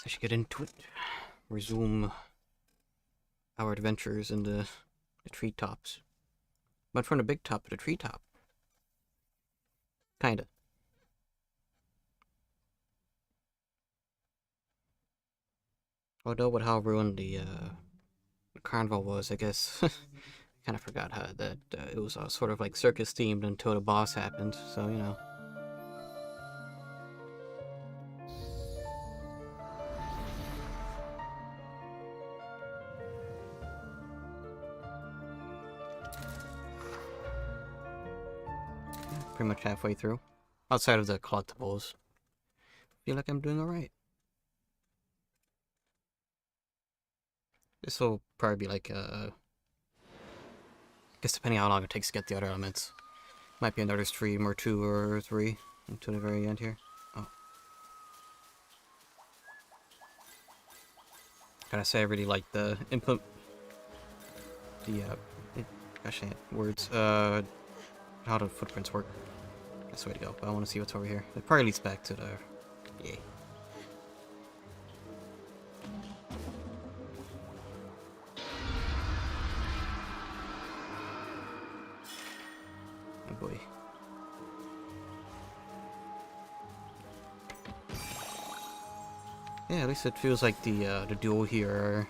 I should get into it. Resume our adventures in the treetops. But from the big top to the treetop. Kinda. Although with how ruined the carnival was, I guess kind of forgot how that it was sort of like circus themed until the boss happened. So you know. Pretty much halfway through. Outside of the collectibles. Feel like I'm doing alright. This will probably be like, I guess depending on how long it takes to get the other elements. Might be another stream or 2 or 3 until the very end here. Oh. Gotta say, I really like the gosh dang it, words, how the footprints work. That's the way to go, but I want to see what's over here. It probably leads back to the... Yay. Oh boy. Yeah, at least it feels like the duo here are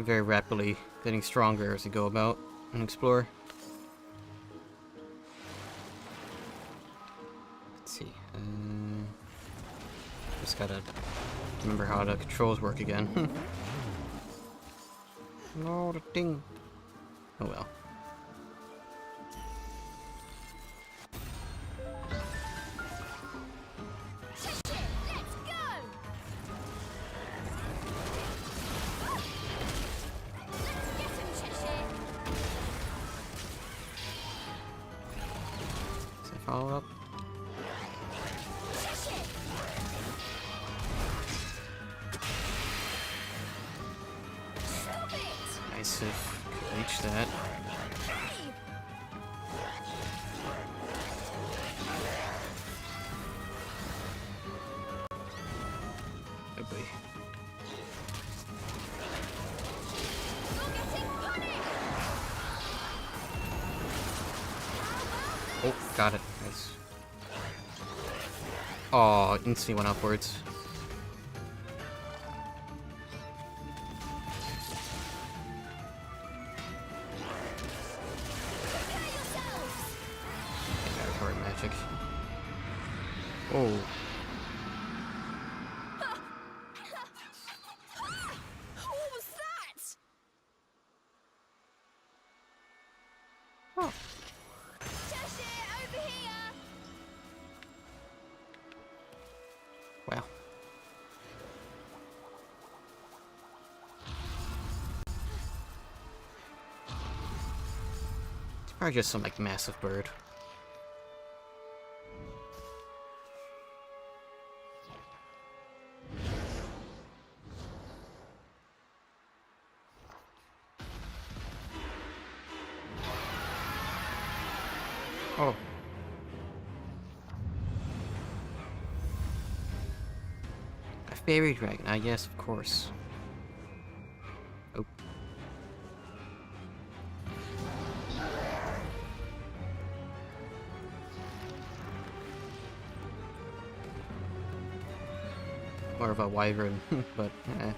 very rapidly getting stronger as they go about and explore. Let's see. Just gotta remember how the controls work again. No, the thing. Oh well. Follow up. Nice if could reach that. Oh boy. Oh, got it. Nice. Oh, instantly went upwards. Hard magic. Oh. What was that? Oh. Over here. Wow. It's probably just some like massive bird. Oh. A fairy dragon, ah yes, of course. Oh. More of a wyvern, but eh.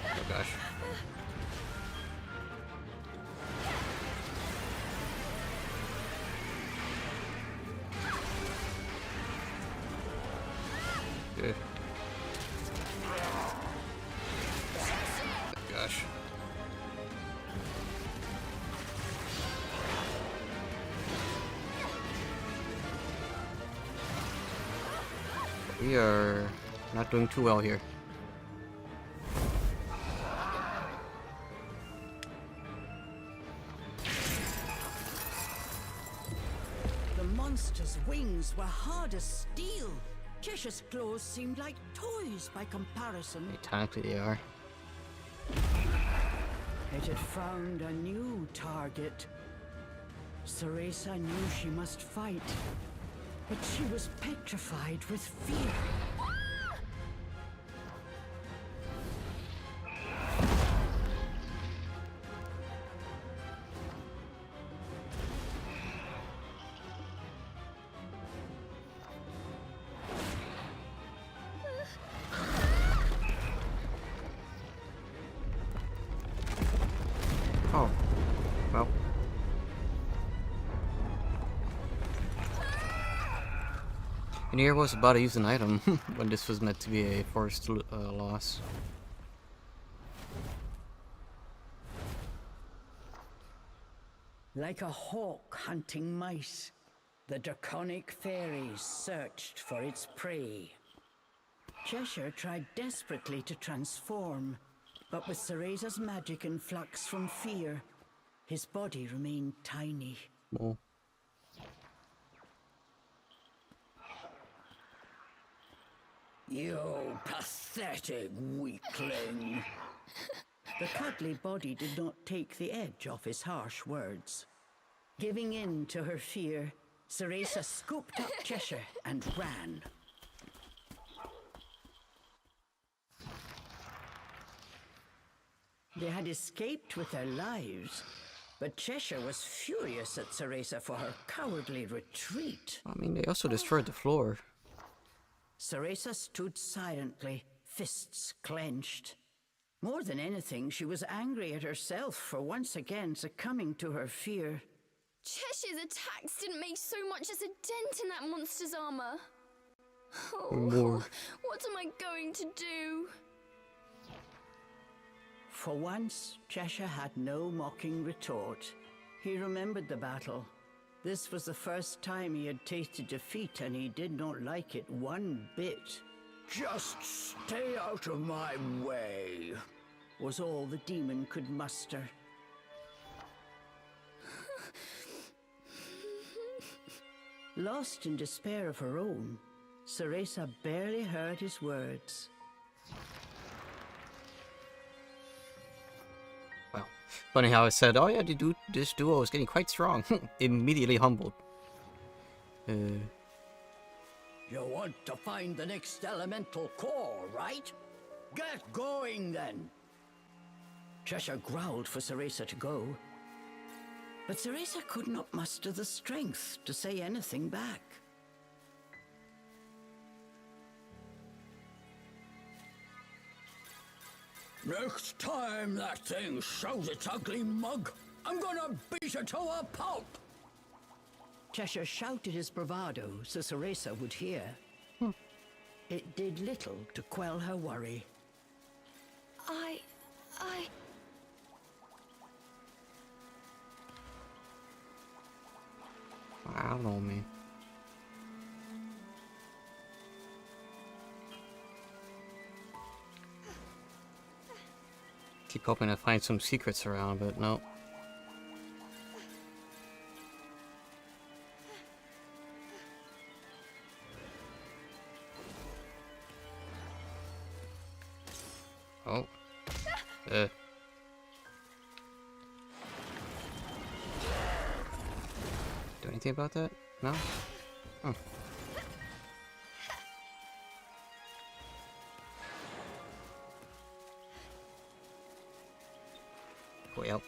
Oh gosh. Good. Oh gosh. We are not doing too well here. The monster's wings were hard as steel. Cheshire's claws seemed like toys by comparison. Technically they are. It had found a new target. Cereza knew she must fight, but she was petrified with fear. Oh, well. And here was about to use an item when this was meant to be a forced loss. Like a hawk hunting mice, the draconic fairies searched for its prey. Cheshire tried desperately to transform, but with Cereza's magic and flux from fear, his body remained tiny. Oh. You pathetic weakling. The cuddly body did not take the edge off his harsh words. Giving in to her fear, Cereza scooped up Cheshire and ran. They had escaped with their lives, but Cheshire was furious at Cereza for her cowardly retreat. I mean, they also destroyed the floor. Cereza stood silently, fists clenched. More than anything, she was angry at herself for once again succumbing to her fear. Cheshire's attacks didn't make so much as a dent in that monster's armor. Oh, More. what am I going to do? For once, Cheshire had no mocking retort. He remembered the battle. This was the first time he had tasted defeat, and he did not like it one bit. Just stay out of my way, was all the demon could muster. Lost in despair of her own, Cereza barely heard his words. Well, funny how I said, oh yeah, this duo is getting quite strong. Immediately humbled. You want to find the next elemental core, right? Get going, then! Cheshire growled for Cereza to go, but Cereza could not muster the strength to say anything back. Next time that thing shows its ugly mug, I'm gonna beat it to a pulp! Cheshire shouted his bravado so Cereza would hear. It did little to quell her worry. I don't know, man. Keep hoping to find some secrets around, but no. Oh. Do anything about that? No? Huh. Well.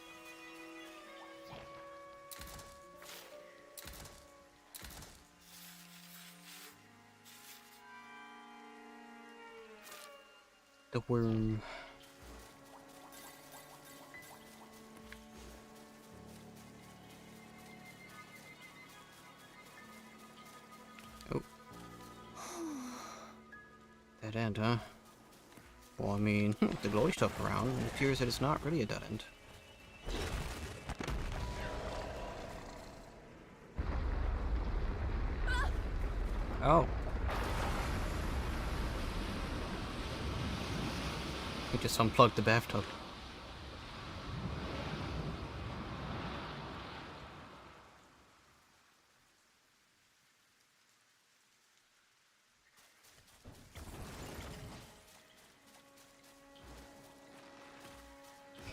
The worm. Oh. Dead end, huh? Well, I mean, with the glowy stuff around, it appears that it's not really a dead end. Oh. He just unplugged the bathtub.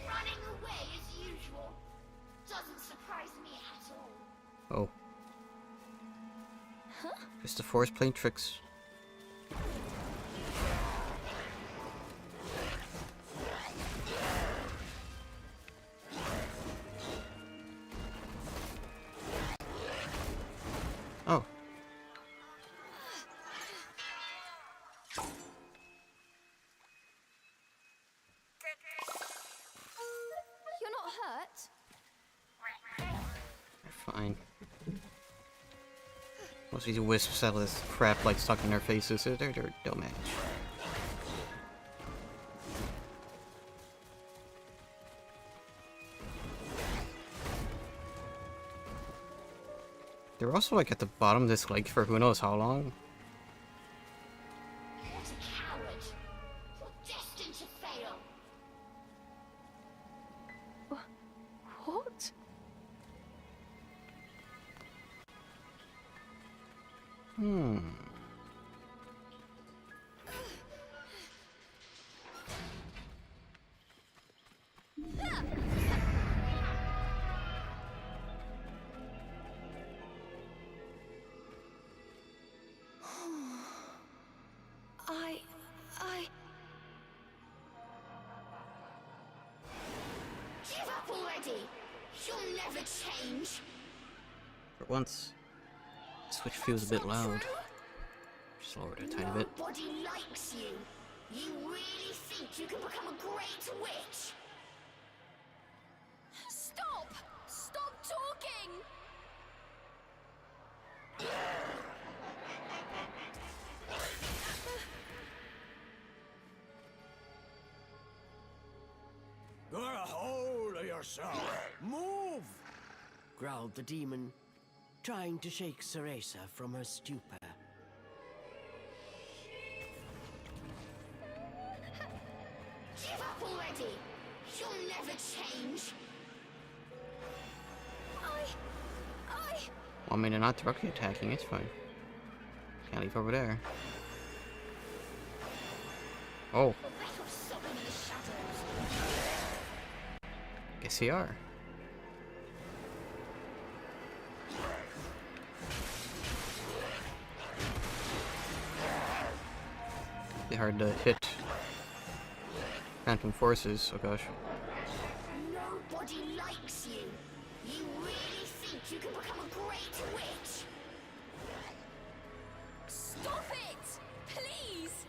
Running away Just the forest playing tricks. Oh. You're not hurt? Fine. Most of these wisps have this crap like stuck in their faces, so they're no match. They're also like at the bottom of this lake for who knows how long. What a coward! You're destined to fail! What? I... Give up already! You'll never change! For once, the switch feels a bit loud. Just lower it a tiny bit. Nobody likes you. You really think you can become a great witch? Stop! Stop talking! Get a hold of yourself! Move! Growled the demon, trying to shake Cereza from her stupor. Give up already! You'll never change! I... Want me to not directly attacking? It's fine. Can't leave over there. Oh. Guess they are. They're hard to hit. Phantom forces, oh gosh. Nobody likes you. You really think you can become a great witch? Stop it! Please!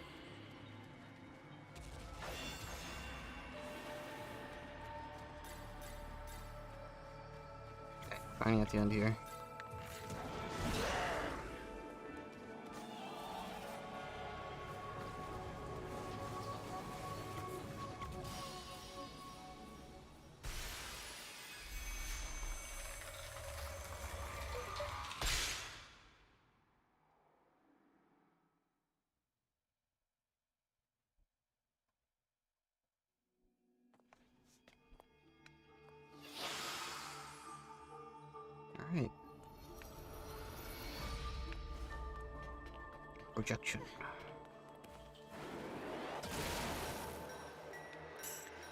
Okay, finally at the end here. Alright. Projection.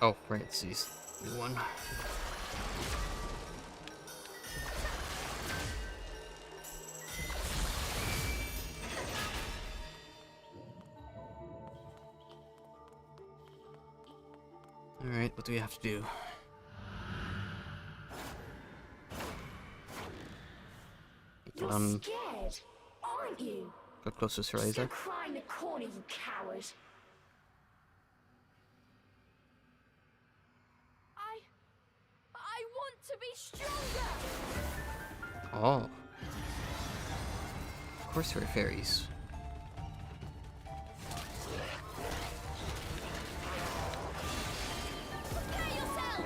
Oh, right, it's these. New one. Alright, what do we have to do? You're scared, aren't you? Go close to Still Cereza. cry in the corner, you coward. I want to be stronger. Oh. Of course there are fairies. Prepare yourself.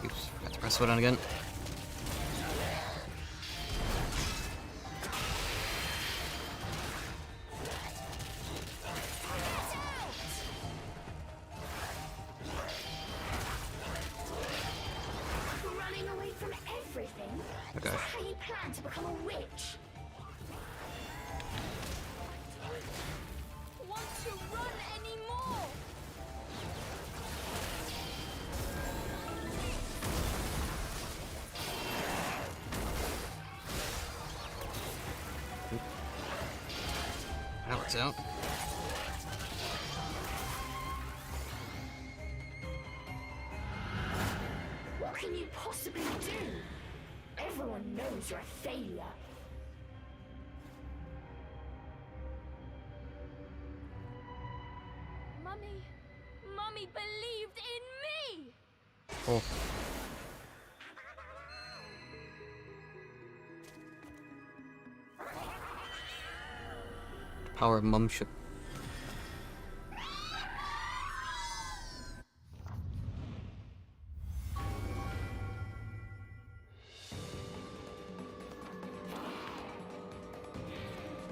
Oops, forgot to press the button again. Running away from everything? Oh Is that gosh. how you plan to become a witch? Want to run anymore? It's out. What can you possibly do? Everyone knows you're a failure. Mummy believed in me! Oh. Power of mumship.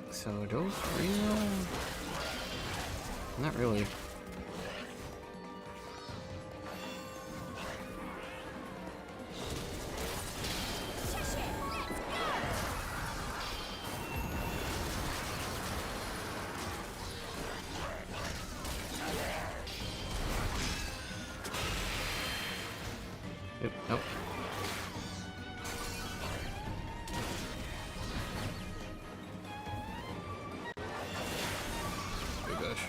So those real? Not really. Nope. Oh gosh.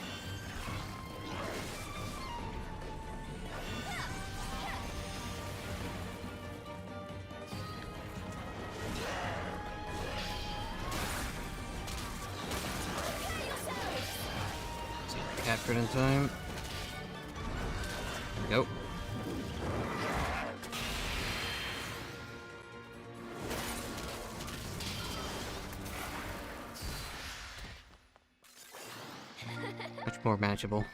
Captured in time. There we go. Much more manageable.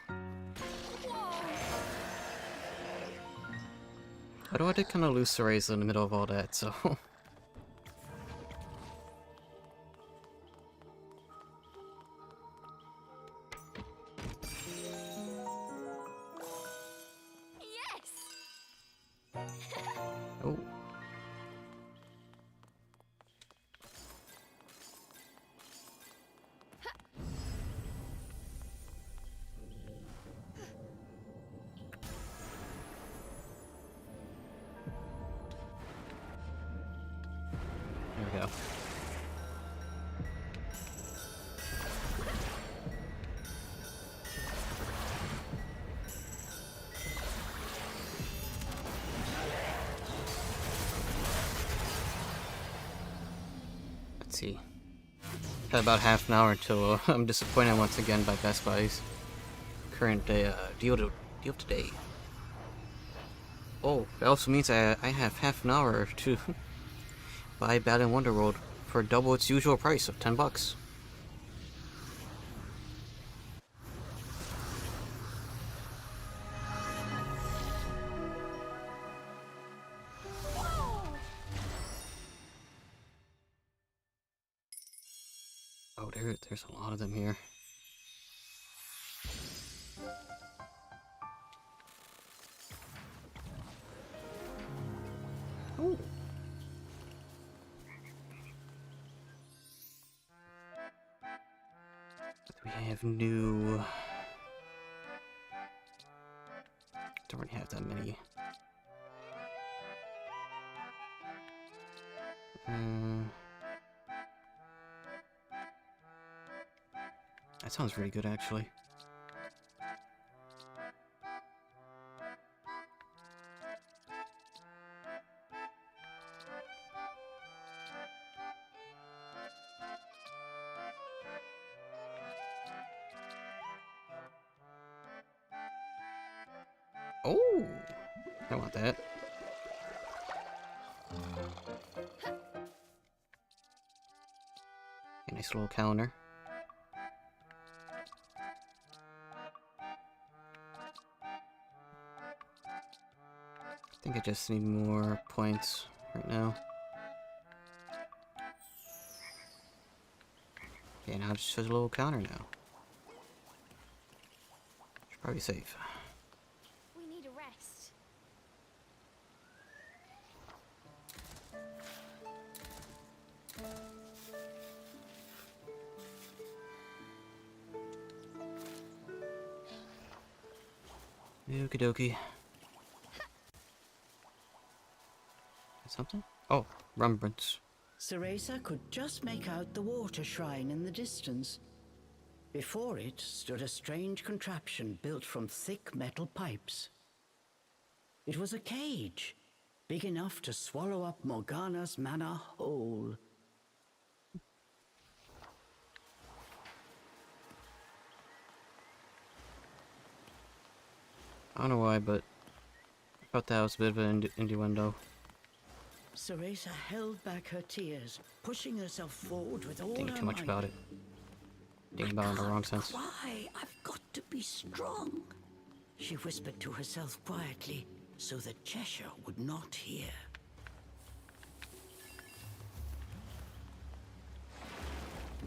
Although I did kind of lose Cereza in the middle of all that, so... Yes! Oh. There we go. Let's see. Got about half an hour until I'm disappointed once again by Best Buy's current deal of today. Oh, that also means I have half an hour to buy Battle in Wonderworld for double its usual price of $10. Oh, there's a lot of them here. Oh. We have new... Don't really have that many. That sounds really good, actually. Oh! I want that. A nice little calendar. I think I just need more points right now. Okay, now it just shows a little counter now. Should probably save. We need a rest. Okie dokie. Something? Oh, remembrance. Cereza could just make out the water shrine in the distance. Before it stood a strange contraption built from thick metal pipes. It was a cage, big enough to swallow up Morgana's manor whole. I don't know why, but I thought that was a bit of an innuendo. Cereza held back her tears, pushing herself forward with all Thinking her too much might. about it. Thinking about it in the wrong sense. Why? I've got to be strong, she whispered to herself quietly, so that Cheshire would not hear.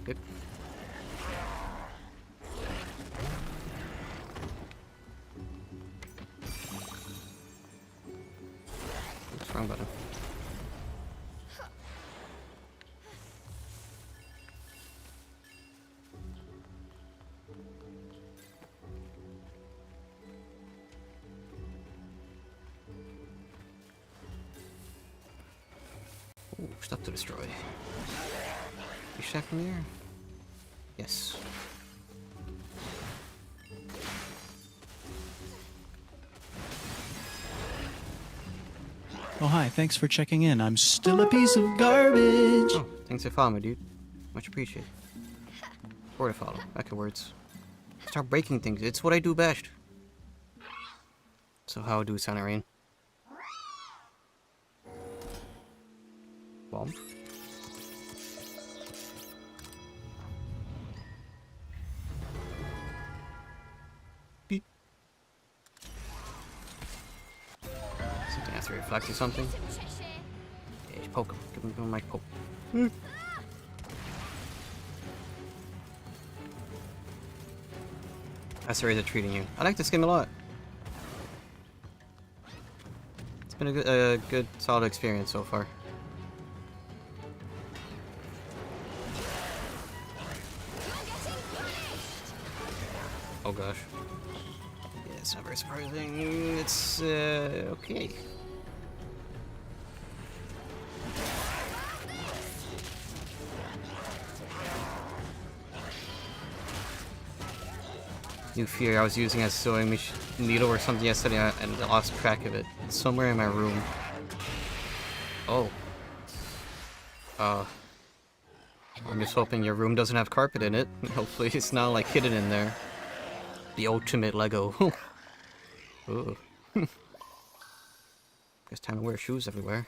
Yep. What's wrong button? Ooh, stuff to destroy. You check from there? Yes. Oh, hi. Thanks for checking in. I'm still a piece of garbage. Oh, thanks for following me, dude. Much appreciated. Or to follow. Back to words. Start breaking things. It's what I do best. So how do Santa Rain? Bomb. Beep. Something has to reflect or something. Yeah, poke him. Give him my poke. How's Cereza treating you? I like this game a lot. It's been a good, solid experience so far. Oh gosh. Yeah, it's not very surprising. It's, okay. New fear I was using a sewing needle or something yesterday and I lost track of it. It's somewhere in my room. Oh. I'm just hoping your room doesn't have carpet in it. Hopefully it's not like hidden in there. The ultimate Lego. Ooh. Guess time to wear shoes everywhere.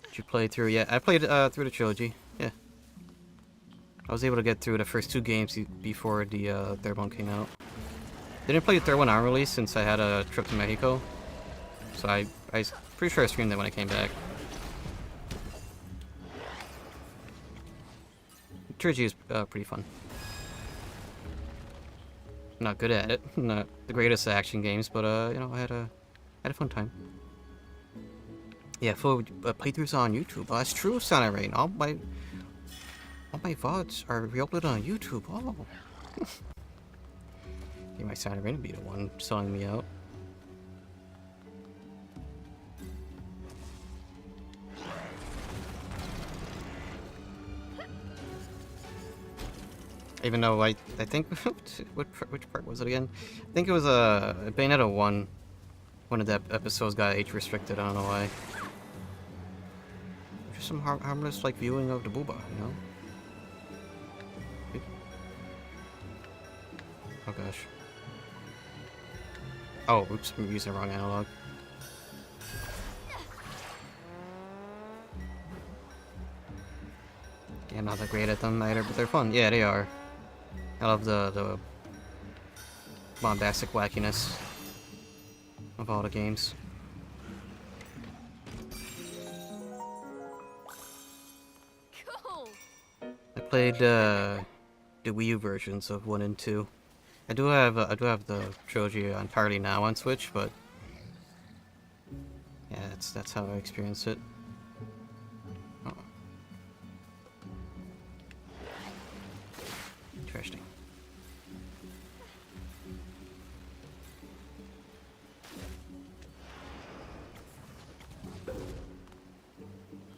Did you play through yet? I played through the trilogy. Yeah. I was able to get through the first two games before the third one came out. Didn't play the third one on release since I had a trip to Mexico. So I pretty sure I streamed it when I came back. The trilogy is pretty fun. Not good at it. Not the greatest action games, but you know, I had a fun time. Yeah, full playthroughs on YouTube. Oh, that's true, Santa Rain. All my VODs are re-uploaded on YouTube. Oh. Yeah, my Santa Rain would be the one selling me out. Even though I think which part was it again? I think it was Bayonetta 1. One of the episodes got age restricted. I don't know why. Just some harmless like viewing of the booba, you know. Oh gosh. Oh, oops! I'm using the wrong analog. Yeah, I'm not that great at them either, but they're fun. Yeah, they are. I love the bombastic wackiness of all the games. Cool. I played the Wii U versions of 1 and 2. I do have the trilogy entirely now on Switch, but yeah, that's how I experienced it. Oh. Interesting.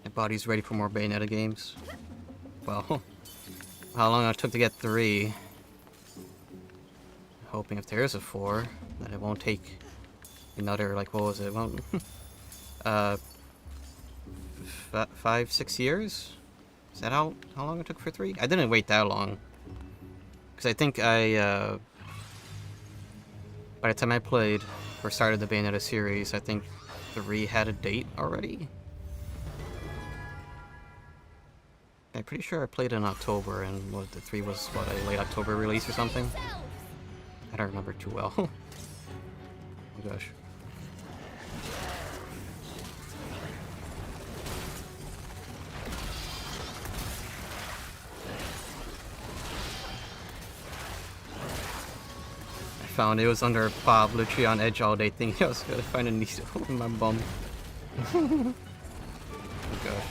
My body's ready for more Bayonetta games. well, how long it took to get 3. Hoping if there is a 4, that it won't take another, like, what was it? Well, 5, 6 years? Is that how long it took for 3? I didn't wait that long. Because I think by the time I played or started the Bayonetta series, I think 3 had a date already. I'm pretty sure I played in October, and what, the 3 was, what, a late October release or something? I don't remember too well. Oh my gosh. I found it was under Bob, literally on edge all day, thinking I was gonna find a needle in my bum. Oh my gosh.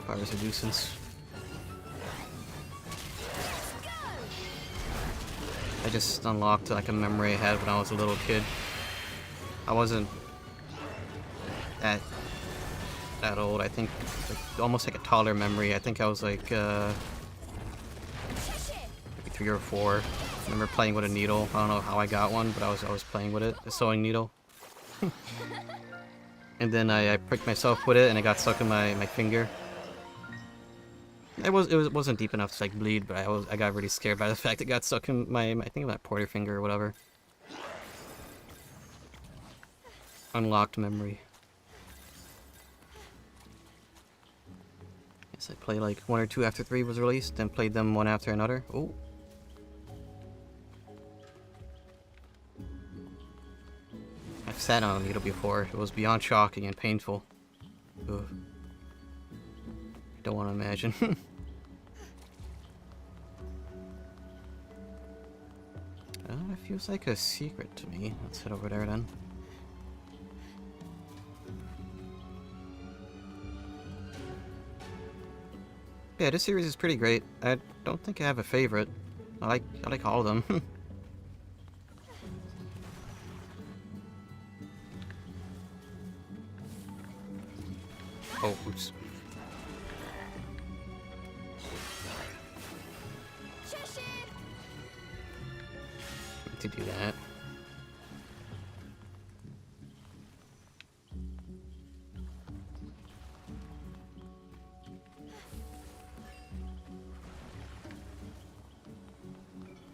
Fire's a nuisance. I just unlocked like a memory I had when I was a little kid. I wasn't that old. I think like, almost like a toddler memory. I think I was like maybe 3 or 4. I remember playing with a needle. I don't know how I got one, but I was playing with it, a sewing needle. And then I pricked myself with it, and it got stuck in my finger. It wasn't deep enough to like bleed, but I got really scared by the fact it got stuck in my I think my pointer finger or whatever. Unlocked memory. Yes, I played like 1 or 2 after 3 was released, then played them one after another. Oh. I've sat on a needle before. It was beyond shocking and painful. Ugh. Don't want to imagine. It feels like a secret to me. Let's head over there then. Yeah, this series is pretty great. I don't think I have a favorite. I like all of them. Oh, oops. To do that.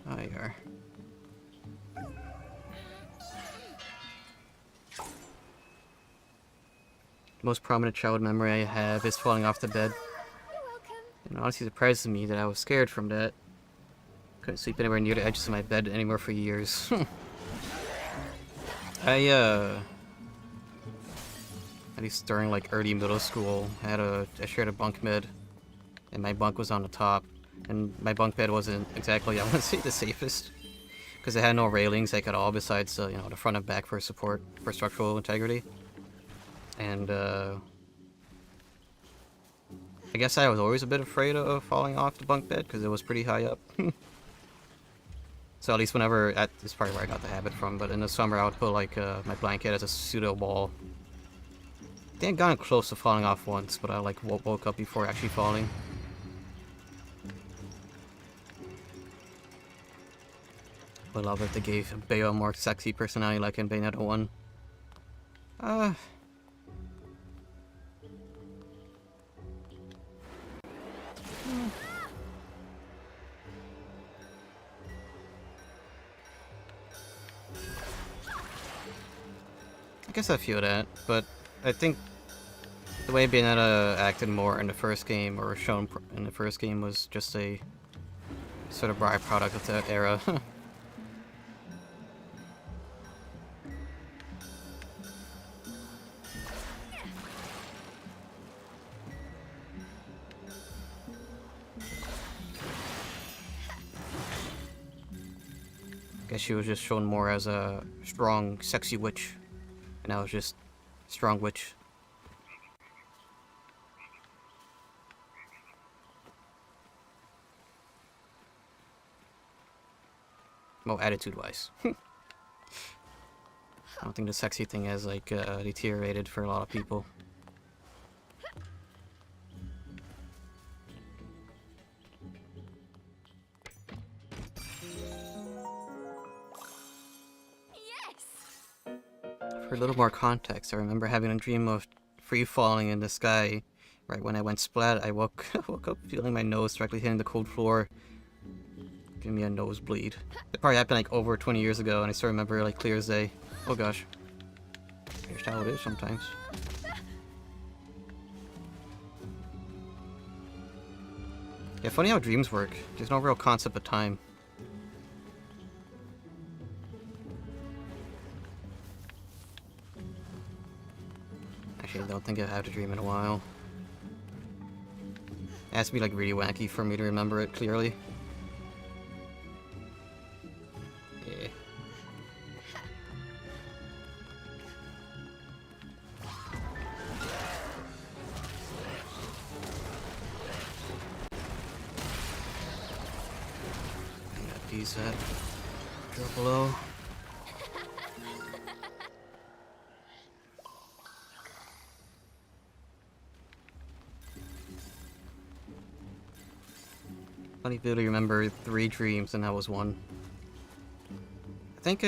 Oh, you are. The most prominent childhood memory I have is falling off the bed. You're welcome. It honestly surprises me that I was scared from that. Couldn't sleep anywhere near the edges of my bed anymore for years. At least during like early middle school, I shared a bunk bed, and my bunk was on the top, and my bunk bed wasn't exactly, I wouldn't say the safest, because it had no railings like at all besides you know, the front and back for support for structural integrity, and I guess I was always a bit afraid of falling off the bunk bed because it was pretty high up. So at least whenever, this is probably where I got the habit from, but in the summer I would put like my blanket as a pseudo ball. I think I'd gotten close to falling off once, but I like woke up before actually falling. Would love if they gave Bayo a more sexy personality like in Bayonetta 1. I guess I feel that, but I think the way Bayonetta acted more in the first game, or shown in the first game, was just a sort of byproduct of that era. Guess she was just shown more as a strong, sexy witch. And I was just strong witch. Well, attitude-wise. I don't think the sexy thing has, like, deteriorated for a lot of people. For a little more context, I remember having a dream of free-falling in the sky. Right when I went splat, I woke up feeling my nose directly hitting the cold floor. Giving me a nosebleed. It probably happened like over 20 years ago, and I still remember like clear as day. Oh gosh. Here's how it is sometimes. Yeah, funny how dreams work. There's no real concept of time. Actually, I don't think I've had a dream in a while. It has to be like really wacky for me to remember it clearly. Yeah. I got these drop below. Funny vividly remember 3 dreams and that was one. I think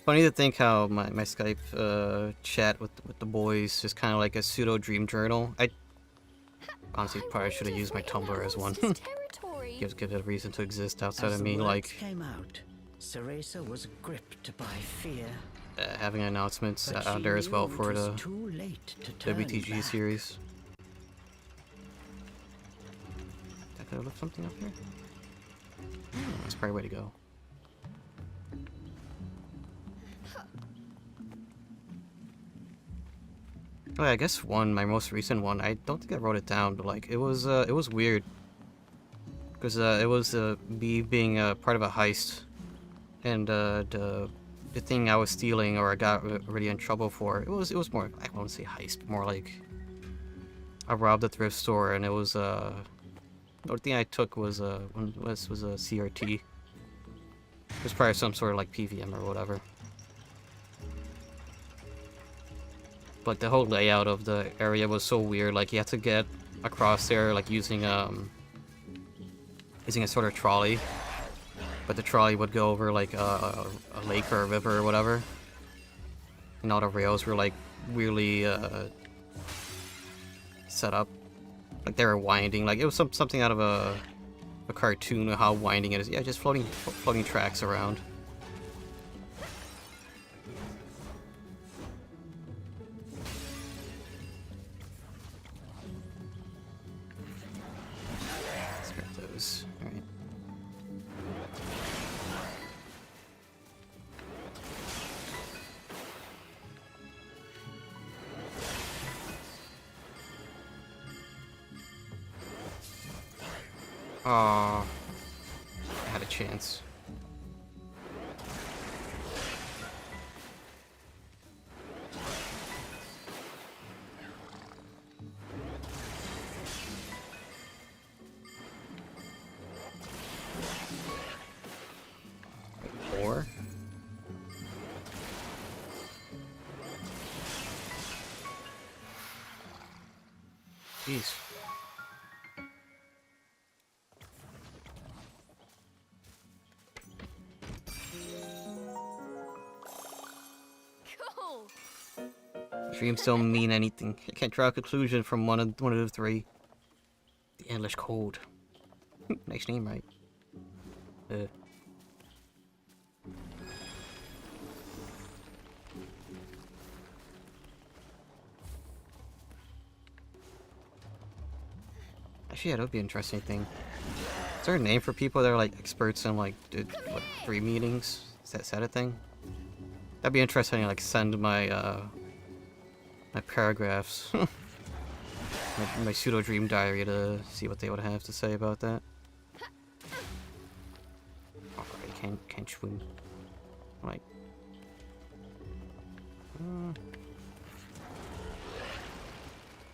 funny to think how my Skype chat with the boys is kind of like a pseudo dream journal. I honestly probably should have used my Tumblr as one. Give it a reason to exist outside of me, like came out, Cereza was gripped by fear. Having announcements out there as well for the WTG series. Could I lift something up here? That's probably a way to go. Oh, yeah, I guess my most recent one, I don't think I wrote it down, but like, it was weird. Because it was me being part of a heist. And the thing I was stealing, or I got really in trouble for, it was more, I won't say heist, but more like, I robbed a thrift store, and it was, the only thing I took was a CRT. It was probably some sort of like PVM or whatever. But the whole layout of the area was so weird. Like you had to get across there like using a sort of trolley, but the trolley would go over like a lake or a river or whatever, and all the rails were like really set up. Like they were winding, like it was something out of a cartoon of how winding it is. Yeah, just floating tracks around. Let's grab those. All right. Oh, I had a chance. Or jeez. Dreams don't mean anything. I can't draw a conclusion from one of the 3. The Endless Code. Nice name, right? Actually, yeah, that would be an interesting thing. Is there a name for people that are like experts in like what 3 meetings? Is that a thing? That'd be interesting. Like send my my paragraphs, my pseudo dream diary to see what they would have to say about that. Oh, I can't swim. Like,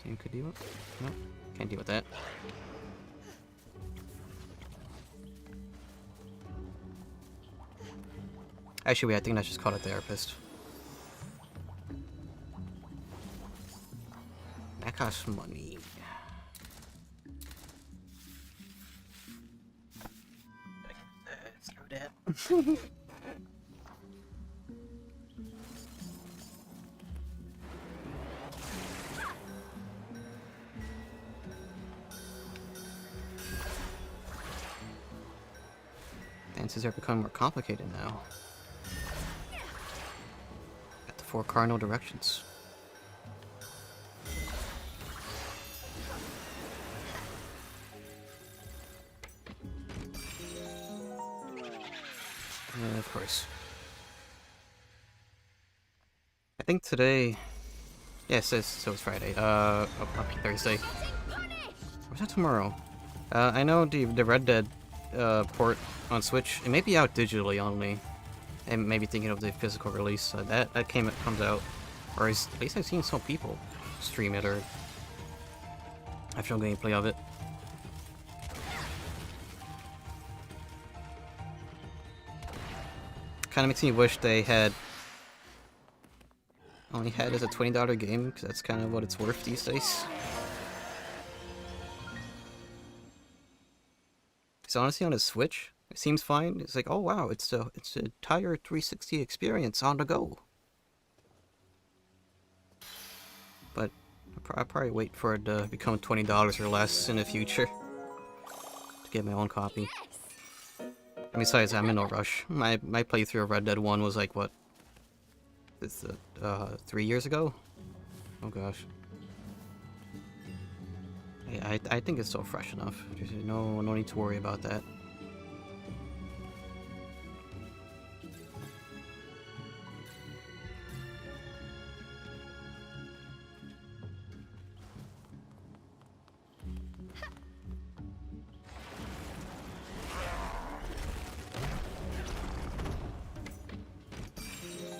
you could deal with. No, can't deal with that. Actually, wait, I think that's just called a therapist. That costs money. Screw that. Dances are becoming more complicated now. Got the 4 cardinal directions. Yeah, of course. I think today... Yes, so it's Friday. Happy Thursday. Or was that tomorrow? I know the Red Dead port on Switch, it may be out digitally only. And maybe thinking of the physical release. That comes out. Or at least I've seen some people stream it or I've shown gameplay of it. Kind of makes me wish they had only had it as a $20 game, because that's kind of what it's worth these days. Because honestly, on a Switch, it seems fine. It's like, oh wow, it's an entire 360 experience on the go. But I'll probably wait for it to become $20 or less in the future to get my own copy. And besides, I'm in no rush. My playthrough of Red Dead 1 was like, what? It's 3 years ago? Oh gosh. I think it's still fresh enough. There's no need to worry about that.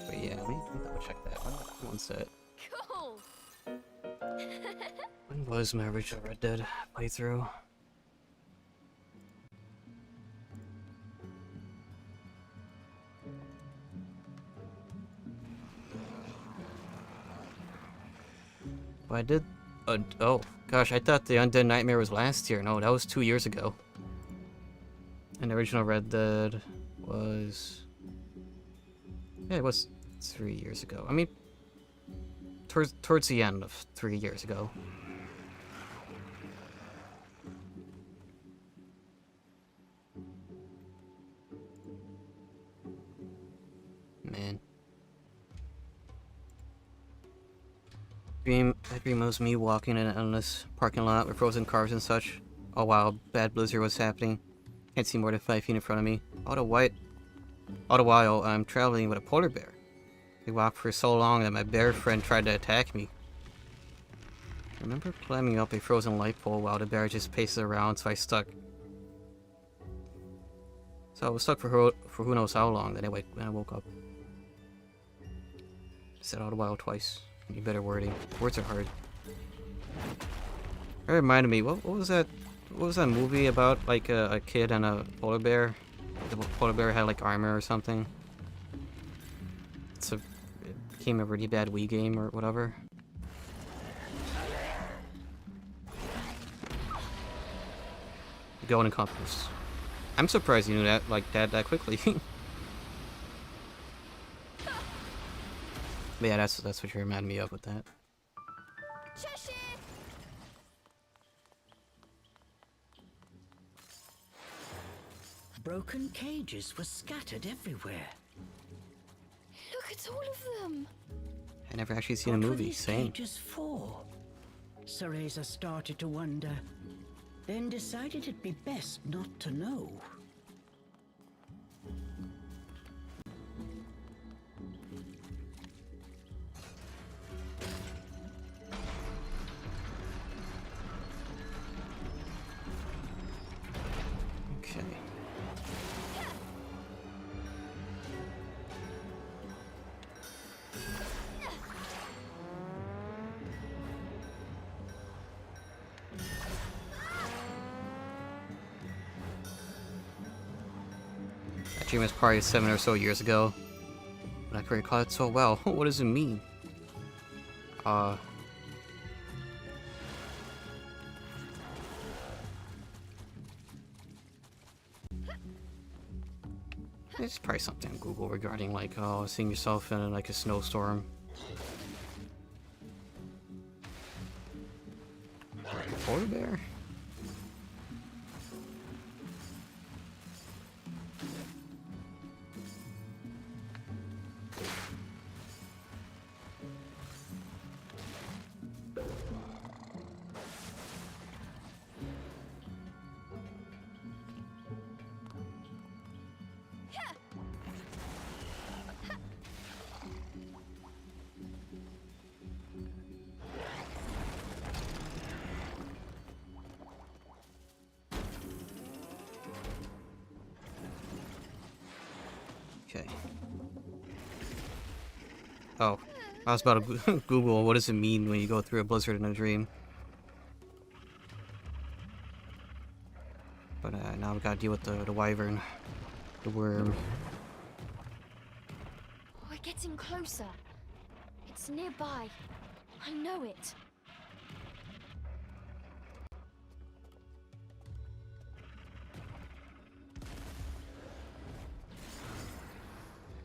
But yeah, let me double check that. One set. Cool. When was my original Red Dead playthrough? Well, I did. Oh gosh, I thought the Undead Nightmare was last year. No, that was 2 years ago. And the original Red Dead was. Yeah, it was 3 years ago. I mean, towards the end of 3 years ago. Man. That dream was me walking in an endless parking lot with frozen cars and such. Oh wow, bad blizzard was happening. Can't see more than 5 feet in front of me. All the while, I'm traveling with a polar bear. We walked for so long that my bear friend tried to attack me. I remember climbing up a frozen light pole while the bear just paces around, so I stuck. So I was stuck for who knows how long. Then when I woke up. Said all the while twice. Need better wording. Words are hard. That reminded me. What was that? What was that movie about? Like a kid and a polar bear. The polar bear had like armor or something. It became a really bad Wii game or whatever. Going in compass. I'm surprised you knew that that quickly. But yeah, that's what you reminded me of with that. Cheshire. Broken cages were scattered everywhere. Look at all of them. I never actually seen a What were movie. these Same. cages for? Cereza started to wonder, then decided it'd be best not to know. Okay. That dream was probably 7 or so years ago. But I could recall it so well. What does it mean? It's probably something on Google regarding like, oh, seeing yourself in like a snowstorm. Polar bear? Okay. Oh, I was about to Google what does it mean when you go through a blizzard in a dream. But now we gotta deal with the wyvern, the worm. We're getting closer. It's nearby. I know it.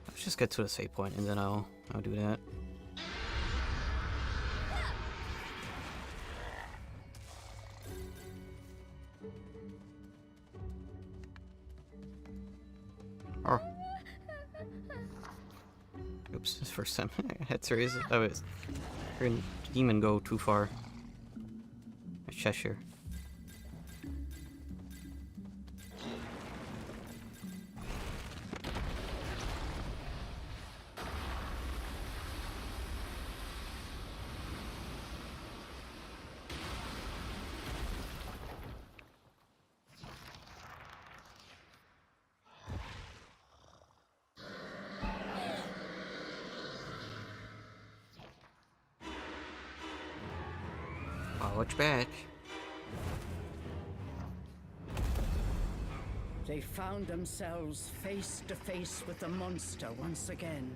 Let's just get to the save point and then I'll do that. Oh. Oops, this first time I had Cereza. Oh, it's her demon go too far. Cheshire. Watch back. They found themselves face to face with the monster once again.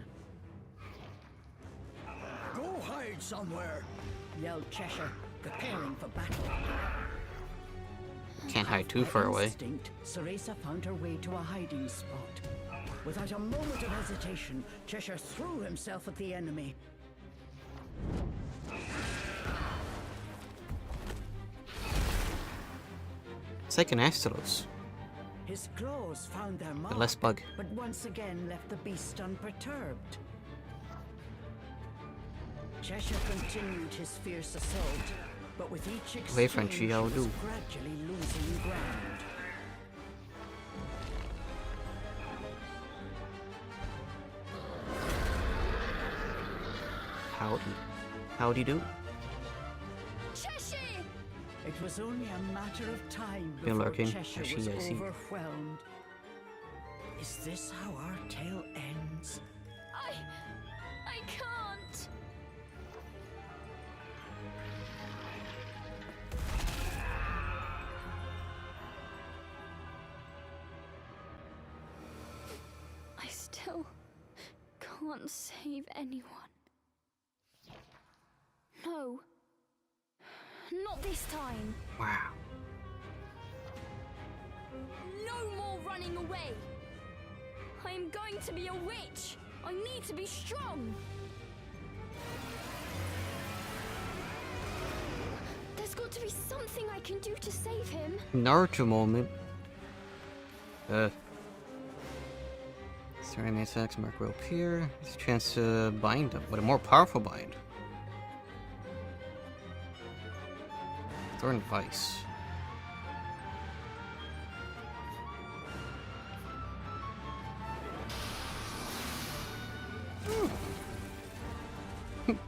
Go hide somewhere! Yelled Cheshire, preparing for battle. Can't hide too far away. Instinct, Cereza found her way to a hiding spot. Without a moment of hesitation, Cheshire threw himself at the enemy. It's like an Astalos. His claws found their mark, But less bug. but once again left the beast unperturbed. Cheshire continued his fierce assault, but with each exchange, Away, Frenchie, he I'll was do. gradually losing ground. Howdy do? Cheshire! It was only a matter of time Been before lurking. Cheshire I see, was I see. overwhelmed. Is this how our tale ends? I can't. I still can't save anyone. No. Not this time. Wow. No more running away. I am going to be a witch. I need to be strong. There's got to be something I can do to save him. Naruto moment. Starting main attacks mark will appear. There's a chance to bind them, but a more powerful bind. Thorn Vice.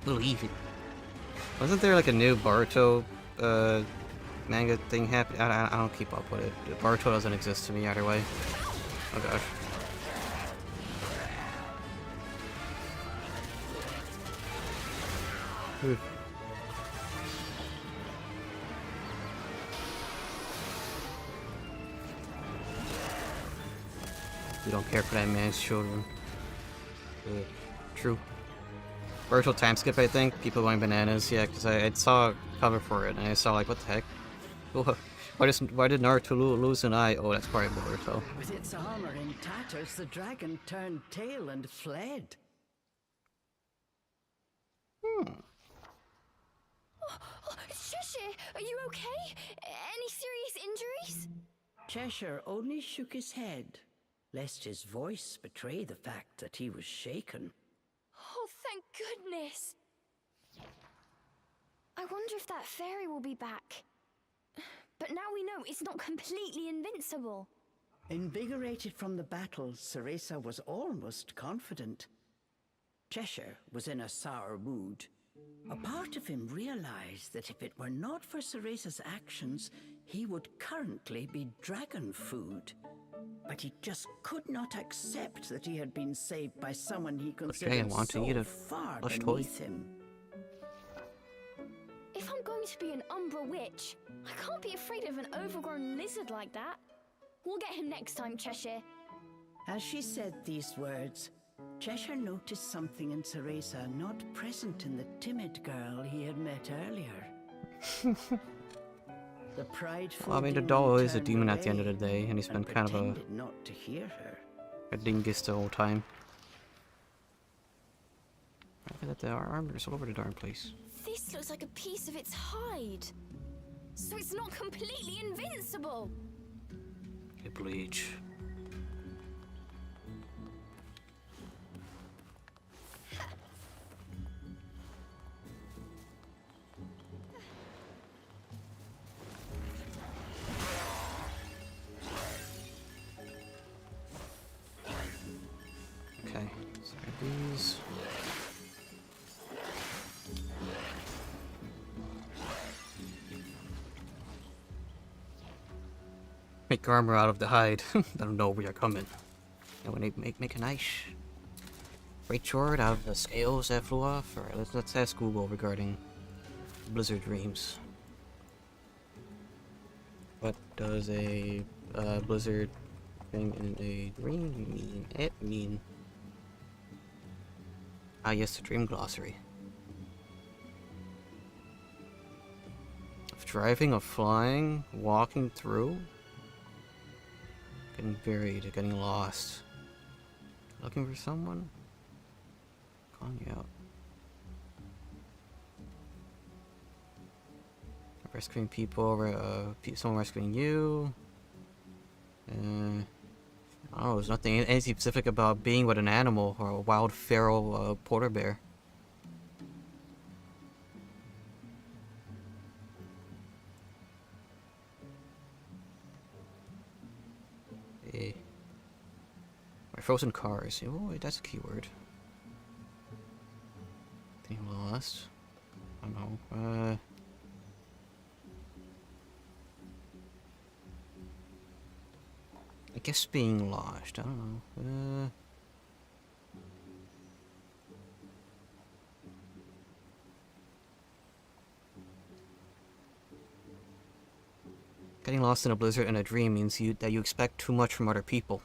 Believe it. Wasn't there like a new Boruto manga thing happening? I don't keep up with it. Boruto doesn't exist to me either way. Oh gosh. Ooh. We don't care for that man's children. Ugh. True. Virtual time skip, I think. People going bananas. Yeah, because I saw a cover for it, and I saw like, what the heck? Why did Naruto lose an eye? Oh, that's probably Boruto. With its armor in tatters, the dragon turned tail and fled. Cheshire, are you okay? Any serious injuries? Cheshire only shook his head, lest his voice betray the fact that he was shaken. Oh, thank goodness. I wonder if that fairy will be back. But now we know it's not completely invincible. Invigorated from the battle, Cereza was almost confident. Cheshire was in a sour mood. A part of him realized that if it were not for Cereza's actions, he would currently be dragon food. But he just could not accept that he had been saved by someone he considered so far beneath him. If I'm going to be an Umbra witch, I can't be afraid of an overgrown lizard like that. We'll get him next time, Cheshire. As she said these words, Cheshire noticed something in Cereza not present in the timid girl he had met earlier. The prideful Well, I mean, the doll is a demon at the end of the day, and he's been kind of not to hear her. a dingus the whole time. Look at that, the armor's all over the darn place. This looks like a piece of its hide. So it's not completely invincible. Hey, Bleach. Okay, so these. Make armor out of the hide. I don't know we are coming. And when they make a nice great sword out of the scales that flew off. Alright, let's ask Google regarding blizzard dreams. What does a blizzard thing in a dream mean? It mean. Ah, yes, the dream glossary. Of driving, of flying, walking through. Getting buried, getting lost. Looking for someone? Calling you out. Rescuing people, someone rescuing you. I don't know, there's nothing anything specific about being with an animal or a wild feral polar bear. My frozen cars. Oh, wait, that's a keyword. Getting lost. I don't know. I guess being lost. I don't know. Getting lost in a blizzard in a dream means that you expect too much from other people.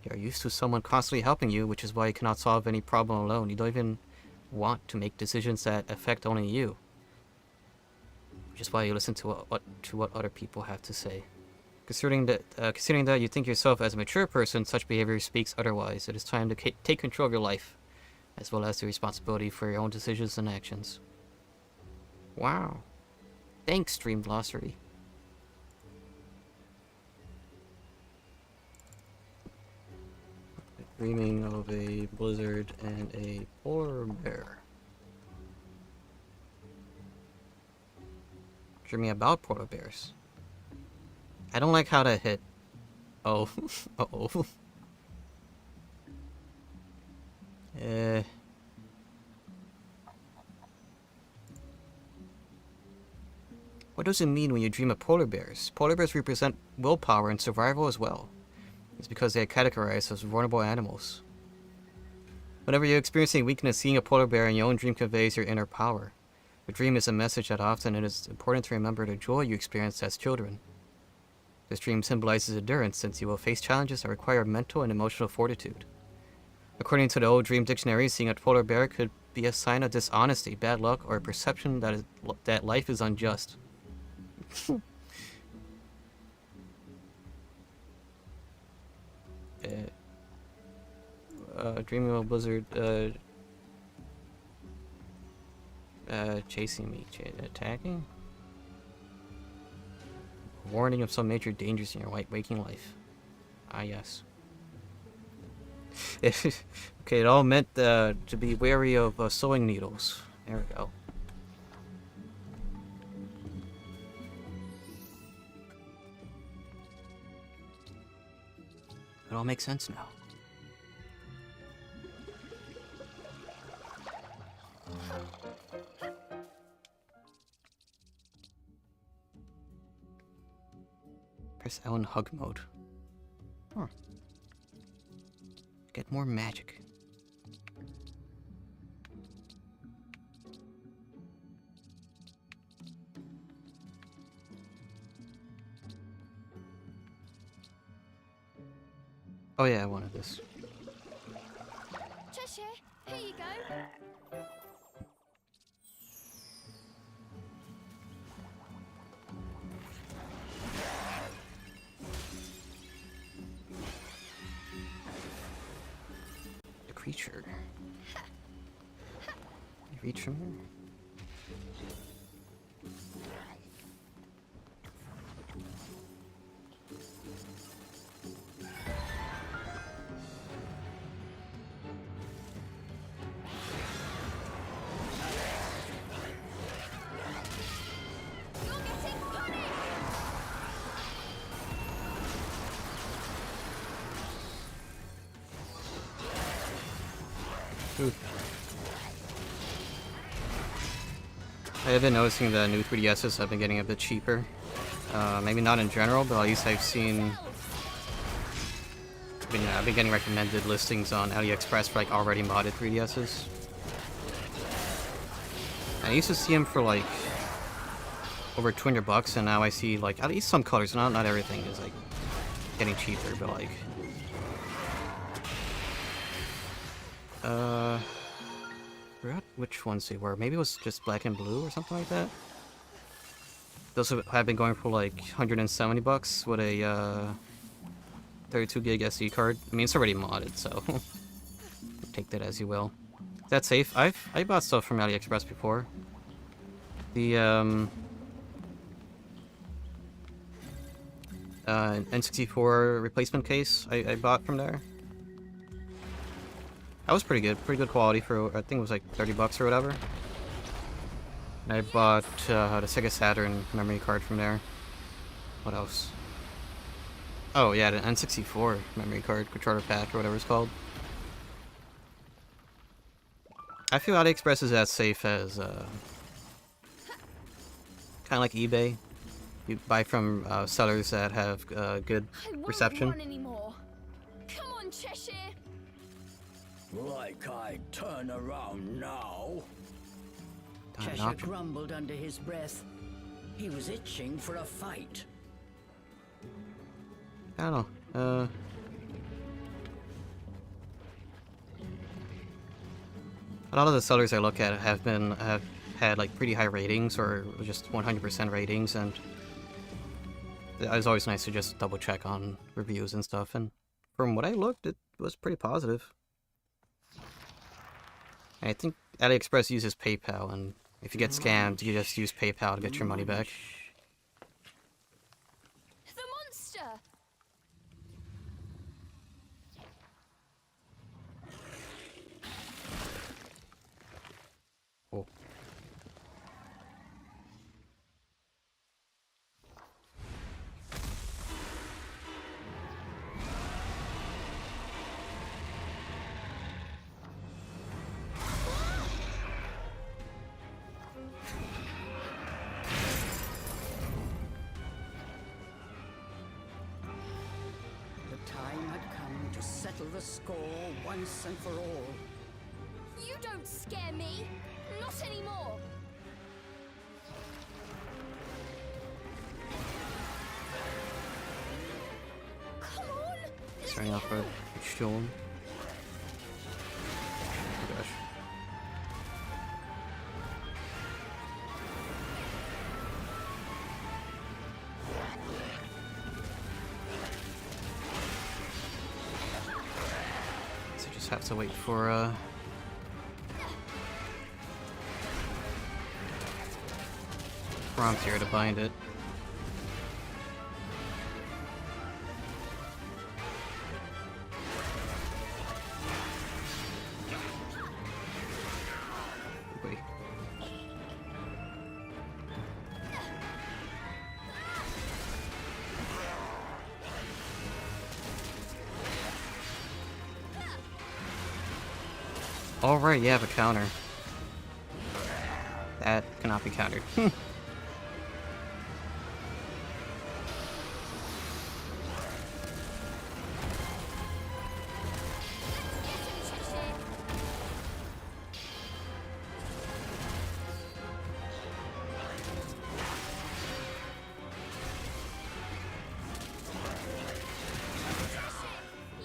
You're used to someone constantly helping you, which is why you cannot solve any problem alone. You don't even want to make decisions that affect only you. Which is why you listen to what other people have to say. Considering that you think yourself as a mature person, such behavior speaks otherwise. It is time to take control of your life, as well as the responsibility for your own decisions and actions. Wow. Thanks, Dream Glossary. Dreaming of a blizzard and a polar bear. Dreaming about polar bears. I don't like how that hit. Oh. Uh-oh. What does it mean when you dream of polar bears? Polar bears represent willpower and survival as well. It's because they are categorized as vulnerable animals. Whenever you're experiencing weakness, seeing a polar bear in your own dream conveys your inner power. A dream is a message that often it is important to remember the joy you experienced as children. This dream symbolizes endurance, since you will face challenges that require mental and emotional fortitude. According to the old Dream Dictionary, seeing a polar bear could be a sign of dishonesty, bad luck, or a perception that life is unjust. Dreaming of a blizzard, chasing me, attacking? Warning of some major dangers in your waking life. Ah, yes. Okay, it all meant to be wary of sewing needles. There we go. It all makes sense now. Press L in hug mode. Huh. Get more magic. Oh yeah, I wanted this. Cheshire, here you go. The creature. You reach from here? You're getting punished! Ooh. I have been noticing the new 3DSs have been getting a bit cheaper. Maybe not in general, but at least I've seen... I've been getting recommended listings on AliExpress for like already modded 3DSs. I used to see them for like over 200 bucks, and now I see like at least some colors. Not everything is like getting cheaper, but like I forgot which ones they were. Maybe it was just black and blue or something like that. Those have been going for like 170 bucks with a 32 gig SD card. I mean, it's already modded, so take that as you will. Is that safe? I bought stuff from AliExpress before. The N64 replacement case I bought from there. That was pretty good quality for, I think it was like 30 bucks or whatever. And I bought the Sega Saturn memory card from there. What else? Oh yeah, the N64 memory card, controller pack, or whatever it's called. I feel AliExpress is as safe as, kind of like eBay. You buy from sellers that have good reception. I won't run anymore. Come on, Cheshire. Like I turn around now? Not an Cheshire option. grumbled under his breath. He was itching for a fight. I don't know. A lot of the sellers I look at have had like pretty high ratings or just 100% ratings, and it's always nice to just double check on reviews and stuff. And from what I looked, it was pretty positive. And I think AliExpress uses PayPal, and if you get scammed, you just use PayPal to get your money back. The monster. Oh. The time had come to settle the score once and for all. You don't scare me. Not anymore. Come on. Starting off with Sean. have to wait for Frontier to bind it. Wait. Alright, you have a counter. That cannot be countered.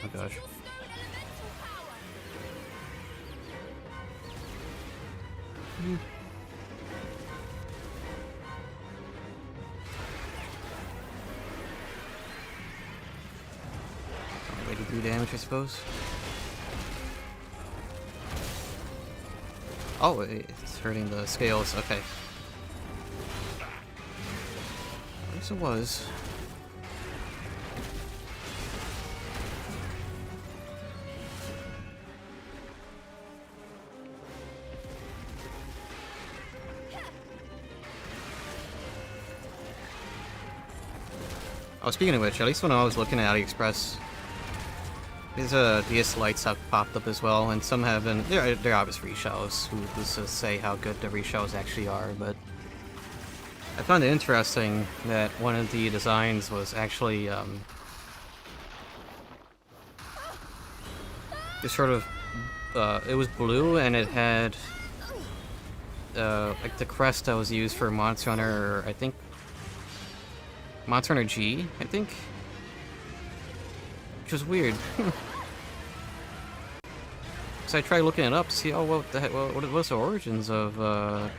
Oh gosh. Way to do damage, I suppose. Oh, it's hurting the scales. Okay. At least it was. Oh, speaking of which, at least when I was looking at AliExpress, these DS lights have popped up as well, and some have been. They're obvious reshells. Who's to say how good the reshells actually are? But I found it interesting that one of the designs was actually just sort of it was blue, and it had like the crest that was used for Monster Hunter, I think. Monster Hunter G, I think? Which was weird. So I tried looking it up to see, oh, what the heck, what was the origins of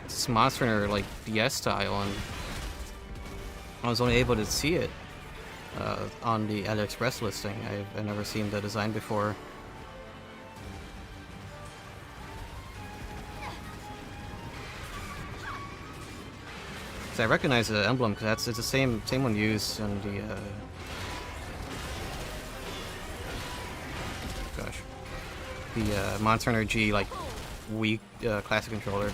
this Monster Hunter, like, DS style, and I was only able to see it on the AliExpress listing. I've never seen the design before. I recognize the emblem because it's the same one used in the the Monster Hunter G like Wii classic controller.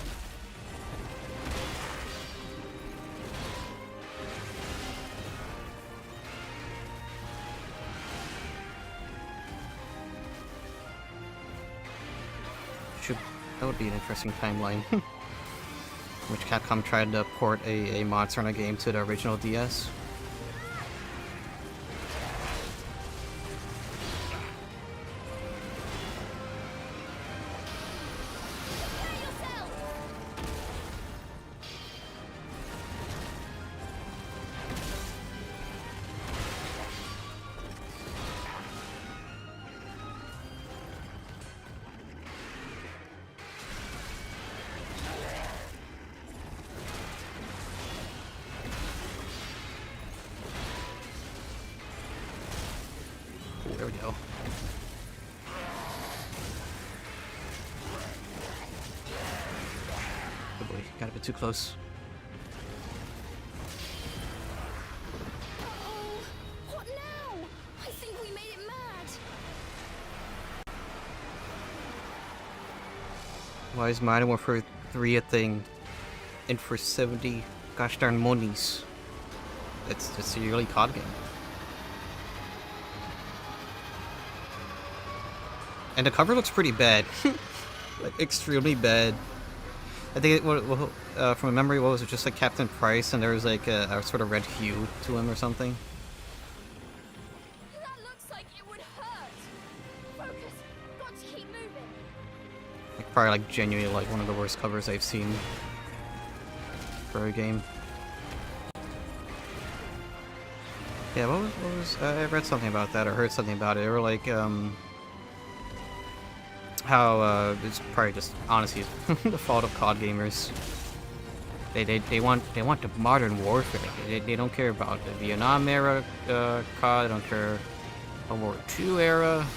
That would be an interesting timeline. Which Capcom tried to port a Monster Hunter game to the original DS. There we go. Oh boy, got a bit too close. Oh, what now? I think we made it mad. Why is Modern Warfare 3 a thing? And for 70 gosh darn monies. It's a yearly COD game. And the cover looks pretty bad. Like, extremely bad. I think from memory, what was it? Just like Captain Price, and there was like a sort of red hue to him or something. That looks like it would hurt. Focus. Got to keep moving. Like, probably like genuinely like one of the worst covers I've seen for a game. Yeah, what was I read something about that or heard something about it. They were like how it's probably just honestly the fault of COD gamers. They want the modern warfare. They don't care about the Vietnam era COD. They don't care World War II era.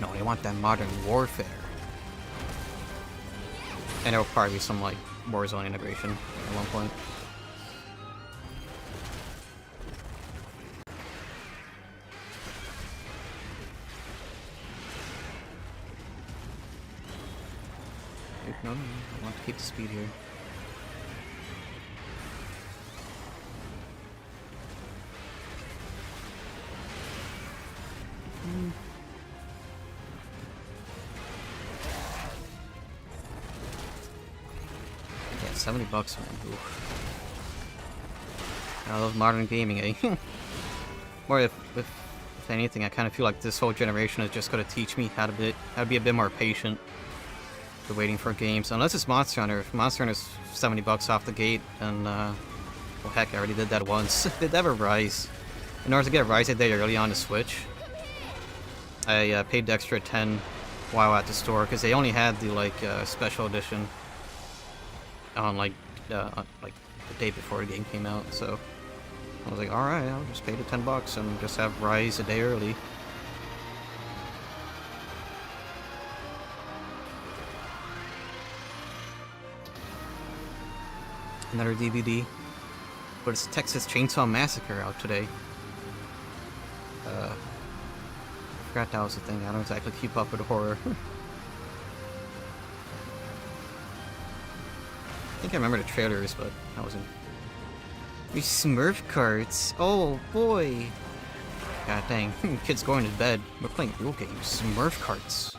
No, they want that modern warfare. And there will probably be some, like, Warzone integration at one point. No, I want to keep the speed here. Yeah, $70, man. Oof. I love modern gaming, eh? Or if anything, I kind of feel like this whole generation is just going to teach me how to be a bit more patient to waiting for games. Unless it's Monster Hunter. If Monster Hunter is $70 off the gate, then well, heck, I already did that once. Did they have a Rise? In order to get a Rise a day early on the Switch, I paid the extra 10 while at the store because they only had the like special edition on like the day before the game came out. So I was like, all right, I'll just pay the $10 and just have Rise a day early. Another DVD, but it's Texas Chainsaw Massacre out today. I forgot that was the thing. I don't exactly keep up with horror. I think I remember the trailers, but I wasn't. These Smurf cards. Oh boy. God dang. Kids going to bed. We're playing real games. Smurf cards.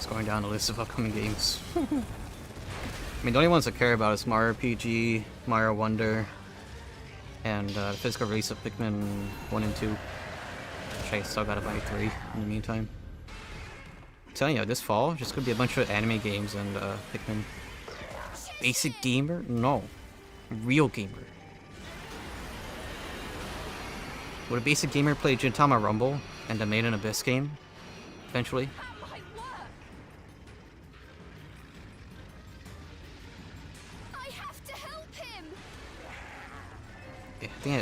Going down the list of upcoming games. I mean, the only ones I care about is Mario RPG, Mario Wonder, and the physical release of Pikmin 1 and 2. Which I still gotta buy 3 in the meantime. I'm telling you, this fall, just gonna be a bunch of anime games and Pikmin. Basic gamer? No. Real gamer. Would a basic gamer play Gintama Rumble and the Made in Abyss game? Eventually?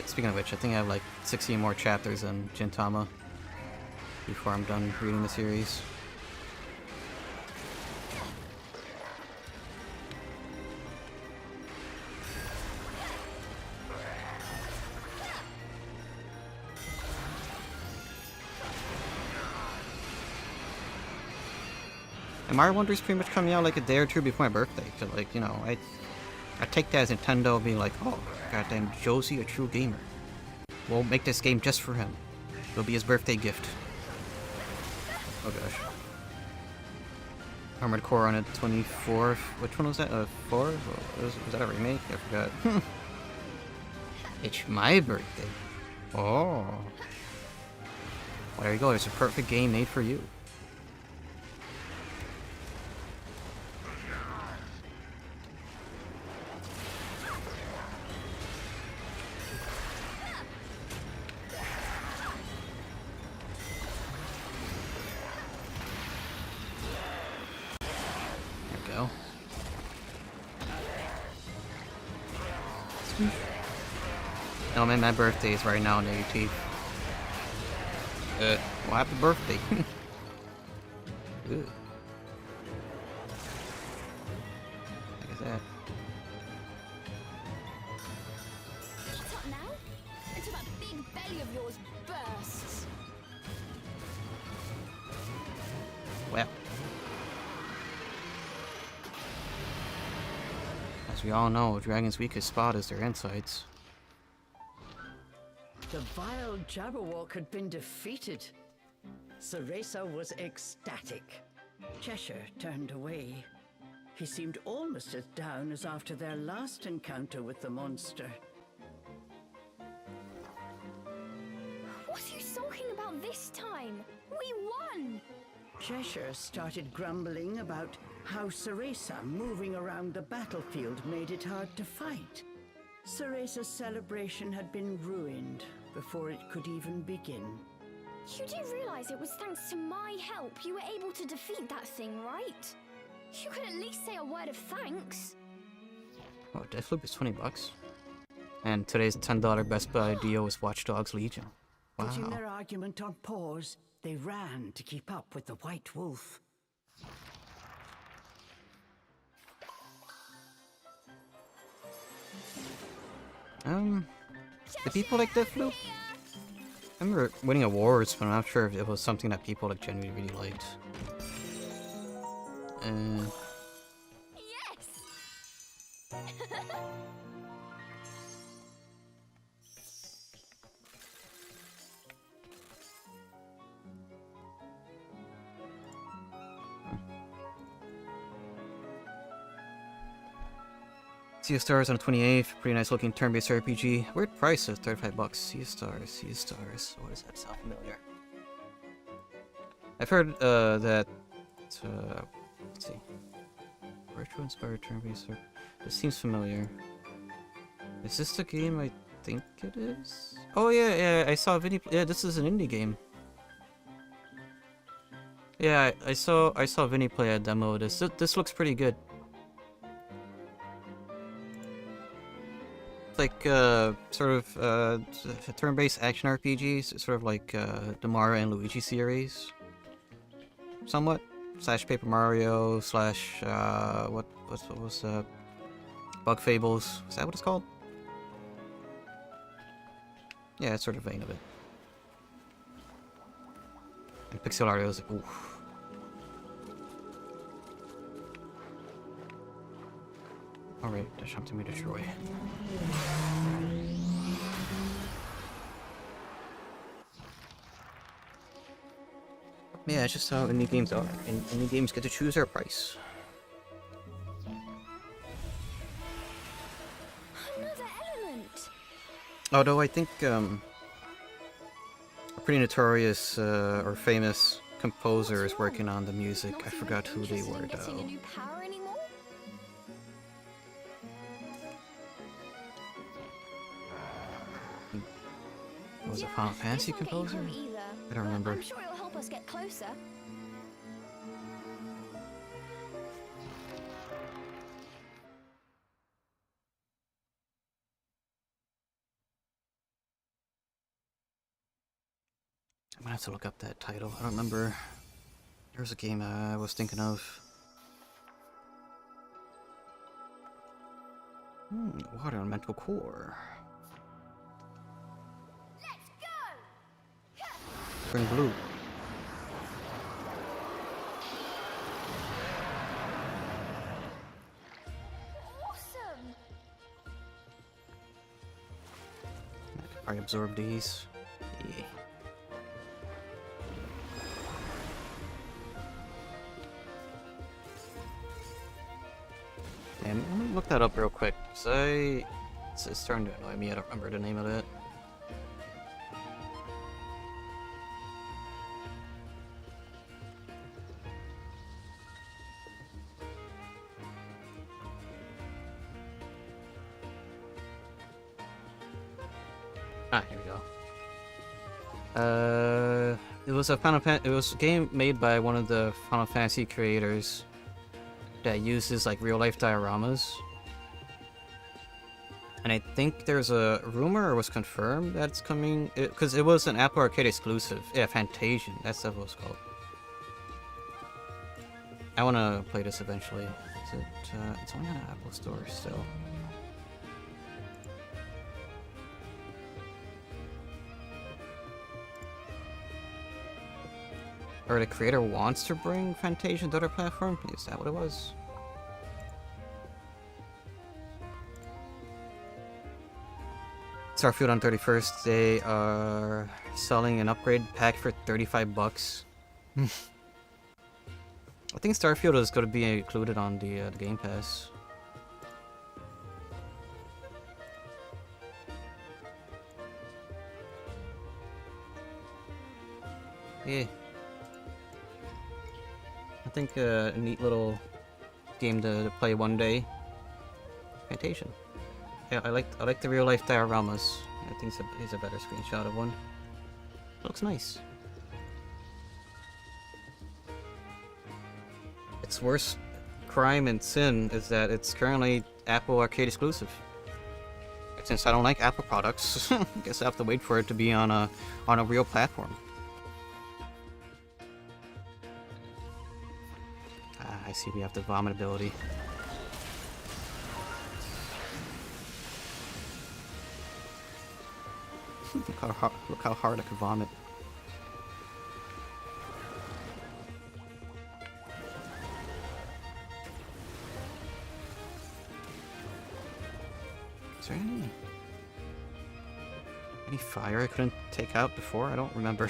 Speaking of which, I think I have like 16 more chapters in Gintama before I'm done reading the series. And Mario Wonder is pretty much coming out like a day or two before my birthday, so like, you know, I take that as Nintendo being like, oh, goddamn, Josie, a true gamer. We'll make this game just for him. It'll be his birthday gift. Oh gosh. Armored Core on the 24th. Which one was that? 4? Was that a remake? I forgot. It's my birthday. Oh. Well, there you go. It's a perfect game made for you. No man, my birthday is right now on the 18th. Well, happy birthday. Good. Look at that. Shut up now, until that big belly of yours bursts. Well. As we all know, Dragon's weakest spot is their insides. The vile Jabberwock had been defeated. Cereza was ecstatic. Cheshire turned away. He seemed almost as down as after their last encounter with the monster. What are you sulking about this time? We won! Cheshire started grumbling about how Cereza moving around the battlefield made it hard to fight. Cereza's celebration had been ruined before it could even begin. You do realize it was thanks to my help you were able to defeat that thing, right? You could at least say a word of thanks. Oh, Deathloop is $20. And today's $10 Best Buy deal is Watch Dogs Legion. Wow. Putting their argument on pause, they ran to keep up with the White Wolf. Do people like Deathloop? I remember winning awards, but I'm not sure if it was something that people like genuinely really liked. Yes! Sea of Stars on the 28th, pretty nice looking turn-based RPG. Weird price of $35. Sea of Stars, Sea of Stars. What does that sound familiar? I've heard that. Let's see. Retro inspired turn-based. This seems familiar. Is this the game I think it is? Oh yeah, I saw Vinny. Yeah, this is an indie game. Yeah, I saw Vinny play a demo of this. This looks pretty good. Like sort of a turn-based action RPG, sort of like the Mario and Luigi series, somewhat. Slash Paper Mario slash what was Bug Fables? Is that what it's called? Yeah, it's sort of vein of it. And pixel art, I was like, oof. Alright, there's something to destroy. Yeah, it's just how indie games are. And indie games get to choose their price. Another element. Although I think a pretty notorious or famous composer is working on the music. I forgot who they were though. Was it Final Fantasy composer? I don't remember. I'm sure it'll help us get closer. I'm gonna have to look up that title. I don't remember. There was a game I was thinking of. Water Elemental Core. Spring Blue. Awesome. I could probably absorb these. Yeah. And I'm gonna look that up real quick. So it's starting to annoy me. I don't remember the name of it. Ah, here we go. It was a game made by one of the Final Fantasy creators that uses like real life dioramas. And I think there's a rumor or was confirmed that it's coming because it was an Apple Arcade exclusive. Yeah, Fantasian. That's what it was called. I want to play this eventually. Is it? It's only on the Apple Store still. Or the creator wants to bring Fantasian to other platform? Is that what it was? Starfield on 31st, they are selling an upgrade pack for $35. I think Starfield is going to be included on the Game Pass. Yeah. I think a neat little game to play one day. Fantasian. Yeah, I like the real life dioramas. I think it's a better screenshot of one. Looks nice. It's worse crime and sin is that it's currently Apple Arcade exclusive. Since I don't like Apple products, I guess I have to wait for it to be on a real platform. Ah, I see we have the vomit ability. Look how hard I can vomit. Is there any fire I couldn't take out before? I don't remember.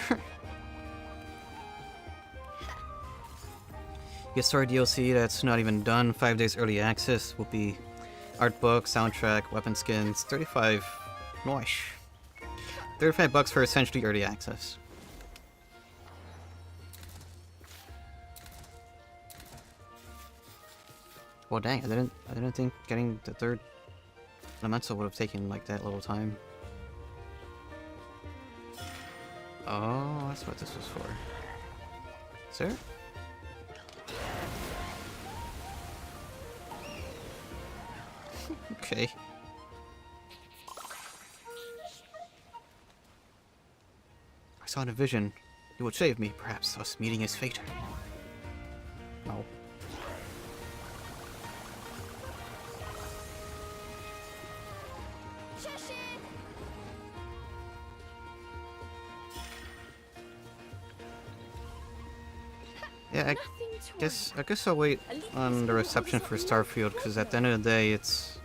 Get Story DLC that's not even done. 5 days early access will be art book, soundtrack, weapon skins. 35. Nice. $35 for essentially early access. Well, dang! I didn't think getting the third elemental would have taken like that little time. Oh, that's what this was for. Sir? Okay. I saw in a vision. It would save me, perhaps, us meeting his fate. No. Yeah, I guess I'll wait on the reception for Starfield, because at the end of the day, it's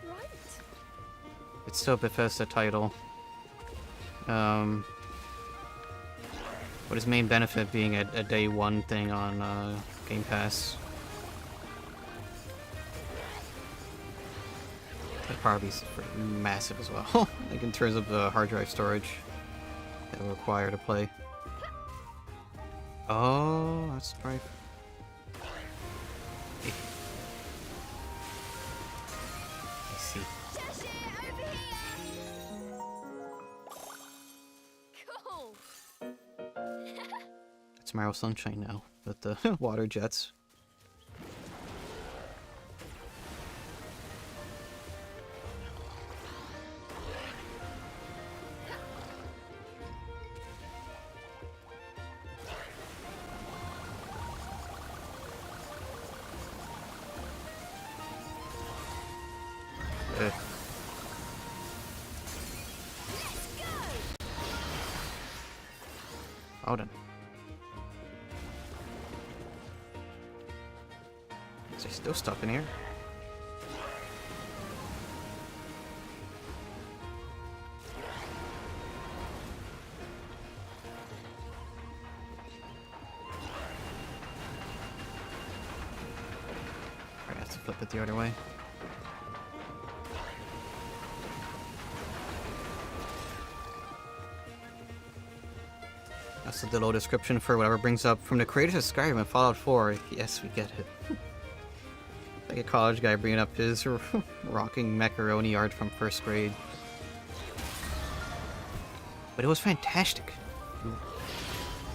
still a Bethesda title. But his main benefit being a day one thing on Game Pass. That'd probably be massive as well, like in terms of hard drive storage that will require to play. Oh, that's probably. I see. Cool. It's Tomorrow Sunshine now with the water jets. Hold on. Is there still stuff in here? I have to flip it the other way. That's the little description for whatever brings up from the creators of Skyrim and Fallout 4. Yes, we get it. Like a college guy bringing up his rocking macaroni art from first grade. But it was fantastic.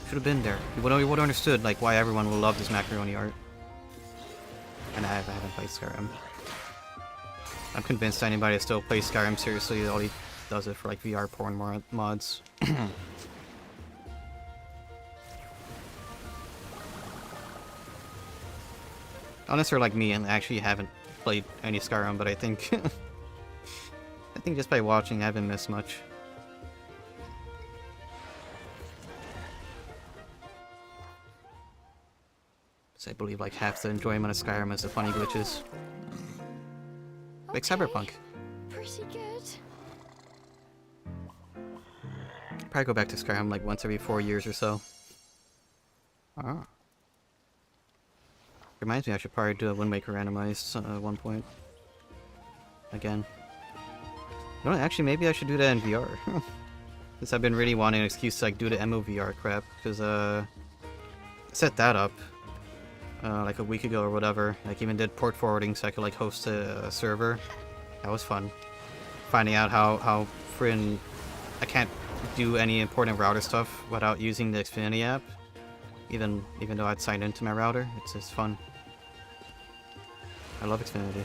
Should have been there. You would have understood like why everyone will love this macaroni art. And I haven't played Skyrim. I'm convinced anybody that still plays Skyrim seriously only does it for like VR porn mods. Unless you're like me and actually haven't played any Skyrim, but I think I think just by watching I haven't missed much. So I believe like half the enjoyment of Skyrim is the funny glitches. Like Cyberpunk. Pretty good. Probably go back to Skyrim like once every 4 years or so. Ah. Reminds me I should probably do a Wind Waker randomized at one point. Again. No, actually maybe I should do that in VR. Because I've been really wanting an excuse to like do the MOVR crap. Because I set that up like a week ago or whatever. Like even did port forwarding so I could like host a server. That was fun. Finding out how friggin' I can't do any important router stuff without using the Xfinity app. Even though I'd signed into my router. It's just fun. I love Xfinity.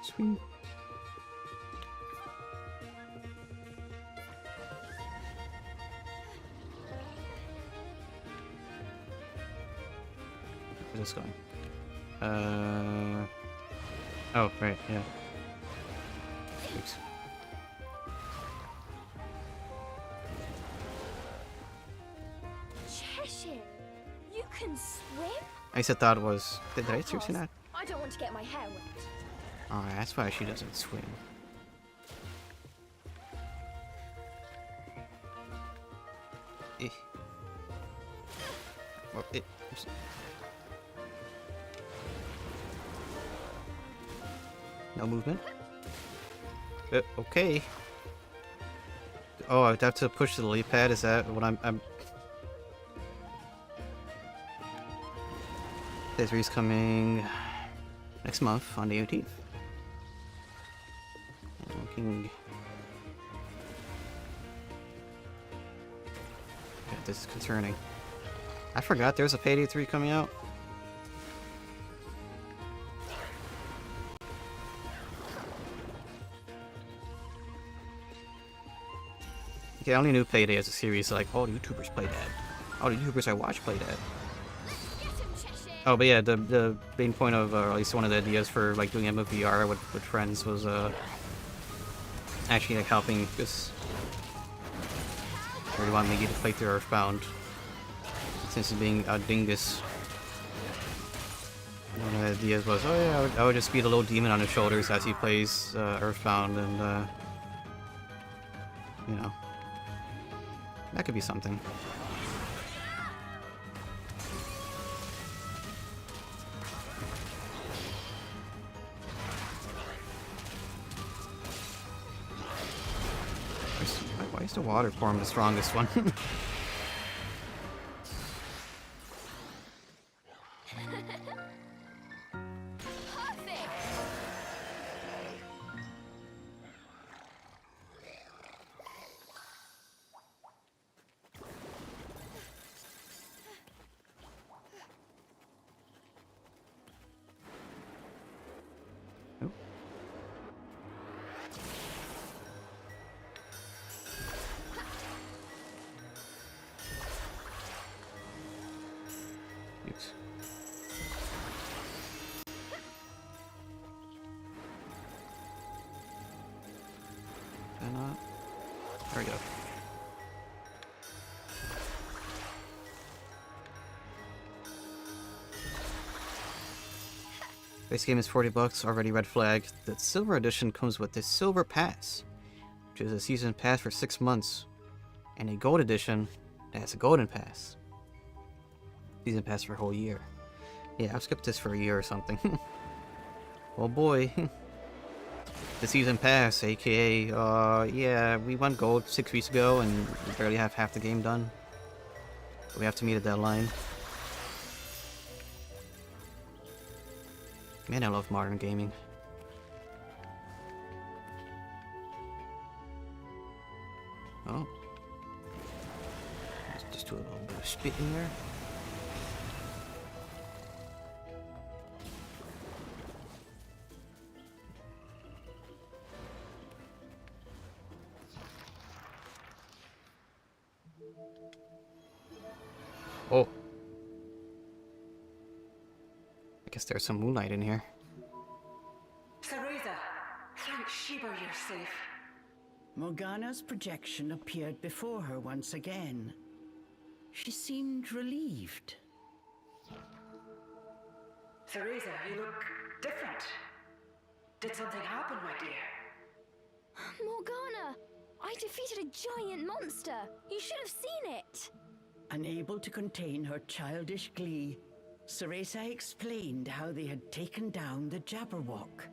Sweet. Where's this going? Oh, right, yeah. Oops. Cheshire, you can swim? I used to thought it was. Did I seriously not? I don't want to get my hair wet. Oh, that's why she doesn't swim. Eh. Well, oops. No movement. Okay. Oh, I'd have to push the leap pad. Is that what I'm... Desiree is coming next month on the 18th. Looking... Okay, this is concerning. I forgot there's a Payday 3 coming out. Okay, I only knew Payday as a series, like, all the YouTubers play that. All the YouTubers I watch play that. Oh, but yeah, the main point of, or at least one of the ideas for, like, doing MVR with friends was, actually, like, helping, because I really want Miggy to play through Earthbound, since it's being a dingus. One of the ideas was, oh yeah, I would just be the little demon on his shoulders as he plays, Earthbound, and, you know. That could be something. Why is the water form the strongest one? There we go. Base game is $40, already red flag. The silver edition comes with the silver pass, which is a season pass for 6 months, and a gold edition that has a golden pass. Season pass for a whole year. Yeah, I've skipped this for a year or something. Oh boy. The season pass, aka, yeah, we went gold 6 weeks ago and we barely have half the game done. We have to meet a deadline. Man, I love modern gaming. Oh. Let's just do a little bit of spit in there. Oh. I guess there's some moonlight in here. Cereza, thank Sheba you're safe. Morgana's projection appeared before her once again. She seemed relieved. Cereza, you look different. Did something happen, my dear? Morgana! I defeated a giant monster! You should have seen it! Unable to contain her childish glee, Cereza explained how they had taken down the Jabberwock.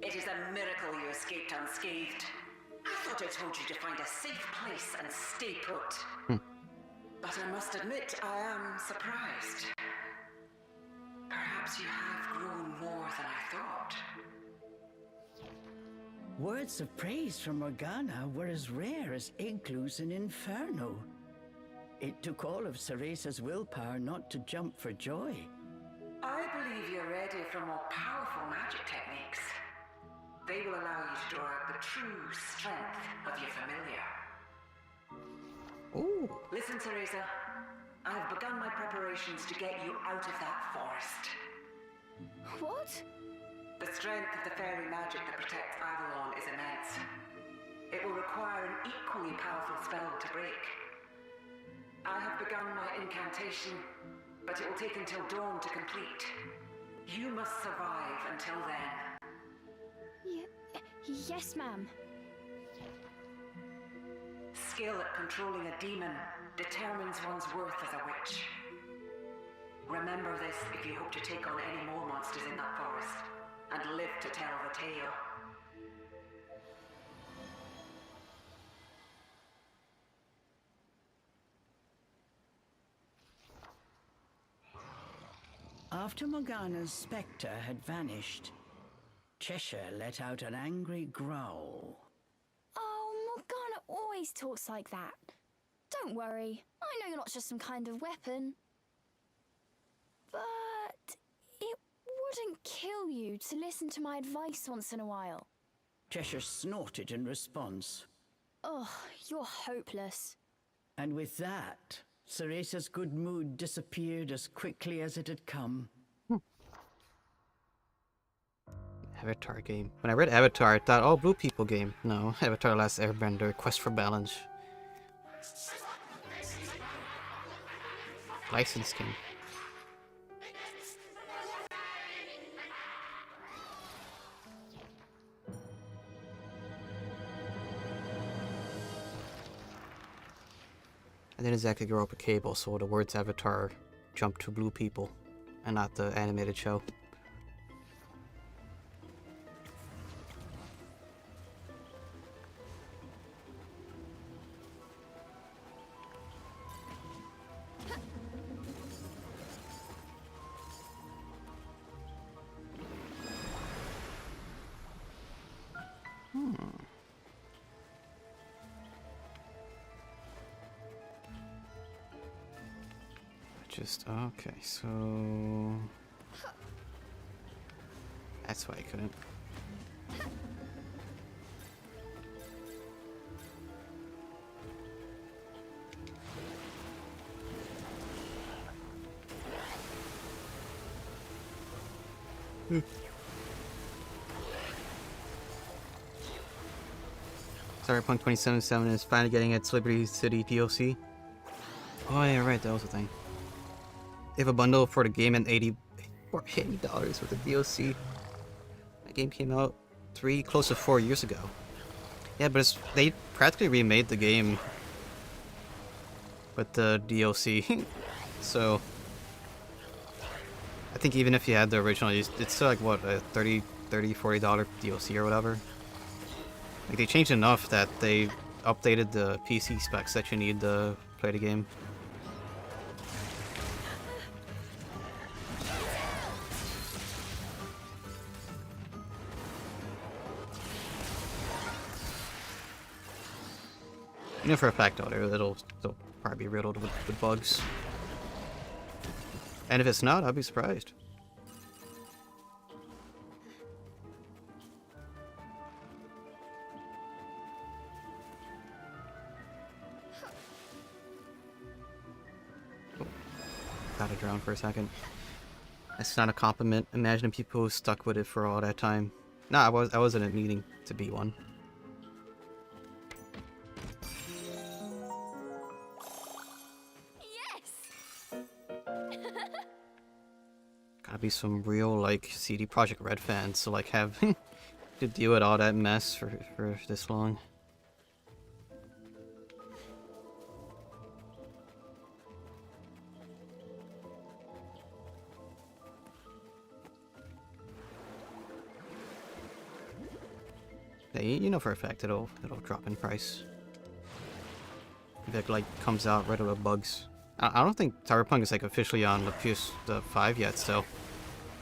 It is a miracle you escaped unscathed. I thought I told you to find a safe place and stay put. But I must admit, I am surprised. Perhaps you have grown more than I thought. Words of praise from Morgana were as rare as igloos in Inferno. It took all of Cereza's willpower not to jump for joy. I believe you're ready for more powerful magic techniques. They will allow you to draw out the true strength of your familiar. Ooh. Listen, Cereza. I have begun my preparations to get you out of that forest. What? The strength of the fairy magic that protects Avalon is immense. It will require an equally powerful spell to break. I have begun my incantation, but it will take until dawn to complete. You must survive until then. Yes, ma'am. Skill at controlling a demon determines one's worth as a witch. Remember this if you hope to take on any more monsters in that forest, and live to tell the tale. After Morgana's spectre had vanished, Cheshire let out an angry growl. Oh, Morgana always talks like that. Don't worry, I know you're not just some kind of weapon. But it wouldn't kill you to listen to my advice once in a while. Cheshire snorted in response. Oh, you're hopeless. And with that, Cereza's good mood disappeared as quickly as it had come. Avatar game. When I read Avatar, I thought, oh, Blue People game. No, Avatar Last Airbender, Quest for Balance. License game. I didn't exactly grow up with cable, so the words Avatar jumped to Blue People, and not the animated show. Okay, so that's why I couldn't. Cyberpunk 2077 is finally getting its Liberty City DLC. Oh yeah, right, that was the thing. They have a bundle for the game and $80 with the DLC. That game came out close to 4 years ago. Yeah, but they practically remade the game with the DLC. So I think even if you had the original, it's still like what, a $30, $40 DLC or whatever. Like they changed enough that they updated the PC specs that you need to play the game. You know for a fact though, it'll still probably be riddled with bugs. And if it's not, I'll be surprised. Oh, gotta drown for a second. That's not a compliment. Imagine people who stuck with it for all that time. Nah, I wasn't needing to be one. Gotta be some real like CD Projekt Red fans to like have to deal with all that mess for this long. Yeah, you know for a fact it'll drop in price. If it like comes out right away bugs. I don't think Cyberpunk is like officially on the PS5 yet still,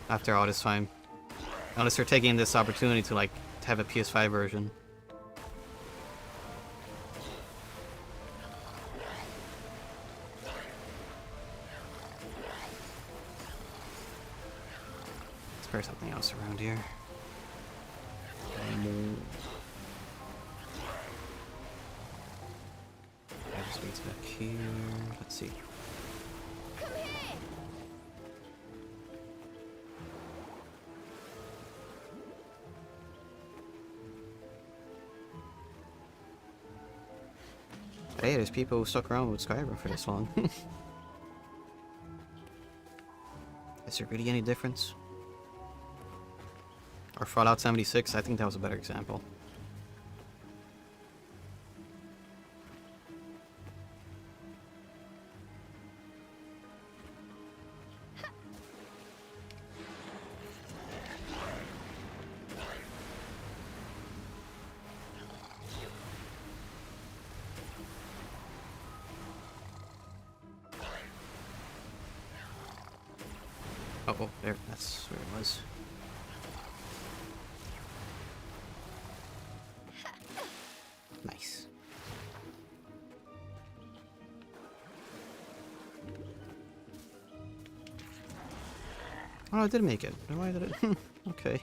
after all this time. Unless they're taking this opportunity to like have a PS5 version. There's something else around here. Just leads back here. Let's see. Come here! Hey, there's people who stuck around with Skyrim for this long. Is there really any difference? Or Fallout 76, I think that was a better example. Oh, there, that's where it was. Nice. Oh, I did make it. Why did it? Okay.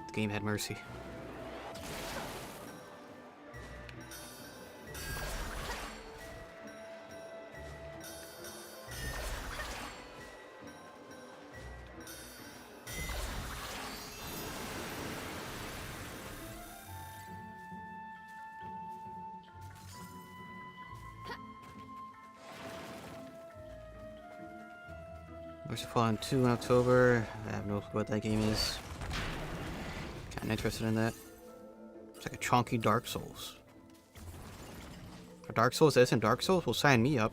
The game had mercy. There's a Fallout 2 in October. I have no clue what that game is. Kinda interested in that. It's like a chunky Dark Souls. If Dark Souls isn't Dark Souls, will sign me up.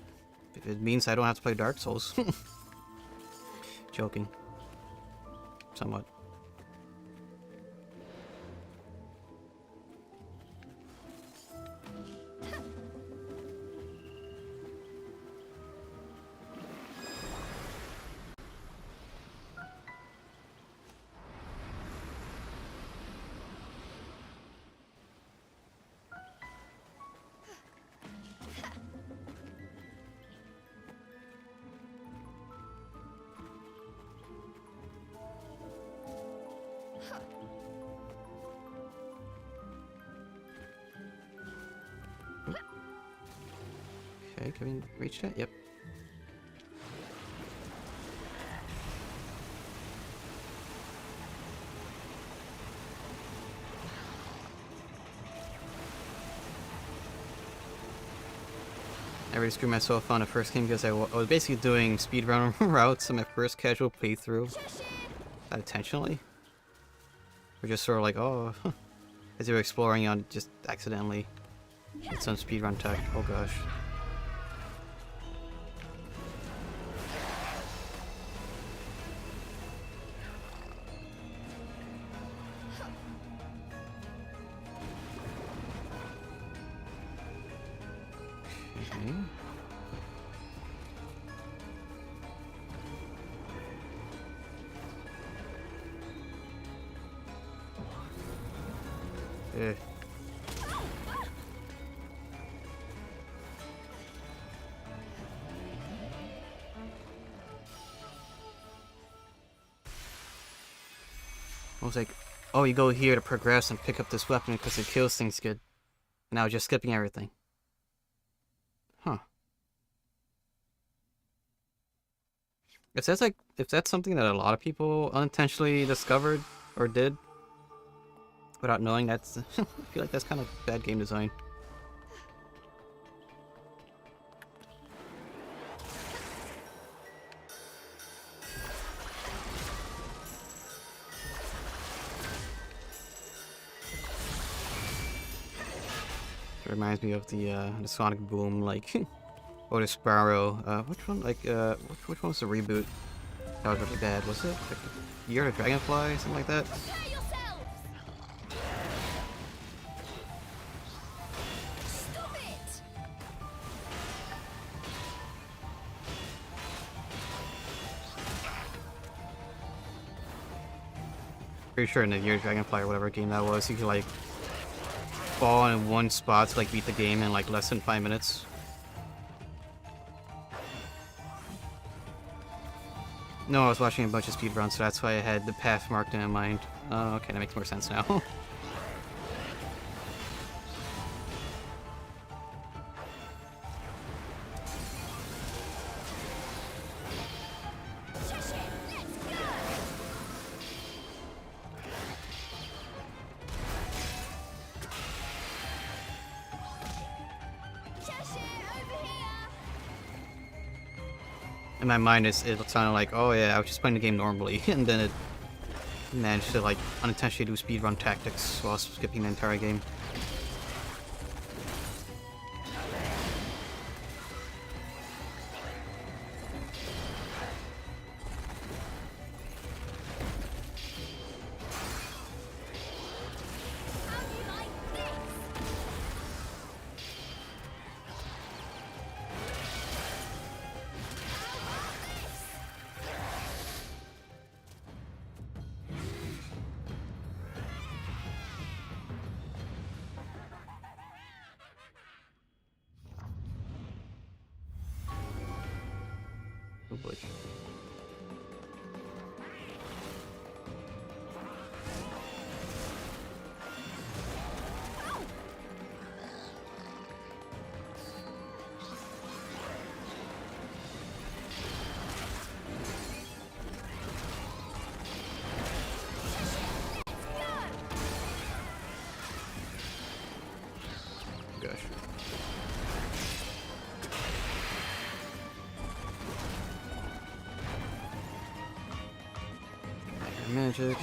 If it means I don't have to play Dark Souls. Joking. Somewhat. Okay, can we reach that? Yep. I really screwed myself on the first game because I was basically doing speedrun routes on my first casual playthrough. Not intentionally. We're just sort of like, oh, as you were exploring on just accidentally did some speedrun tech. Oh gosh. Okay. Eh. I was like, oh, you go here to progress and pick up this weapon because it kills things good. And I was just skipping everything. Huh. If that's something that a lot of people unintentionally discovered or did without knowing, that's I feel like that's kind of bad game design. It reminds me of the Sonic Boom, like, or the Sparrow. Which one? Like, which one was the reboot? That was really bad. Was it like Year of the Dragonfly, something like that? Prepare yourselves! Stop it! Pretty sure in the Year of the Dragonfly or whatever game that was, you could like fall in one spot to like beat the game in like less than 5 minutes. No, I was watching a bunch of speedruns, so that's why I had the path marked in my mind. Oh, okay, that makes more sense now. In my mind, it sounded like, oh yeah, I was just playing the game normally, and then it managed to like unintentionally do speedrun tactics while skipping the entire game. Oh boy. Gosh. Magic.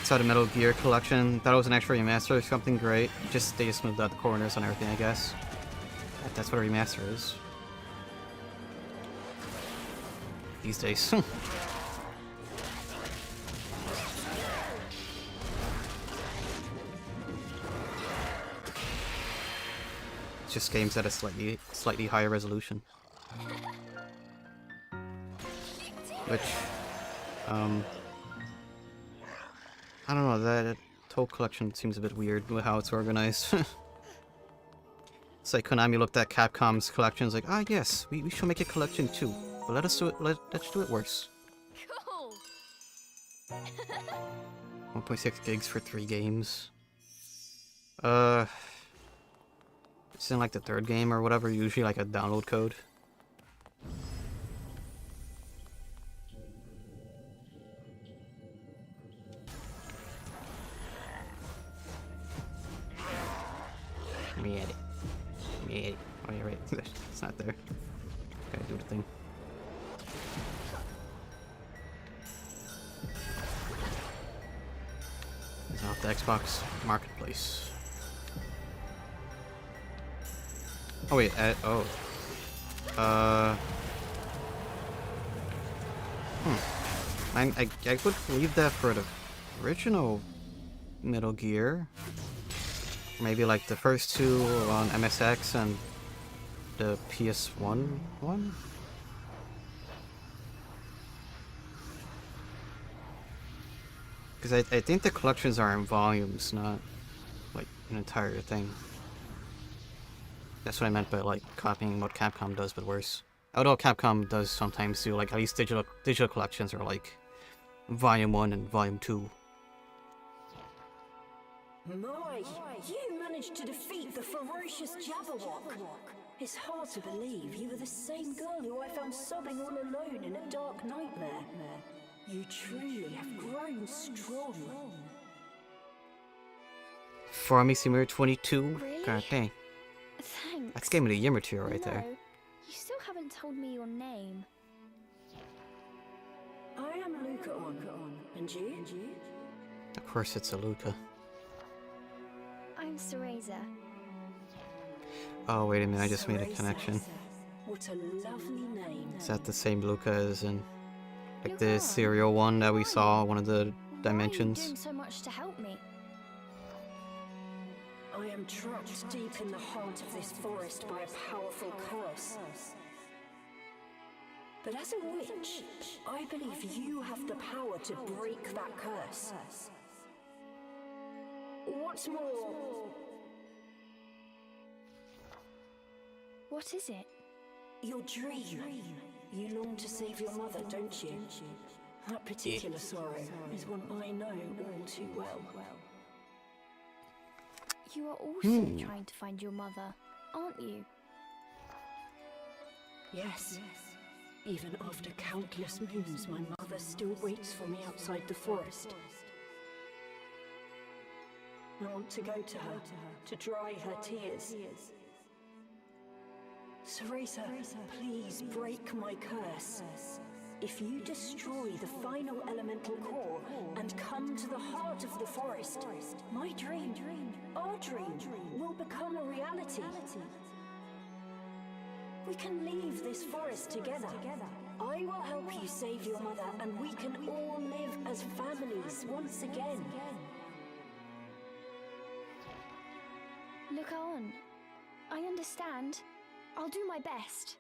Saw the Metal Gear collection. Thought it was an extra remaster or something great. They just moved out the corners on everything, I guess. That's what a remaster is. These days. Just games at a slightly higher resolution. Which, I don't know, that whole collection seems a bit weird with how it's organized. It's like Konami looked at Capcom's collections like, ah yes, we should make a collection too, but let's do it worse. Cool. 1.6 gigs for 3 games. It's in like the 3rd game or whatever, usually like a download code. Let me edit. Oh yeah, right. It's not there. Gotta do the thing. It's off the Xbox Marketplace. Oh wait, I would believe that for the original Metal Gear. Maybe like the first 2 on MSX and the PS1 one? Because I think the collections are in volumes, not like an entire thing. That's what I meant by like copying what Capcom does, but worse. Although Capcom does sometimes do like at least digital collections are like Volume 1 and Volume 2. My, you managed to defeat the ferocious Jabberwock. It's hard to believe you were the same girl who I found sobbing all alone in a dark nightmare. You truly have grown strong. Farming Simulator 22? Really? God dang. Thanks. That's Game of the Year material right No, there. you still haven't told me your name. I am Luca on. And you? Of course it's a Luca. I'm Cereza. Oh wait a minute, I just made a connection. What a lovely name. Is that the same Luca as in like the Luca, serial one that we saw, one of the dimensions? Why are you doing so much to help me? I am trapped deep in the heart of this forest by a powerful curse. But as a witch, I believe you have the power to break that curse. What's more... What is it? Your dream. You long to save your mother, don't you? That particular sorrow is one I know all too well. You are also trying to find your mother, aren't you? Yes. Even after countless moons, my mother still waits for me outside the forest. I want to go to her, to dry her tears. Cereza, please break my curse. If you destroy the final elemental core and come to the heart of the forest, my dream, our dream, will become a reality. We can leave this forest together. I will help you save your mother, and we can all live as families once again. Look on. I understand. I'll do my best.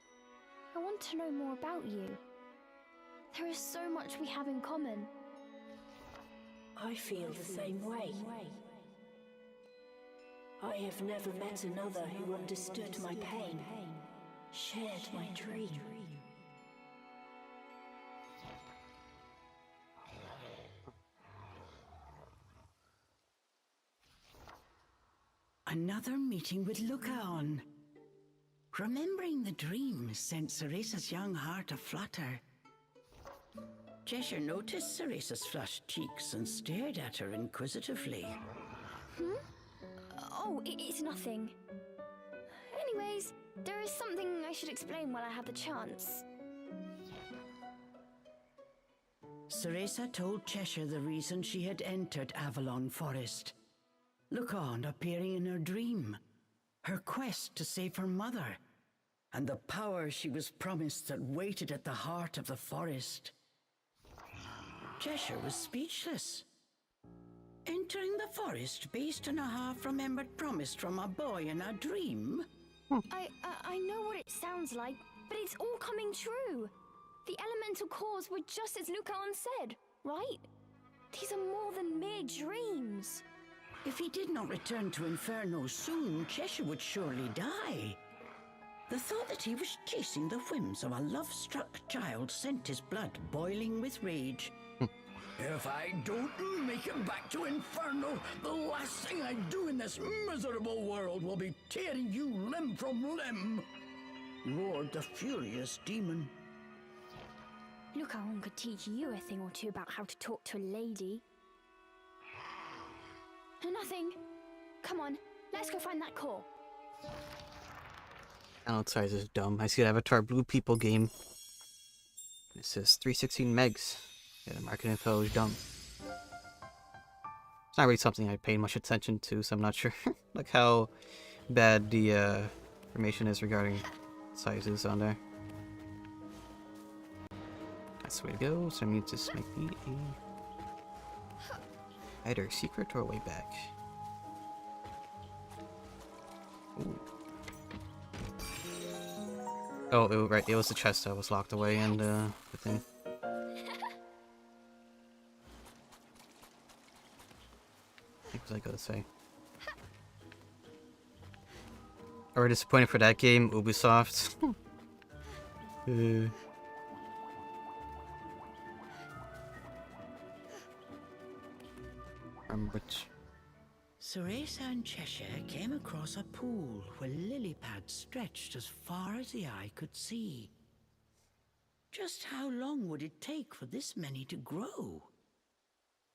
I want to know more about you. There is so much we have in common. I feel the same way. I have never met another who understood my pain, shared my dream. Another meeting with Lucaon. Remembering the dream sent Cereza's young heart aflutter. Cheshire noticed Cereza's flushed cheeks and stared at her inquisitively. Oh, it's nothing. Anyways, there is something I should explain while I have the chance. Cereza told Cheshire the reason she had entered Avalon Forest. Lucaon appearing in her dream, her quest to save her mother, and the power she was promised that waited at the heart of the forest. Cheshire was speechless. Entering the forest based on a half-remembered promise from a boy in a dream? I know what it sounds like, but it's all coming true. The elemental cores were just as Lucaon said, right? These are more than mere dreams. If he did not return to Inferno soon, Cheshire would surely die. The thought that he was chasing the whims of a love-struck child sent his blood boiling with rage. If I don't make it back to Inferno, the last thing I do in this miserable world will be tearing you limb from limb, roared the furious demon. Lucaon could teach you a thing or two about how to talk to a lady. Nothing. Come on, let's go find that core. Download size is dumb. I see the Avatar Blue People game. It says 316 megs. Yeah, the market info is dumb. It's not really something I paid much attention to, so I'm not sure like how bad the information is regarding sizes on there. That's the way to go, so I mean this might be either a secret or a way back. Ooh. Oh, right, it was the chest that was locked away and the thing. What was I gonna say? Or disappointed for that game, Ubisoft. Which Cereza and Cheshire came across a pool where lily pads stretched as far as the eye could see. Just how long would it take for this many to grow?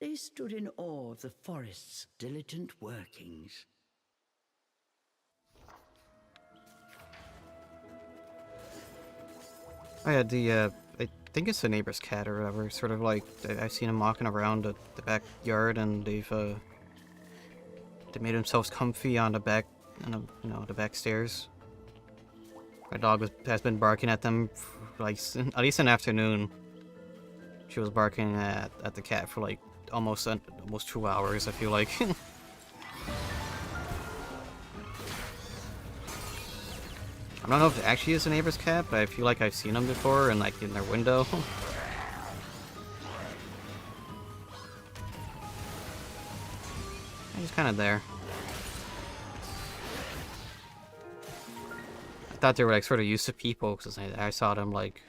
They stood in awe of the forest's diligent workings. I had the I think it's the neighbor's cat or whatever. Sort of like I've seen him walking around the backyard, and they made themselves comfy on the back, the back stairs. My dog has been barking at them for like at least an afternoon. She was barking at the cat for like almost 2 hours. I feel like. I don't know if it actually is a neighbor's cat, but I feel like I've seen them before and like in their window. He's kind of there. I thought they were like sort of used to people because I saw them like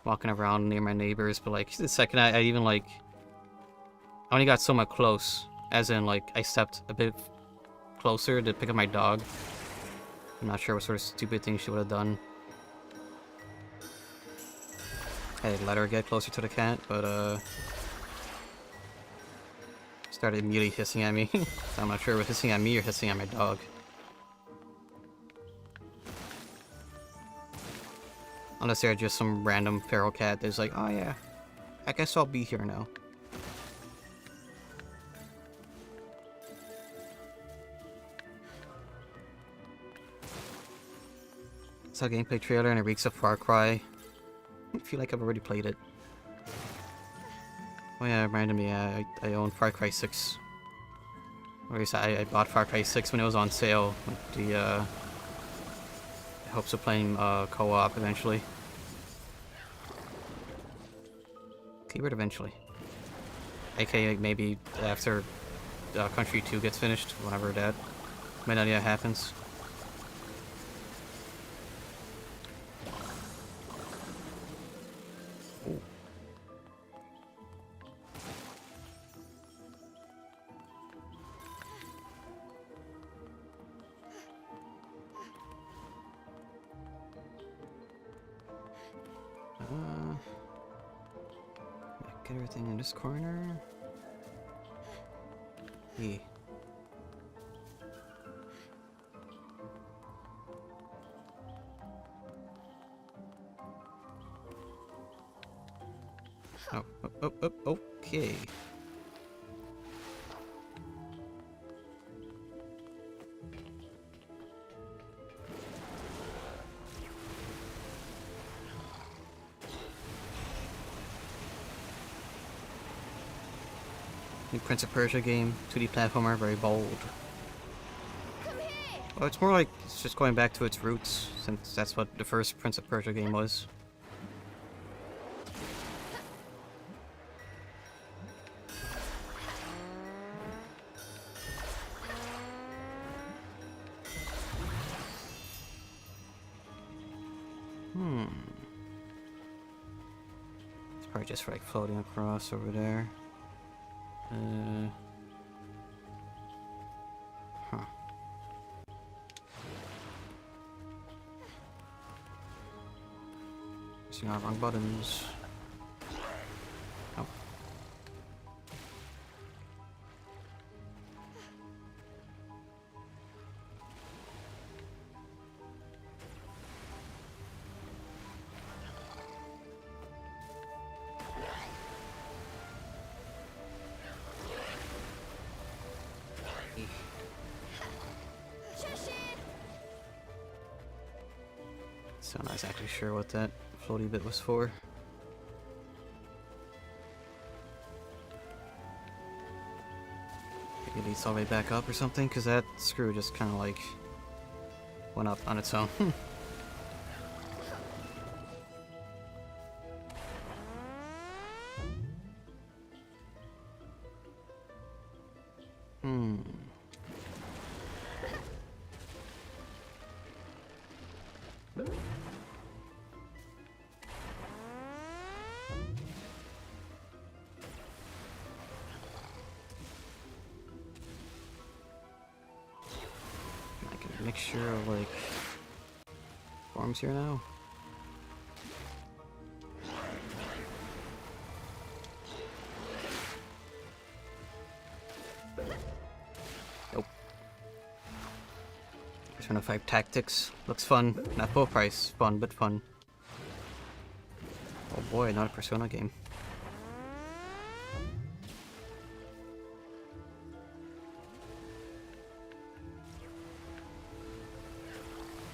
walking around near my neighbors, but like the second I even like I only got somewhat close, as in like I stepped a bit closer to pick up my dog. I'm not sure what sort of stupid thing she would have done. I let her get closer to the cat, but started immediately hissing at me. So I'm not sure if it was hissing at me or hissing at my dog. Unless they're just some random feral cat that's like, oh yeah, I guess I'll be here now. Saw a gameplay trailer and it reeks of Far Cry. I feel like I've already played it. Oh yeah, it reminded me, I own Far Cry 6. Or at least I bought Far Cry 6 when it was on sale with the hopes of playing co-op eventually. Keyword eventually. AKA maybe after Country 2 gets finished, whenever that idea happens. Get everything in this corner. E. Oh, okay. New Prince of Persia game, 2D platformer, very bold. Well, it's more like it's just going back to its roots, since that's what the first Prince of Persia game was. It's probably just for like floating across over there. Huh. Pressing our wrong buttons. Oh. So I'm not exactly sure what that floaty bit was for. Maybe it leads all the way back up or something, because that screw just kind of like went up on its own. Mixture of like forms here now. Nope. Persona 5 Tactics looks fun. Not full price, fun but fun. Oh boy, not a Persona game.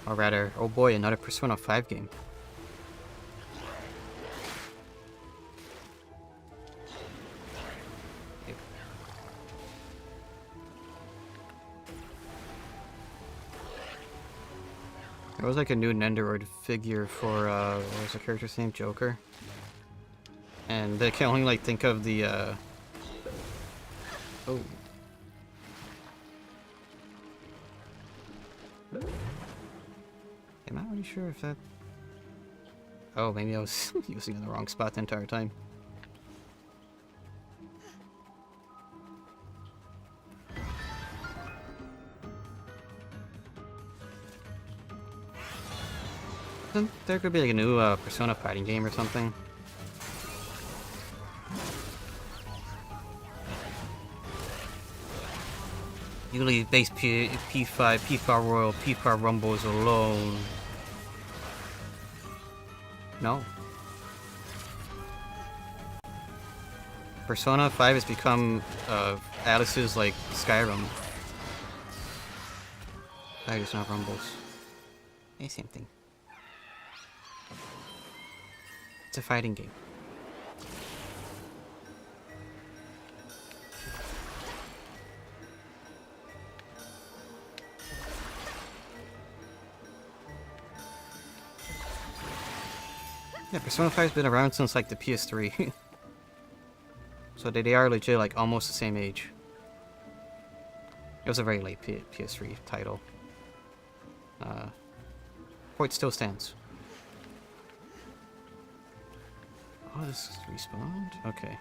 Or rather, oh boy, another Persona 5 game. Yep. There was like a new Nendoroid figure for, what was the character's name? Joker. And I can only like think of the, oh. I'm not really sure if that... Oh, maybe I was using it in the wrong spot the entire time. There could be like a new Persona fighting game or something. You leave base P5, P5 Royal, P5 Rumbles alone. No. Persona 5 has become Alice's like Skyrim. I just not Rumbles. Hey, same thing. It's a fighting game. Yeah, Persona 5's been around since like the PS3. So they are legit like almost the same age. It was a very late PS3 title. Point still stands. Oh, this respawned? Okay.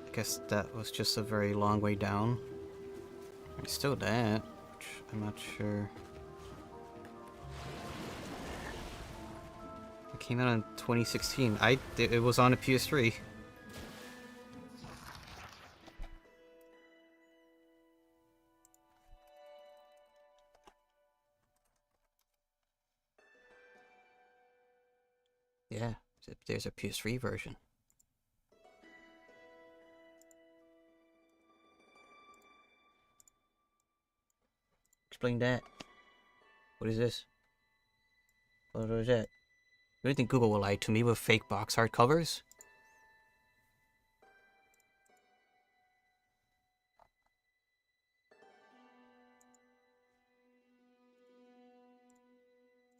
I guess that was just a very long way down. It's still that, which I'm not sure. It came out in 2016. It was on a PS3. Yeah, there's a PS3 version. Explain that. What is this? What is that? You really think Google will lie to me with fake box art covers?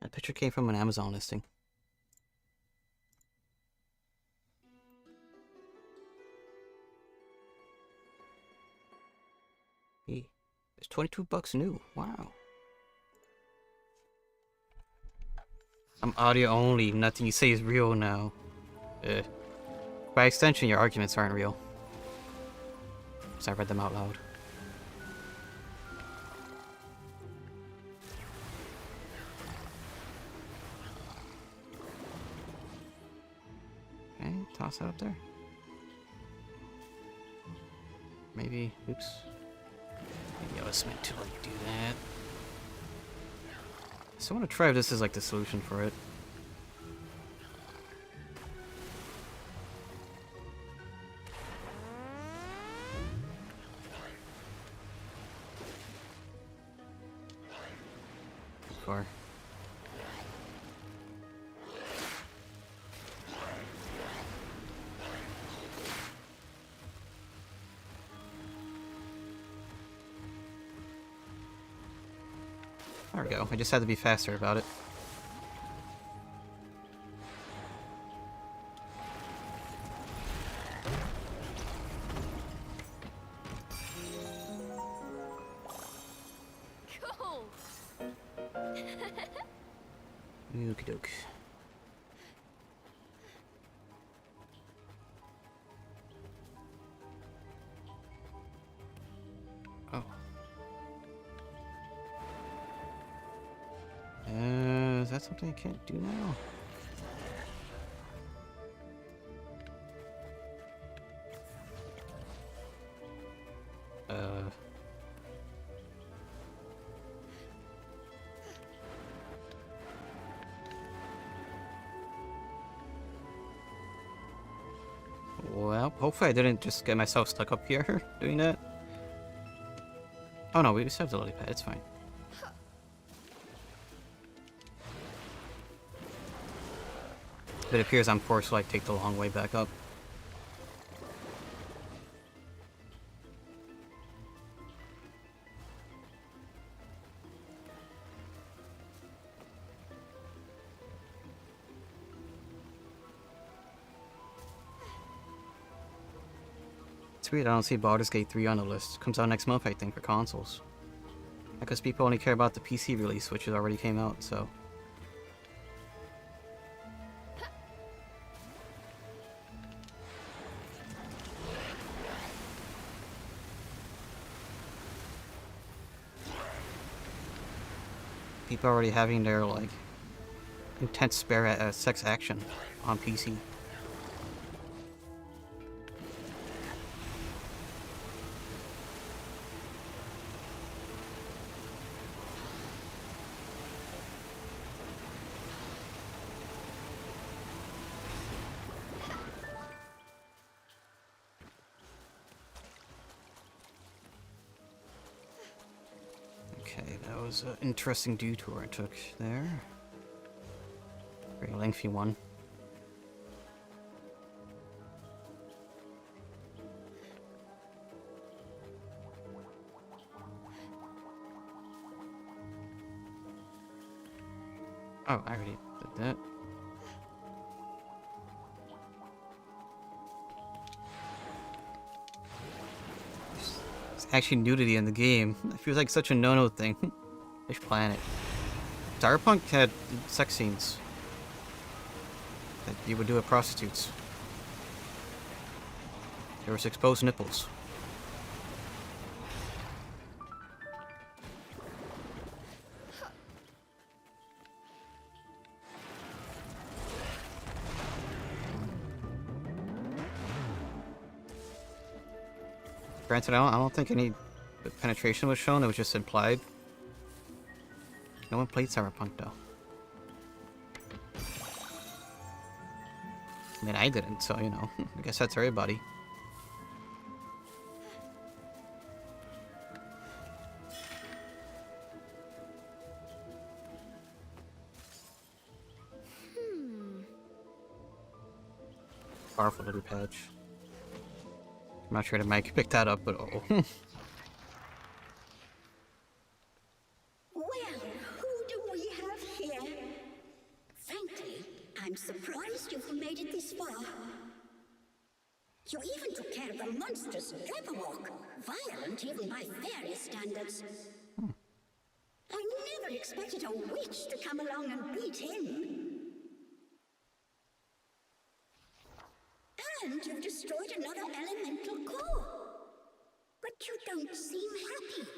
That picture came from an Amazon listing. Hey, it's 22 bucks new. Wow. I'm audio only. Nothing you say is real now. By extension, your arguments aren't real. Because I read them out loud. Okay, toss that up there. Maybe, oops. Maybe I was meant to like do that. So I want to try if this is like the solution for it. Far. There we go. I just had to be faster about it. Cool. Okie doke. Oh. Is that something I can't do now? Hopefully I didn't just get myself stuck up here doing that. Oh no, we just have the lily pad, it's fine. It appears I'm forced to like take the long way back up. It's weird I don't see Baldur's Gate 3 on the list. Comes out next month I think for consoles. I guess people only care about the PC release, which has already came out, so. People already having their like intense sex action on PC. Okay, that was an interesting detour I took there. Very lengthy one. Oh, I already did that. There's actually nudity in the game. It feels like such a no-no thing. Fish Planet. Cyberpunk had sex scenes that you would do with prostitutes. There was exposed nipples. Granted, I don't think any penetration was shown, it was just implied. No one played Cyberpunk, though. I mean, I didn't, so, you know, I guess that's everybody. Powerful little patch. I'm not sure the mic picked that up, but oh. Well, who do we have here? Frankly, I'm surprised you've made it this far. You even took care of a monstrous Jabberwock, violent even by fairy standards. I never expected a witch to come along and beat him. And you've destroyed another elemental core. But you don't seem happy.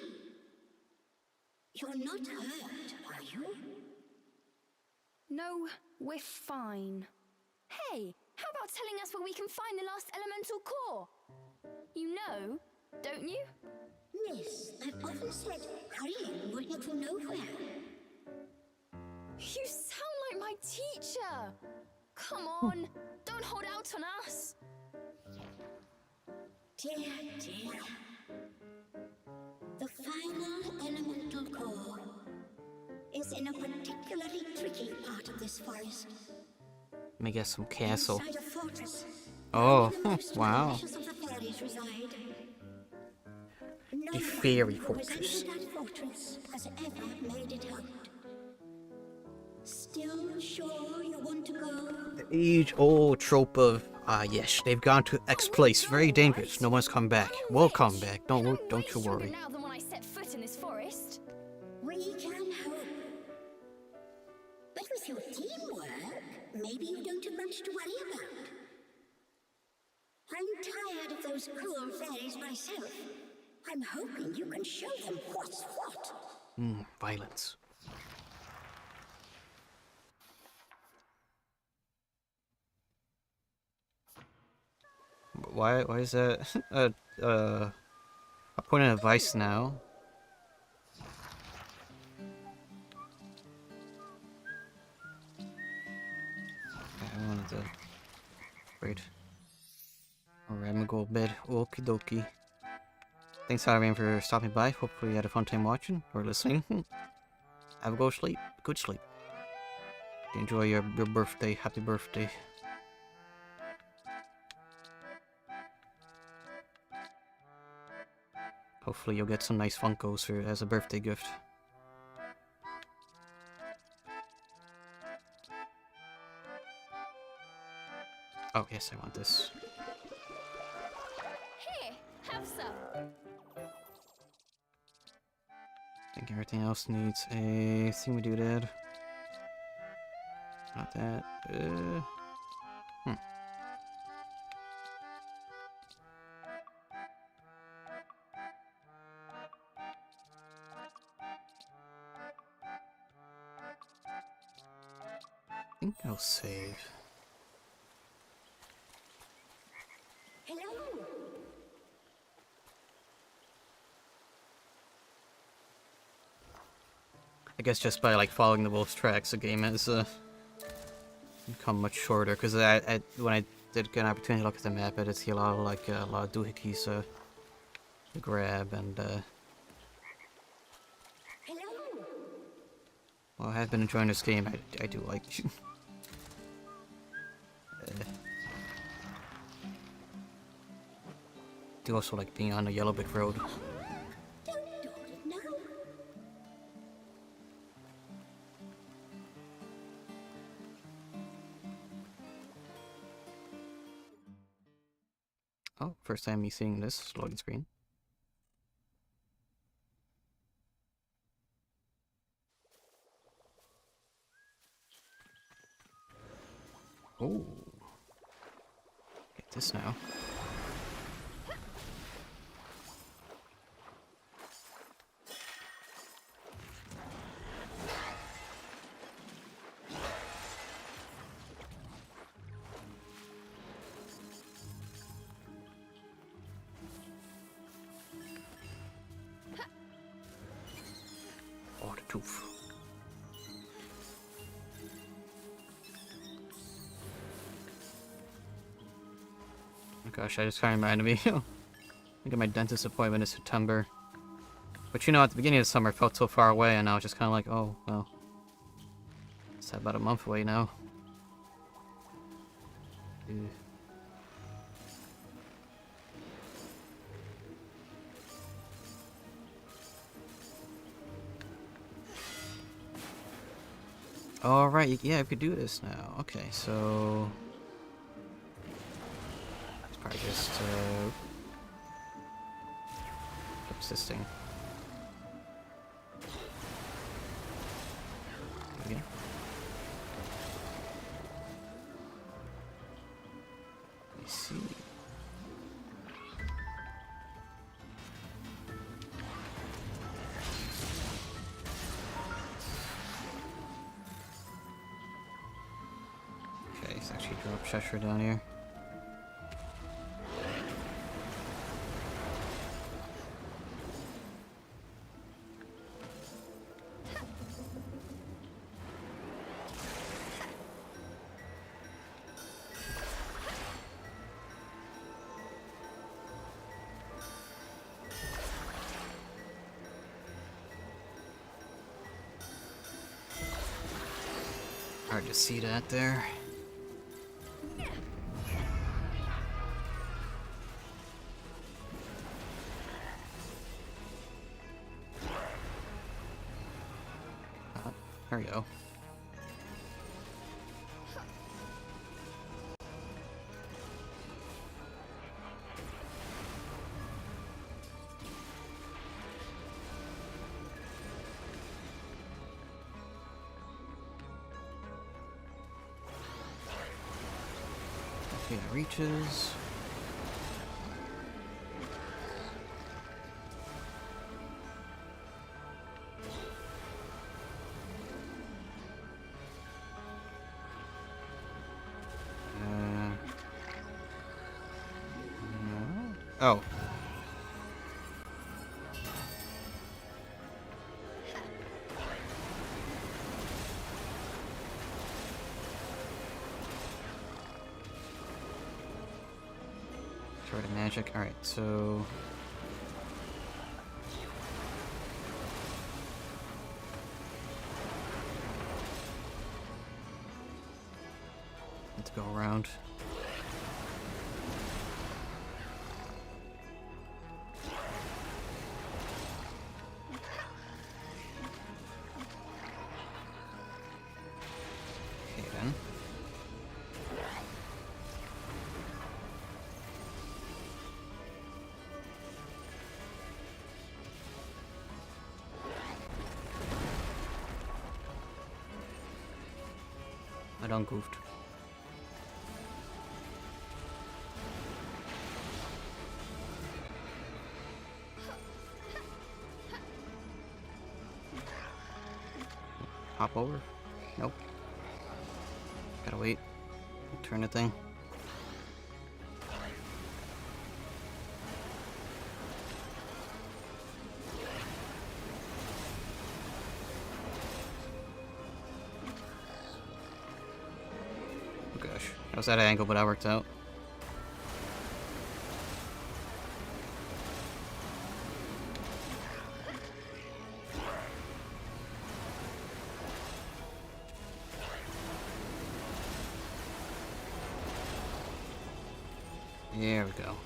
You're not hurt, are you? No, we're fine. Hey, how about telling us where we can find the last elemental core? You know, don't you? Yes, I've often said hurrying will get you nowhere. You sound like my teacher. Come on, don't hold out on us. Dear, dear. The final elemental core is in a particularly tricky part of this forest. Let me get some castle. Inside a fortress. Oh, where the most wow. ambitious of the fairies reside. No A one fairy who has fortress. entered that fortress has ever made it out. Still sure you want to go? The age-old trope of, yes, they've gone to X place, very dangerous, no one's come back. We'll come back, don't you worry. Now than when I set foot in this forest. We can hope. But with your teamwork, maybe you don't have much to worry about. I'm tired of those cruel fairies myself. I'm hoping you can show them what's what. Violence. Why is that a point of advice now? I wanted to wait. Alright, I'm gonna go to bed. Okie dokie. Thanks, Irene, for stopping by. Hopefully you had a fun time watching or listening. Have a good sleep. Good sleep. Enjoy your birthday. Happy birthday. Hopefully you'll get some nice Funkos for as a birthday gift. Oh yes, I want this. Here, have some. I think everything else needs a thingy-doodad. Not that. I think I'll save. Hello? I guess just by like following the wolf's tracks, the game has become much shorter. Because when I did get an opportunity to look at the map, I did see a lot of doohickeys to grab, and Hello? well, I have been enjoying this game. I do like. Do also like being on the yellow brick road. No. Oh, first time me seeing this loading screen. Oh, get this now. Oh, the tooth. Oh gosh, I just kind of reminded me. I got my dentist appointment in September. But you know, at the beginning of the summer, it felt so far away, and now it's just kind of like, oh, well. It's about a month away now. Ew. Alright, yeah, we could do this now. Okay, so... It's probably just, subsisting. Okay. Let me see. Okay, let's actually drop Cheshire down here. Hard to see that there. There we go. Okay, it reaches. Oh. Short of magic. Alright, so... let's go around. Okay then. I done goofed. Hop over? Nope. Gotta wait. Turn the thing. Oh gosh. I was at an angle, but that worked out. There we go.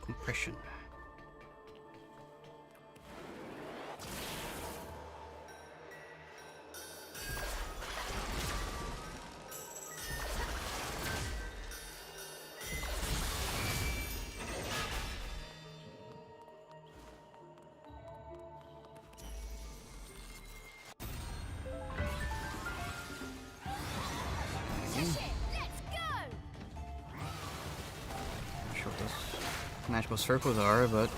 Compression. Not sure what those magical circles are, but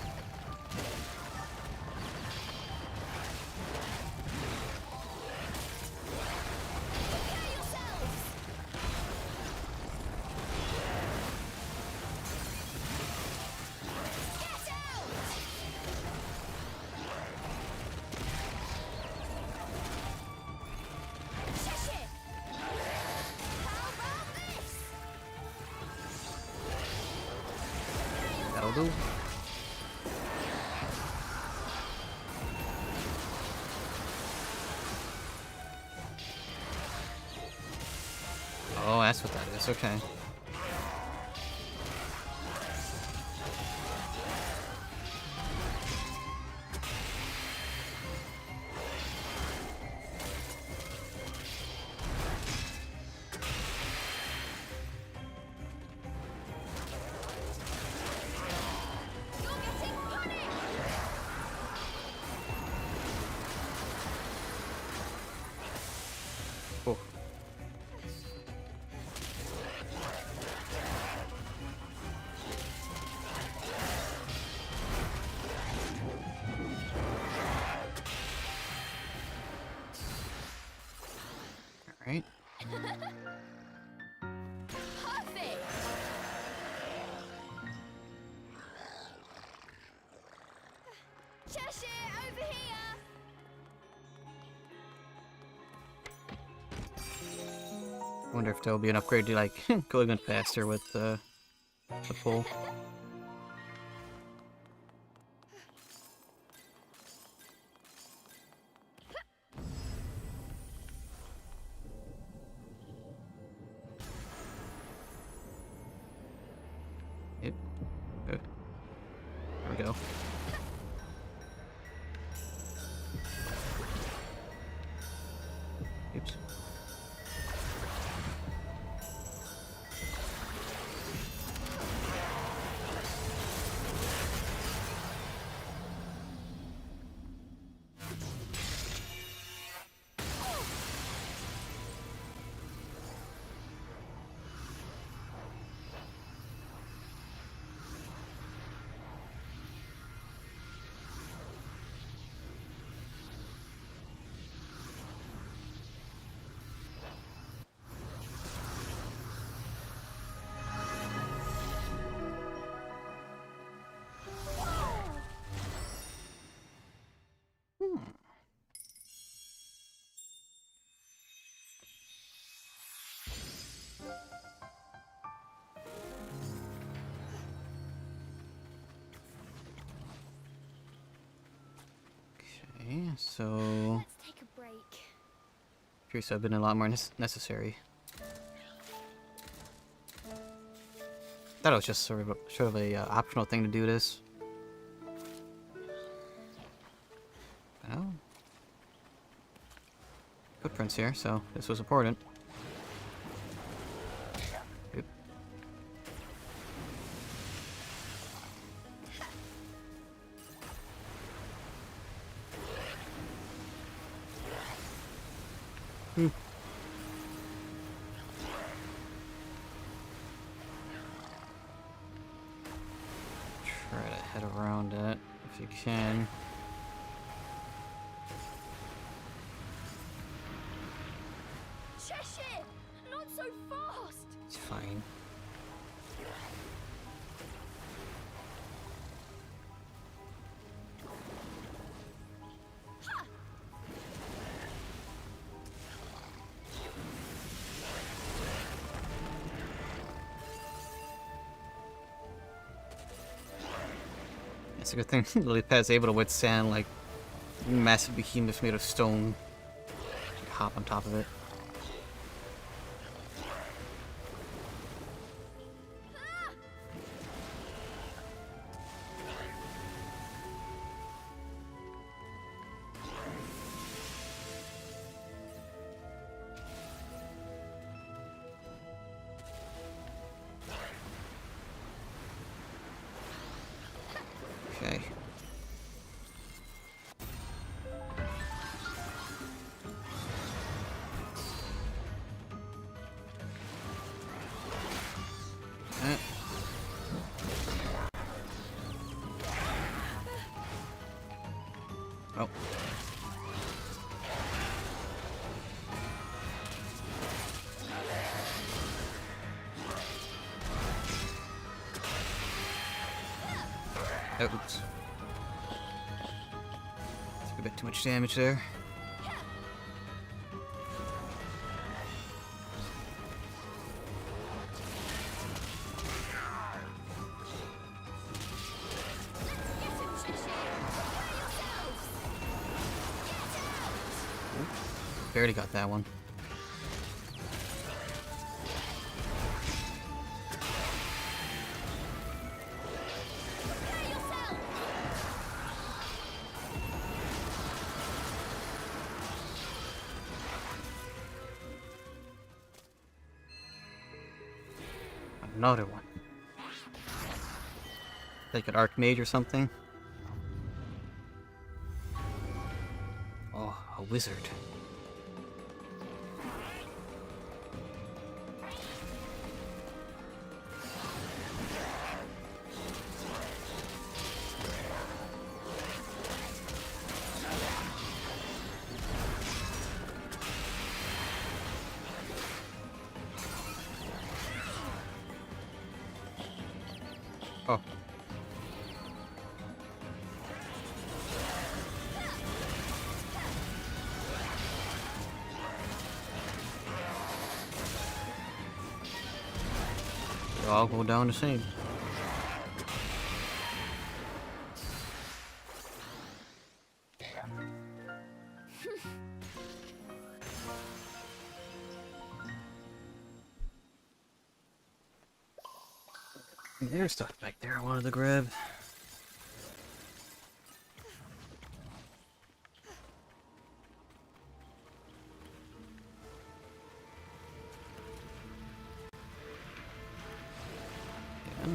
that'll do. Oh, that's what that is. Okay. Oh. Alright. Perfect! Cheshire, over here! I wonder if there'll be an upgrade to like go even faster with the pull. Yep. There we go. Oops. so Let's take a break. appears to have been a lot more necessary. Thought it was just sort of a optional thing to do this. Oh. Footprints here, so this was important. Oop. Hmm. Try to head around it if you can. Cheshire! Not so fast! It's fine. It's a good thing Lily Pad's able to withstand like massive behemoths made of stone. Hop on top of it. Okay. Oh. Oops. Took a bit too much damage there. Barely got that one. Another one. Like an Archmage or something. Oh, a wizard. Oh. They all go down the same. There's stuff back there I wanted to grab. Yeah.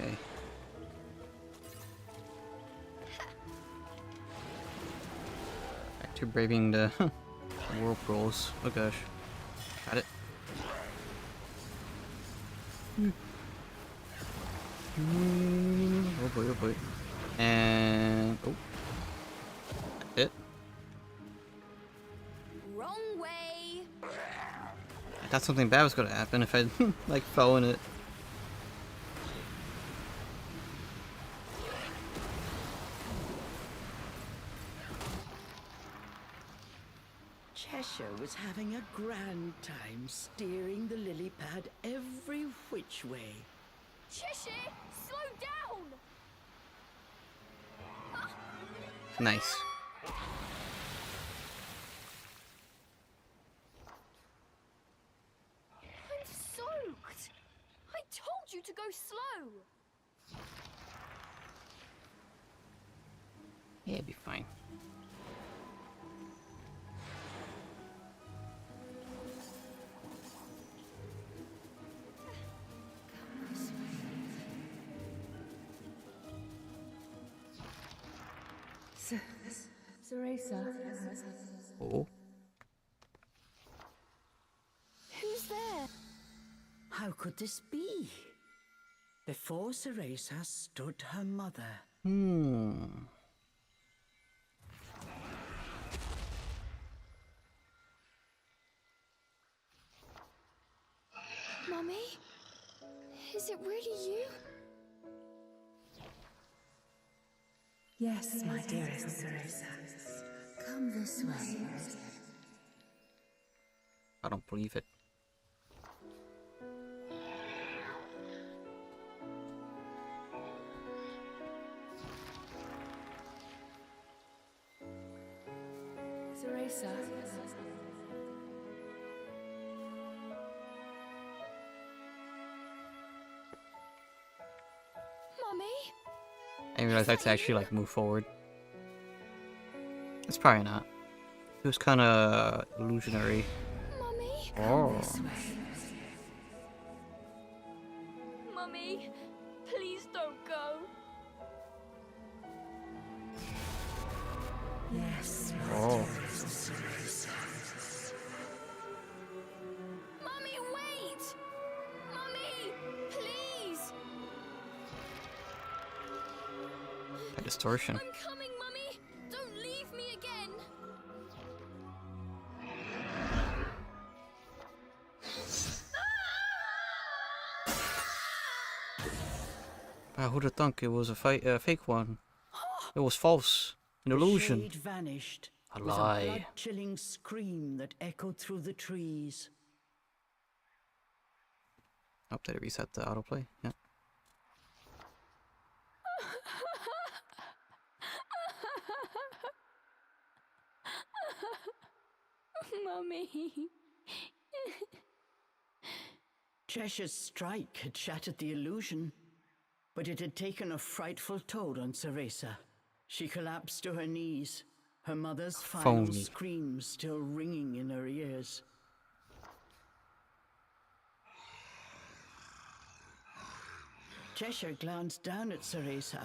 Okay. Back to braving the whirlpools. Oh gosh. Got it. Oh boy, oh boy. And... oh. That's it. Wrong way! thought something bad was gonna happen if I like fell in it. Cheshire was having a grand time steering the lily pad every which way. Cheshire, slow down! Nice. I'm soaked! I told you to go slow! Yeah, it'd be fine. Cereza. Oh. Who's there? How could this be? Before Cereza stood her mother. Hmm. Mummy? Is it really you? Yes, my dearest Cereza. Come this way. I don't believe it. Cereza. Mummy? I didn't realize I had to actually like move forward. It's probably not. It was kind of illusionary. Mummy? Oh. Mummy, please don't go. Yes. Oh. Mummy, wait! Mummy, please! That distortion. I'm coming, Mummy! Don't leave me again! Who'd have thunk it was a fake one? It was false. An illusion. The shade vanished. A with lie. a blood-chilling scream that echoed through the trees. Oh, did it reset the autoplay? Yeah. Mummy. Cheshire's strike had shattered the illusion, but it had taken a frightful toll on Cereza. She collapsed to her knees, her mother's final Phony. screams still ringing in her ears. Cheshire glanced down at Cereza.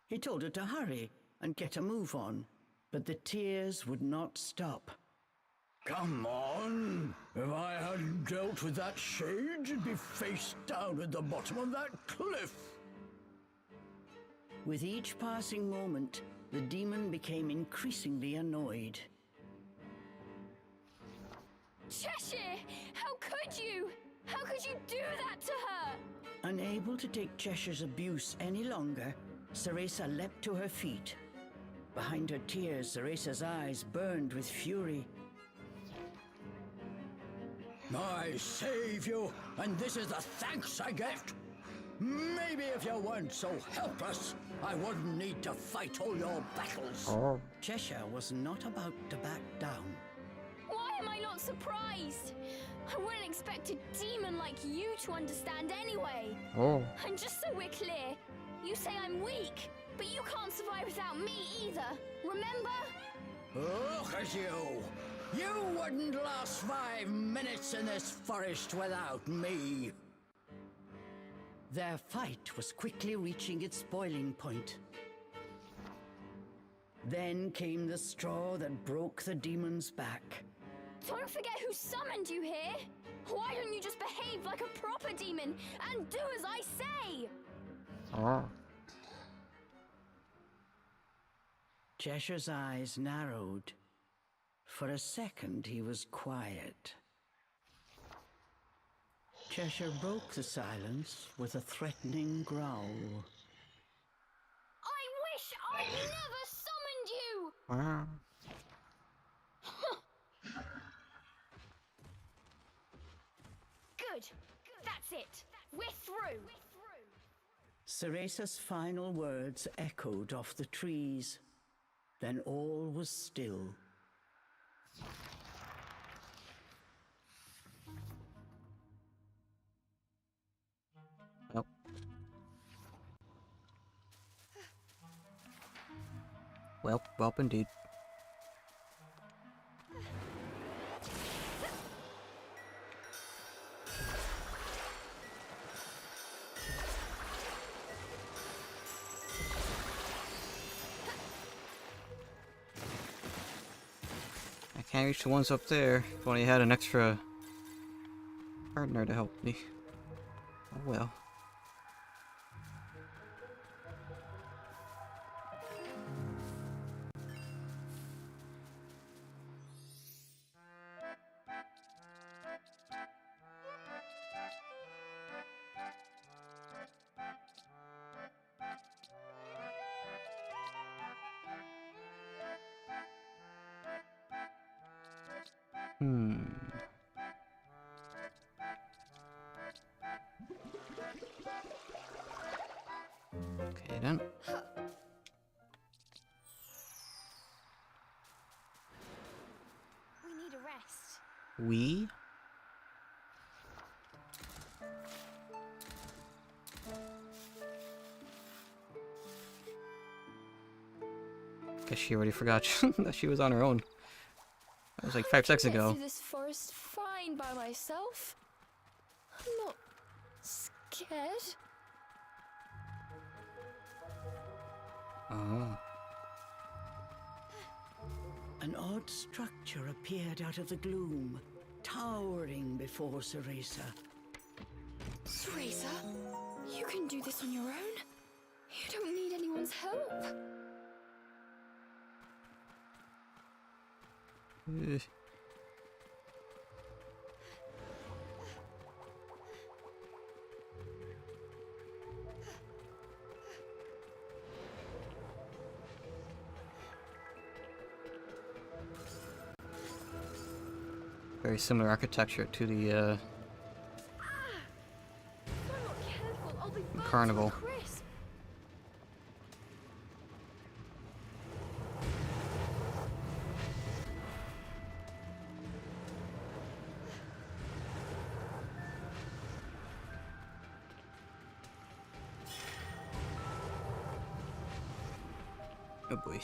He told her to hurry and get a move on, but the tears would not stop. Come on! If I hadn't dealt with that shade, you'd be face down at the bottom of that cliff! With each passing moment, the demon became increasingly annoyed. Cheshire! How could you? How could you do that to her? Unable to take Cheshire's abuse any longer, Cereza leapt to her feet. Behind her tears, Cereza's eyes burned with fury. I save you, and this is the thanks I get. Maybe if you weren't so helpless, I wouldn't need to fight all your battles. Cheshire was not about to back down. Why am I not surprised? I wouldn't expect a demon like you to understand anyway. Oh. And just so we're clear, you say I'm weak, but you can't survive without me either. Remember? Look at you! You wouldn't last 5 minutes in this forest without me. Their fight was quickly reaching its boiling point. Then came the straw that broke the demon's back. Don't forget who summoned you here. Why don't you just behave like a proper demon and do as I say? Cheshire's eyes narrowed. For a second, he was quiet. Cheshire broke the silence with a threatening growl. I wish I'd never summoned you! Good. That's it. We're through. Cereza's final words echoed off the trees. Then all was still. Well. Well, indeed. I can't reach the ones up there. If only I had an extra partner to help me. Oh well. Okay then. We need a rest. We? Guess she already forgot that she was on her own. That was like 5 seconds I can get ago. through this forest fine by myself. I'm not scared. Oh. An odd structure appeared out of the gloom, towering before Cereza. Cereza, you can do this on your own. You don't need anyone's help. Very similar architecture to the If I'm not careful, I'll be burnt to a carnival. crisp. Oh boy.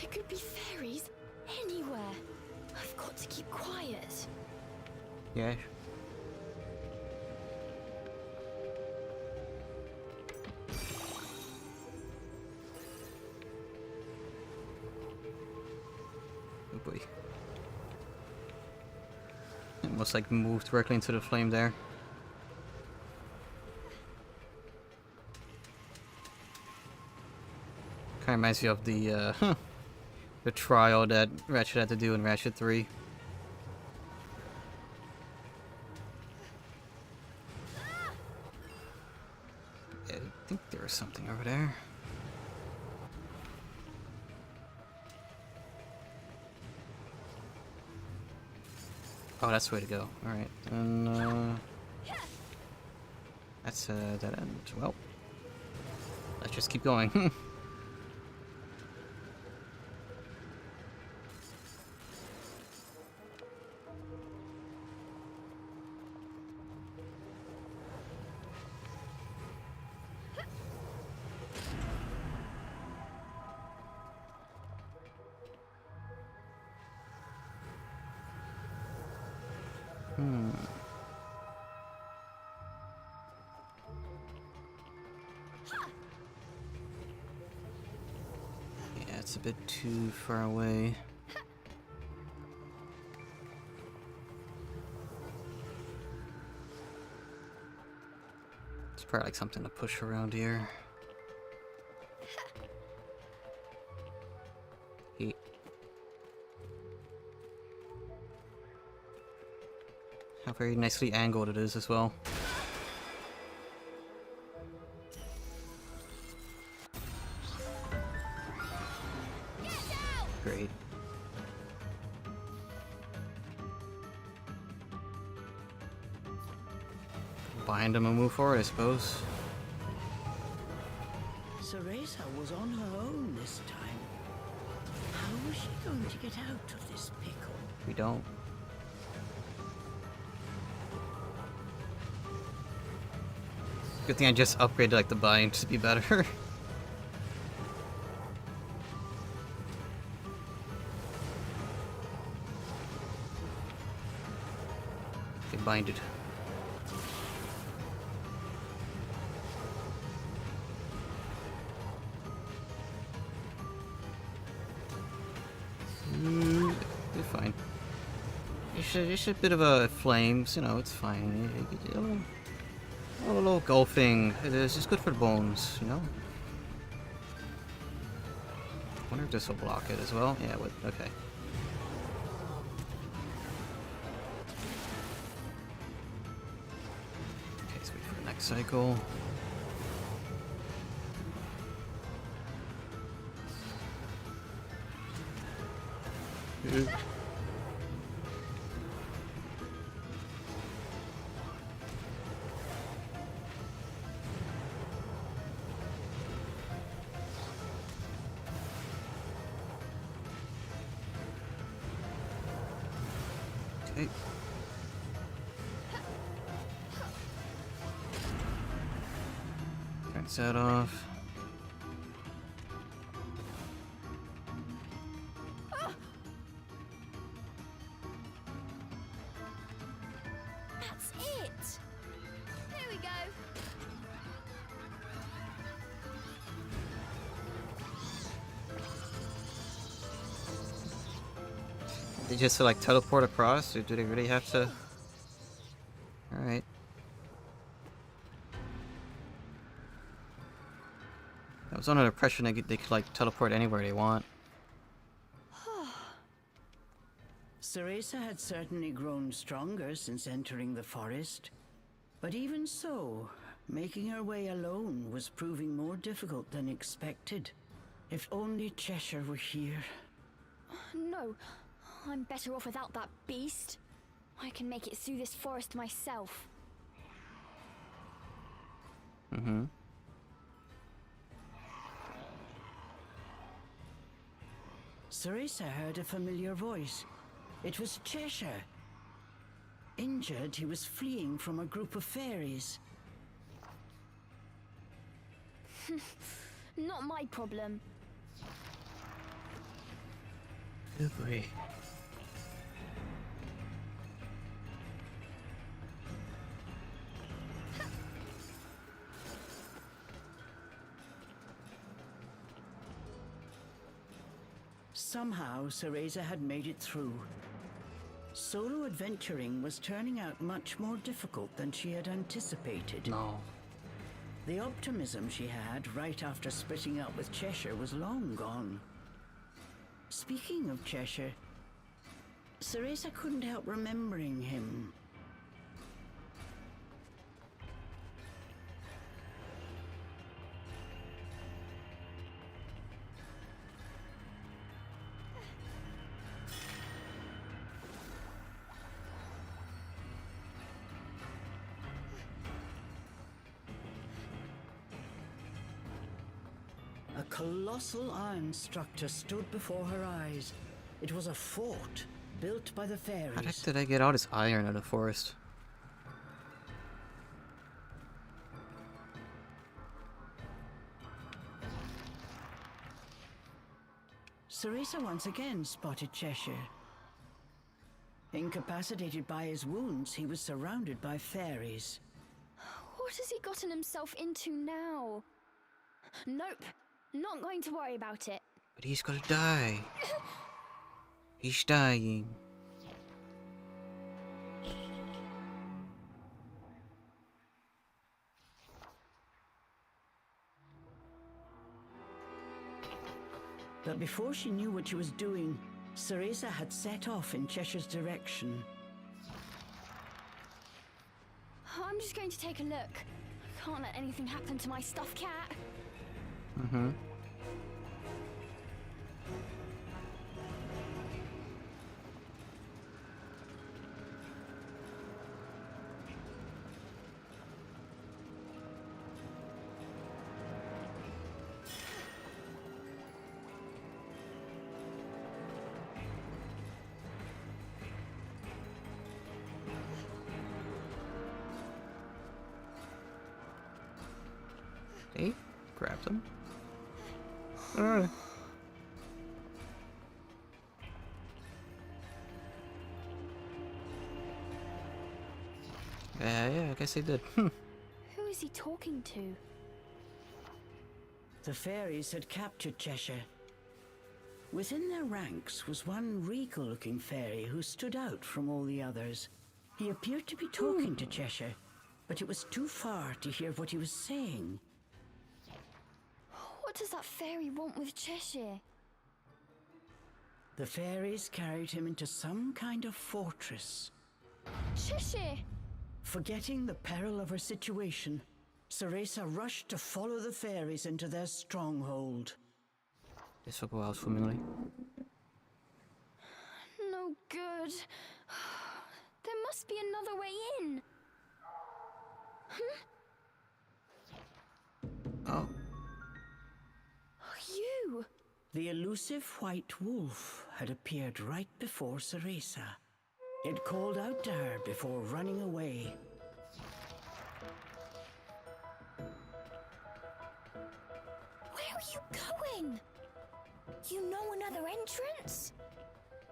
There could be fairies anywhere. I've got to keep quiet. Yeah. Oh boy. It must like move directly into the flame there. Kind of reminds me of the the trial that Ratchet had to do in Ratchet 3. Yeah, I think there was something over there. Oh, that's the way to go. Alright, and that's that end. Well, let's just keep going. Yeah, it's a bit too far away. It's probably like something to push around here. How very nicely angled it is as well. Great. Bind him and move forward, I suppose. Cereza was on her own this time. How was she going to get out of this pickle? We don't. Good thing I just upgraded like the bind to be better. Okay, binded. You're fine. It's a bit of a flames, you know, it's fine. A little golfing. It's just good for the bones, you know? I wonder if this will block it as well. Yeah, it would. Okay. Okay, let's wait for the next cycle. Okay. Rinse that off. That's it! There we go. They just like teleport across, or do they really have to? Alright. I was under the impression they could like teleport anywhere they want. Cereza had certainly grown stronger since entering the forest. But even so, making her way alone was proving more difficult than expected. If only Cheshire were here. No, I'm better off without that beast. I can make it through this forest myself. Mm-hmm. Cereza heard a familiar voice. It was Cheshire. Injured, he was fleeing from a group of fairies. Not my problem. Good boy. Somehow, Cereza had made it through. Solo adventuring was turning out much more difficult than she had anticipated. No. The optimism she had right after splitting up with Cheshire was long gone. Speaking of Cheshire, Cereza couldn't help remembering him. A colossal iron structure stood before her eyes. It was a fort built by the fairies. How the heck did I get all this iron out of the forest? Cereza once again spotted Cheshire. Incapacitated by his wounds, he was surrounded by fairies. What has he gotten himself into now? Nope, not going to worry about it. But he's gonna die. He's dying. But before she knew what she was doing, Cereza had set off in Cheshire's direction. I'm just going to take a look. I can't let anything happen to my stuffed cat. Mm-hmm. Hey, grabbed him. Alright. Yeah, I guess I did. Who is he talking to? The fairies had captured Cheshire. Within their ranks was one regal-looking fairy who stood out from all the others. He appeared to be talking to Cheshire, but it was too far to hear what he was saying. What does that fairy want with Cheshire? The fairies carried him into some kind of fortress. Cheshire! Forgetting the peril of her situation, Cereza rushed to follow the fairies into their stronghold. This will go out swimmingly. No good. There must be another way in. Oh. You! The elusive white wolf had appeared right before Cereza. It called out to her before running away. Where are you going? You know another entrance?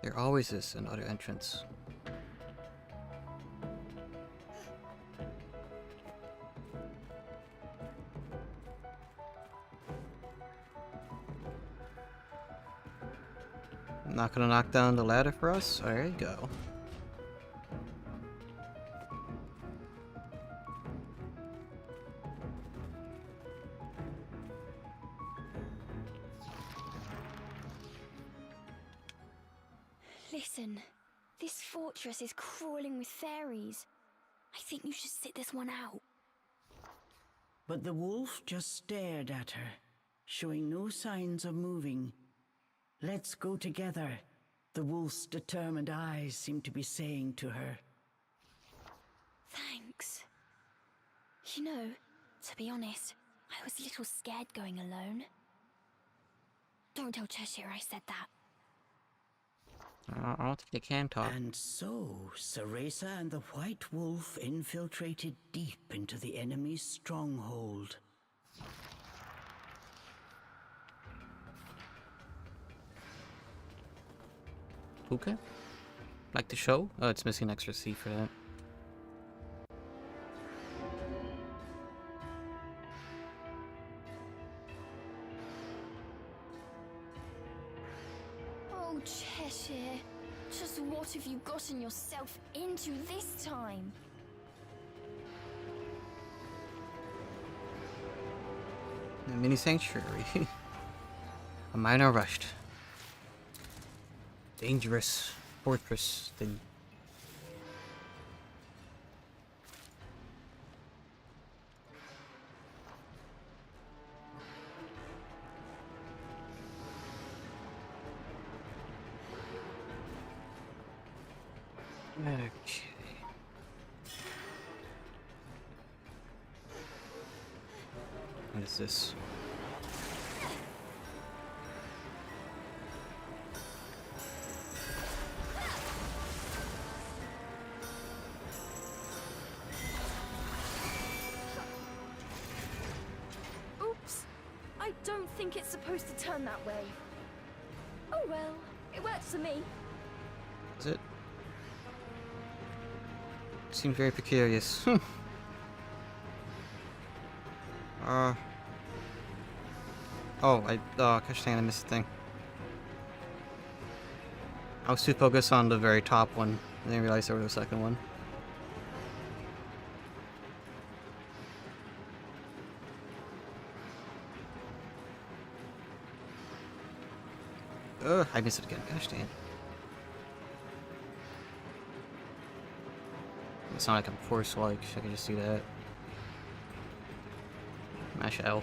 There always is another entrance. Not gonna knock down the ladder for us? There you go. Listen, this fortress is crawling with fairies. I think you should sit this one out. But the wolf just stared at her, showing no signs of moving. "Let's go together," the wolf's determined eyes seemed to be saying to her. Thanks. You know, to be honest, I was a little scared going alone. Don't tell Cheshire I said that. I don't think they can talk. And so, Cereza and the White Wolf infiltrated deep into the enemy's stronghold. Okay. Like the show? Oh, it's missing an extra C for that. Oh, Cheshire. Just what have you gotten yourself into this time? The mini sanctuary. A minor rushed. Dangerous fortress thing. Okay. What is this? Oops. I don't think it's supposed to turn that way. Oh well, it works for me. Is it? Seems very precarious. Oh, gosh dang, I missed the thing. I was too focused on the very top one. I didn't realize there was a second one. Ugh, I missed it again. Gosh dang. It's not like I'm force-like, I can just do that. Mash L.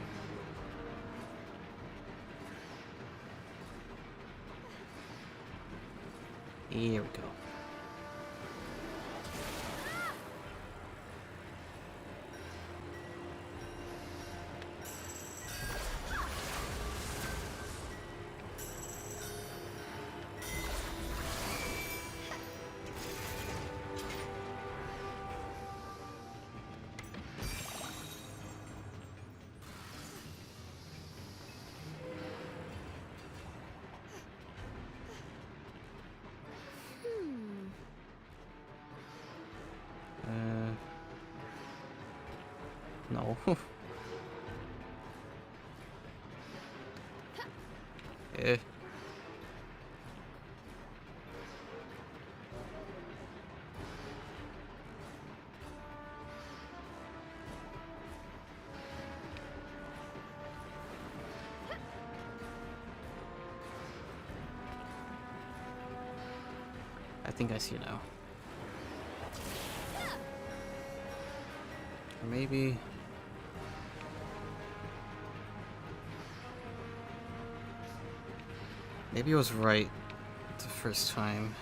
Here we go. No. Eh. I think I see now. Or maybe... Maybe I was right the first time.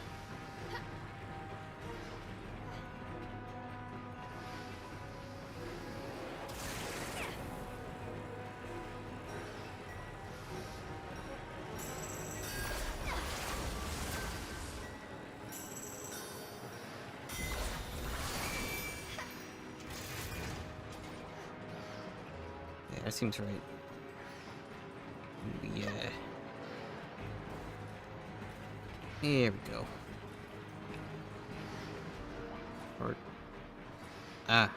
Yeah, that seems right. Yeah. Here we go. Or... Ah.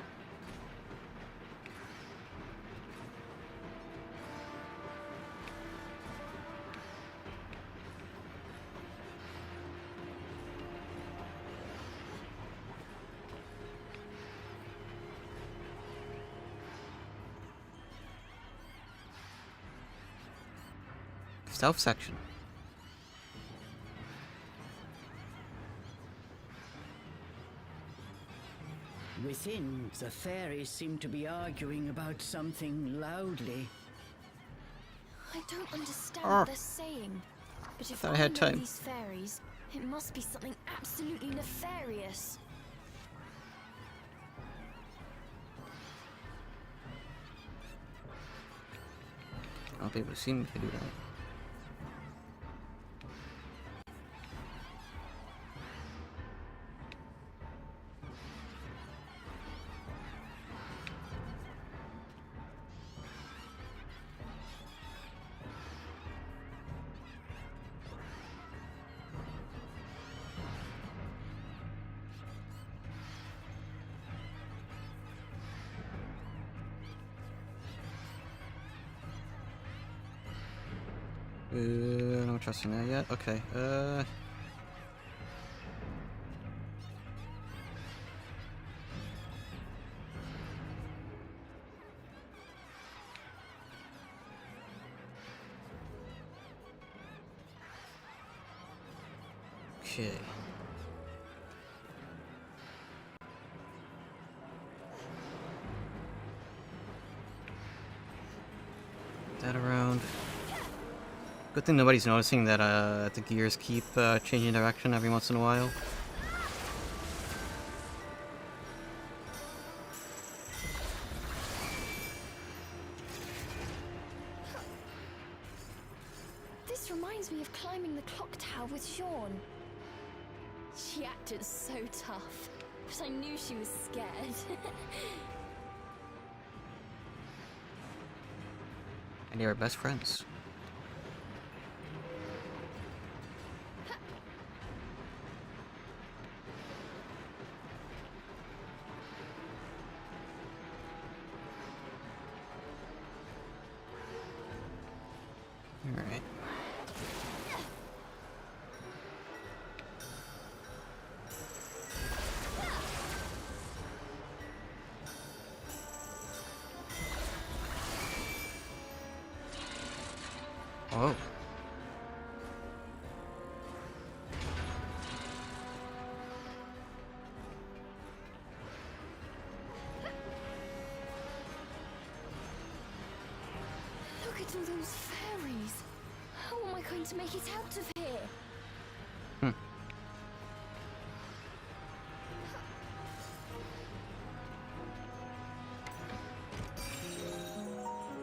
Stealth section. Within, the fairies seem to be arguing about something loudly. I don't understand Ah. what they're saying. But if Thought I I had know time. these fairies, it must be something absolutely nefarious. I'll be able to see me if I do that. I'm not trusting that yet. Okay. Okay. That around. Good thing nobody's noticing that the gears keep changing direction every once in a while. This reminds me of climbing the clock tower with Sean. She acted so tough, but I knew she was scared. And they are best friends. Alright. Those fairies. How am I going to make it out of here?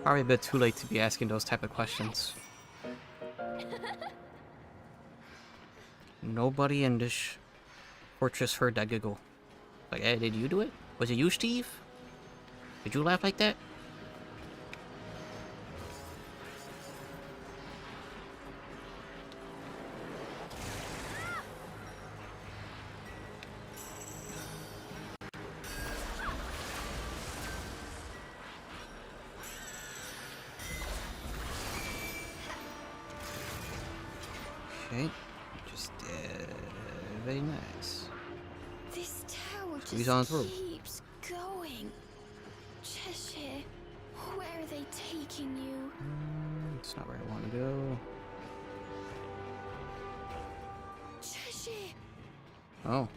Probably a bit too late to be asking those type of questions. Nobody in this fortress heard that giggle. Like, hey, did you do it? Was it you, Steve? Did you laugh like that? Okay, just very nice. This tower He's on through. just keeps going. Cheshire, where are they taking you? It's not where I want to go. Cheshire! Oh.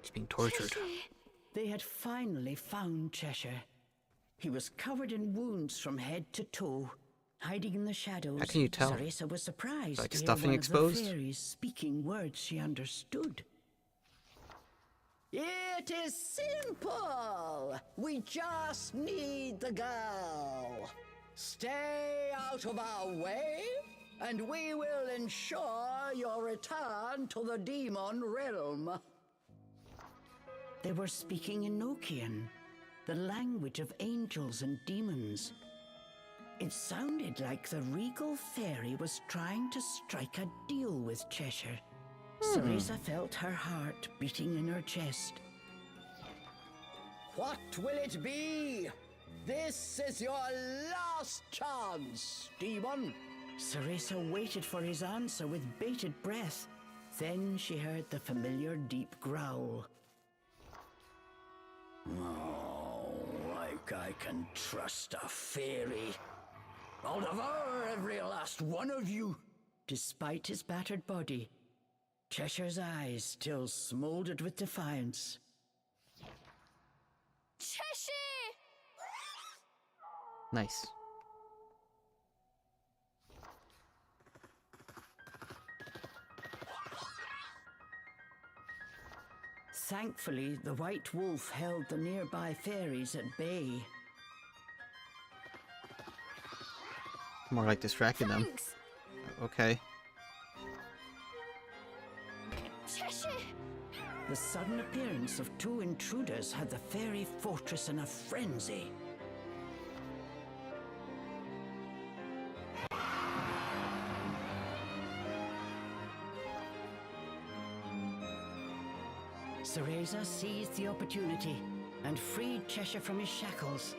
He's being tortured. Cheshire! They had finally found Cheshire. He was covered in wounds from head to toe, hiding in the shadows. How can you tell? Cereza was surprised Like to hear stuffing one exposed? of the fairies speaking words she understood. It is simple. We just need the girl. Stay out of our way, and we will ensure your return to the demon realm. They were speaking in Nokian, the language of angels and demons. It sounded like the regal fairy was trying to strike a deal with Cheshire. Cereza felt her heart beating in her chest. What will it be? This is your last chance, demon. Cereza waited for his answer with bated breath. Then she heard the familiar deep growl. Oh, like I can trust a fairy. I'll devour every last one of you. Despite his battered body, Cheshire's eyes still smoldered with defiance. Cheshire! Nice. Thankfully, the White Wolf held the nearby fairies at bay. More like distracted them. Thanks, Okay. Cheshire! The sudden appearance of two intruders had the fairy fortress in a frenzy. Cereza seized the opportunity and freed Cheshire from his shackles.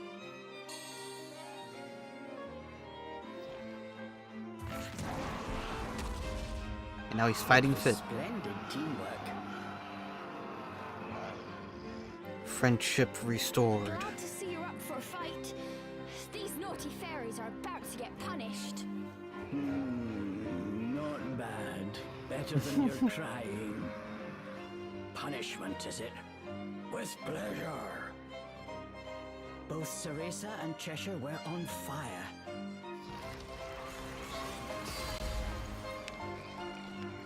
And now he's fighting fit. Splendid teamwork. Friendship restored. Glad to see you're up for a fight. These naughty fairies are about to get punished. Not bad. Better than your crying. Punishment, is it? With pleasure. Both Cereza and Cheshire were on fire.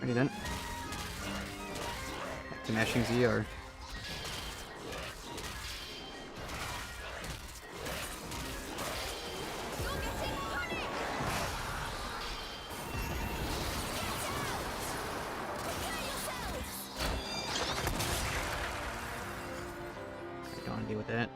Ready then? Back to mashing ZR. I don't want to deal with that.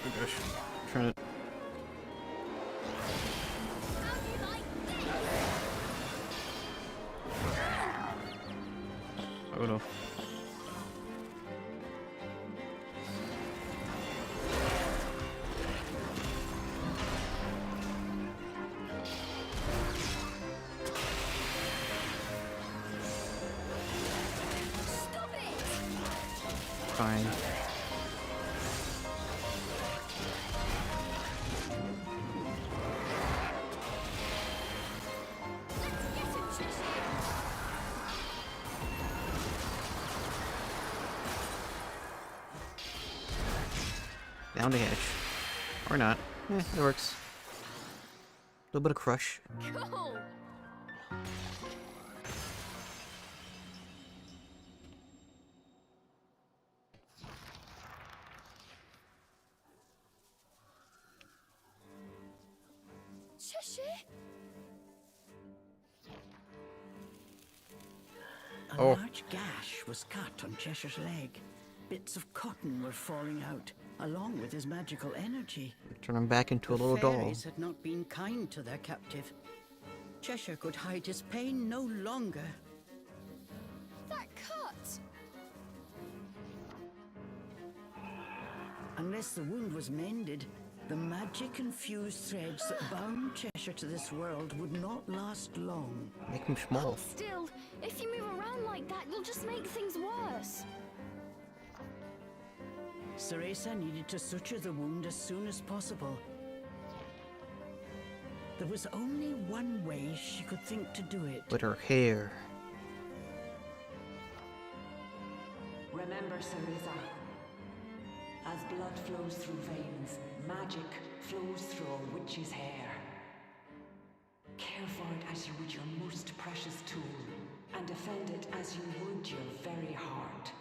Oh gosh. Trying to. Oh no. Stop it! Fine. Down the hatch. Or not. It works. A little bit of crush. Cool. Cheshire? A large gash was cut on Cheshire's leg. Bits of cotton were falling out, along with his magical energy. Turn him back into a little The doll. fairies had not been kind to their captive. Cheshire could hide his pain no longer. That cut! Unless the wound was mended, the magic-infused threads that bound Cheshire to this world would not last long. Make him small. Still, if you move around like that, you'll just make things worse. Cereza needed to suture the wound as soon as possible. There was only one way she could think to do it. With her hair. Remember, Cereza. As blood flows through veins, magic flows through a witch's hair. Care for it as you would your most precious tool, and defend it as you would your very heart.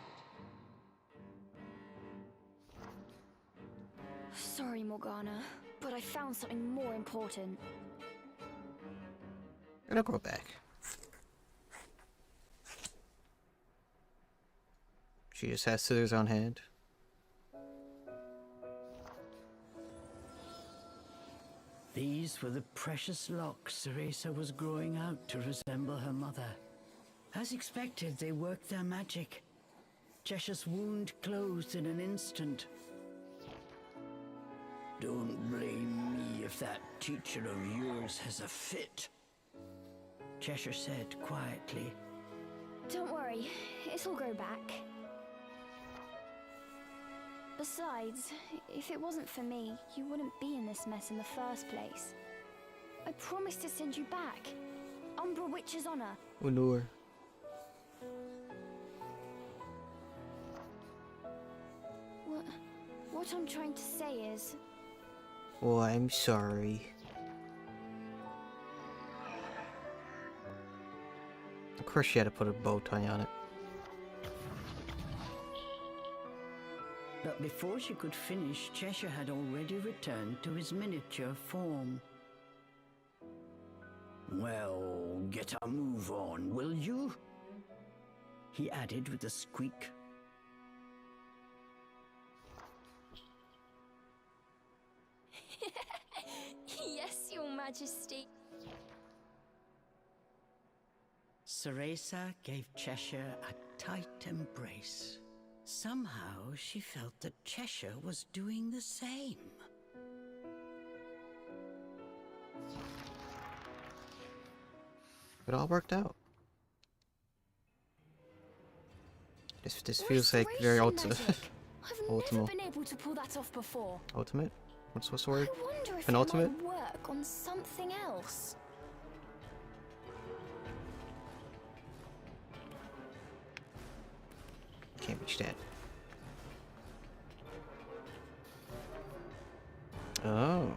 Sorry, Morgana, but I found something more important. It'll grow back. She just has scissors on hand. These were the precious locks Cereza was growing out to resemble her mother. As expected, they worked their magic. Cheshire's wound closed in an instant. Don't blame me if that teacher of yours has a fit, Cheshire said quietly. Don't worry, it'll grow back. Besides, if it wasn't for me, you wouldn't be in this mess in the first place. I promised to send you back. Umbra Witch's honor. Honor. What I'm trying to say is... Oh, I'm sorry. Of course she had to put a bow tie on it. But before she could finish, Cheshire had already returned to his miniature form. Well, get a move on, will you? He added with a squeak. Yes, Your Majesty. Cereza gave Cheshire a tight embrace. Somehow she felt that Cheshire was doing the same. It all worked out. This feels like very ultimate. I've never been able to pull that off before. Ultimate? What's the word? I wonder if Penultimate? it might work on something else. Can't reach that. Oh.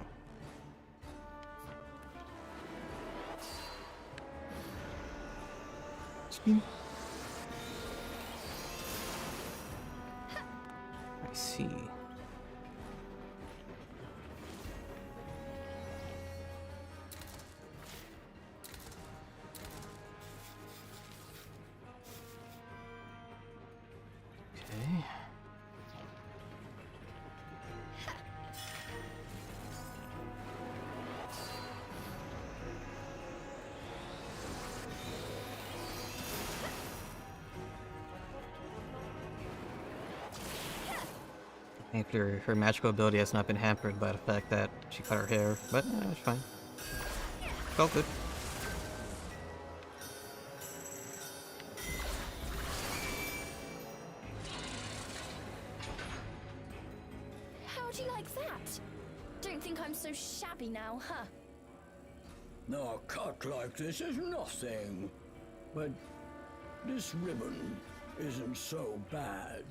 Spin. I see. Okay. Maybe her magical ability has not been hampered by the fact that she cut her hair, but it's fine. Felt good. How do you like that? Don't think I'm so shabby now, huh? A cut like this is nothing. But this ribbon isn't so bad.